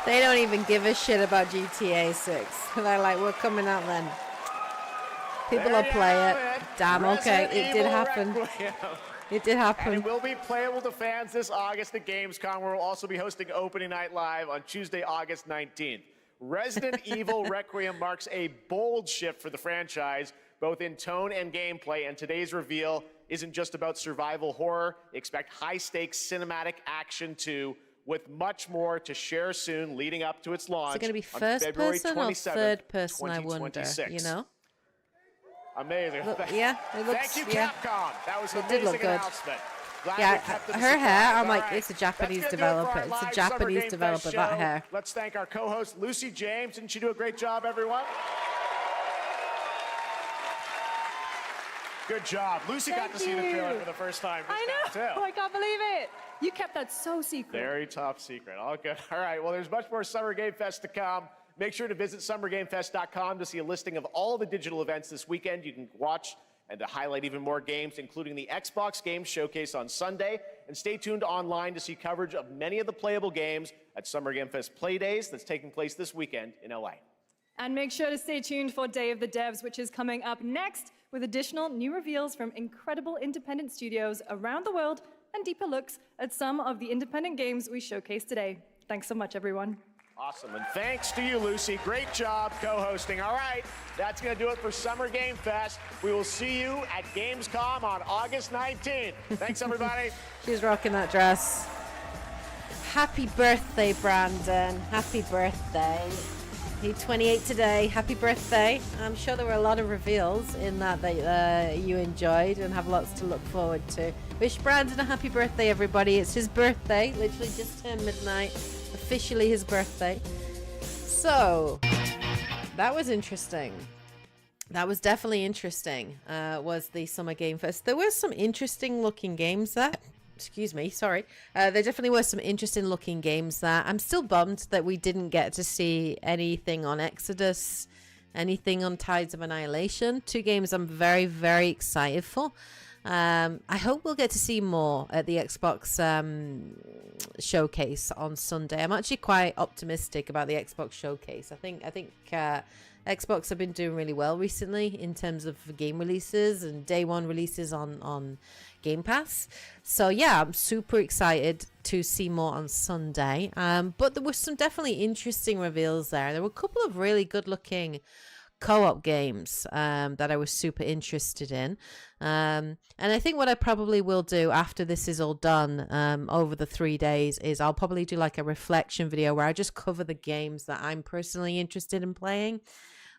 They don't even give a shit about GTA 6. They're like, we're coming out then. People will play it. Damn, okay, it did happen. It did happen.
And it will be playable to fans this August at Gamescom, where we'll also be hosting Opening Night Live on Tuesday, August 19th. Resident Evil Requiem marks a bold shift for the franchise, both in tone and gameplay, and today's reveal isn't just about survival horror. Expect high-stakes cinematic action too, with much more to share soon leading up to its launch.
Is it going to be
on
first
February
person or
27th,
third person, I wonder,
2026.
you know?
Amazing.
Look, yeah, it looks,
Thank you,
yeah.
Capcom. That was an
It did look
amazing
good.
announcement. Glad we
Yeah,
kept it a
her hair,
surprise.
I'm like,
All right.
it's a Japanese
That's gonna do it for
developer.
our
It's a
live
Japanese
Summer Game Fest
developer, that
show.
hair.
Let's thank our co-host, Lucy James. Didn't she do a great job, everyone? Good job. Lucy got to see the trailer for the first time.
I know.
Too.
I can't believe it. You kept that so secret.
Very top secret. All good. All right. Well, there's much more Summer Game Fest to come. Make sure to visit summergamefest.com to see a listing of all the digital events this weekend. You can watch and to highlight even more games, including the Xbox Games Showcase on Sunday. And stay tuned online to see coverage of many of the playable games at Summer Game Fest Play Days that's taking place this weekend in LA.
And make sure to stay tuned for Day of the Devs, which is coming up next with additional new reveals from incredible independent studios around the world and deeper looks at some of the independent games we showcased today. Thanks so much, everyone.
Awesome. And thanks to you, Lucy. Great job co-hosting. All right. That's going to do it for Summer Game Fest. We will see you at Gamescom on August 19th. Thanks, everybody.
She's rocking that dress. Happy birthday, Brandon. Happy birthday. He's 28 today. Happy birthday. I'm sure there were a lot of reveals in that you enjoyed and have lots to look forward to. Wish Brandon a happy birthday, everybody. It's his birthday. Literally just turned midnight. Officially his birthday. So, that was interesting. That was definitely interesting, was the Summer Game Fest. There were some interesting looking games there. Excuse me, sorry. There definitely were some interesting looking games there. I'm still bummed that we didn't get to see anything on Exodus, anything on Tides of Annihilation. Two games I'm very, very excited for. I hope we'll get to see more at the Xbox showcase on Sunday. I'm actually quite optimistic about the Xbox showcase. I think Xbox have been doing really well recently in terms of game releases and day one releases on Game Pass. So yeah, I'm super excited to see more on Sunday. But there were some definitely interesting reveals there. There were a couple of really good looking co-op games that I was super interested in. And I think what I probably will do after this is all done over the 3 days is I'll probably do like a reflection video where I just cover the games that I'm personally interested in playing.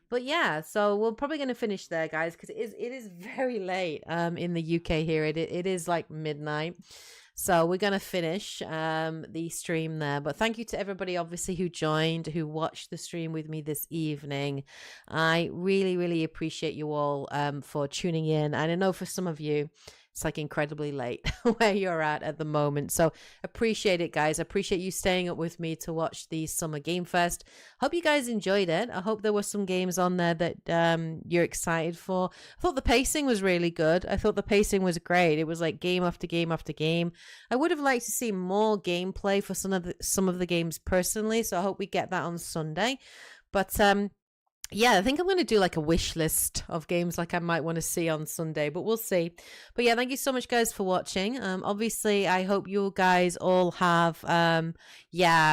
But yeah, so we're probably going to finish there, guys, because it is very late in the UK here. It is like midnight. So we're going to finish the stream there. But thank you to everybody, obviously, who joined, who watched the stream with me this evening. I really, really appreciate you all for tuning in. And I know for some of you, it's like incredibly late where you're at the moment. So appreciate it, guys. I appreciate you staying up with me to watch the Summer Game Fest. Hope you guys enjoyed it. I hope there were some games on there that you're excited for. I thought the pacing was really good. I thought the pacing was great. It was like game after game after game. I would have liked to see more gameplay for some of the games personally. So I hope we get that on Sunday. But yeah, I think I'm going to do like a wish list of games like I might want to see on Sunday, but we'll see. But yeah, thank you so much, guys, for watching. Obviously, I hope you guys all have,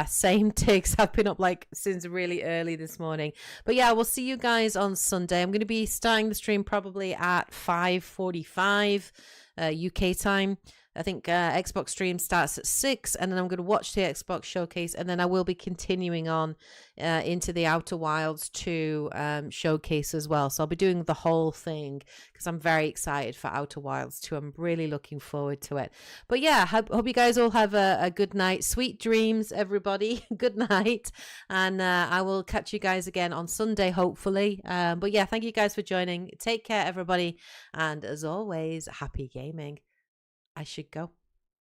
same ticks. I've been up like since really early this morning. But yeah, we'll see you guys on Sunday. I'm going to be starting the stream probably at 5:45 UK time. I think Xbox stream starts at 6, and then I'm going to watch the Xbox showcase, and then I will be continuing on into the Outer Wilds 2 showcase as well. So I'll be doing the whole thing because I'm very excited for Outer Wilds 2. I'm really looking forward to it. But yeah, hope you guys all have a good night. Sweet dreams, everybody. Good night. And I will catch you guys again on Sunday, hopefully. But yeah, thank you guys for joining. Take care, everybody. And as always, happy gaming. I should go.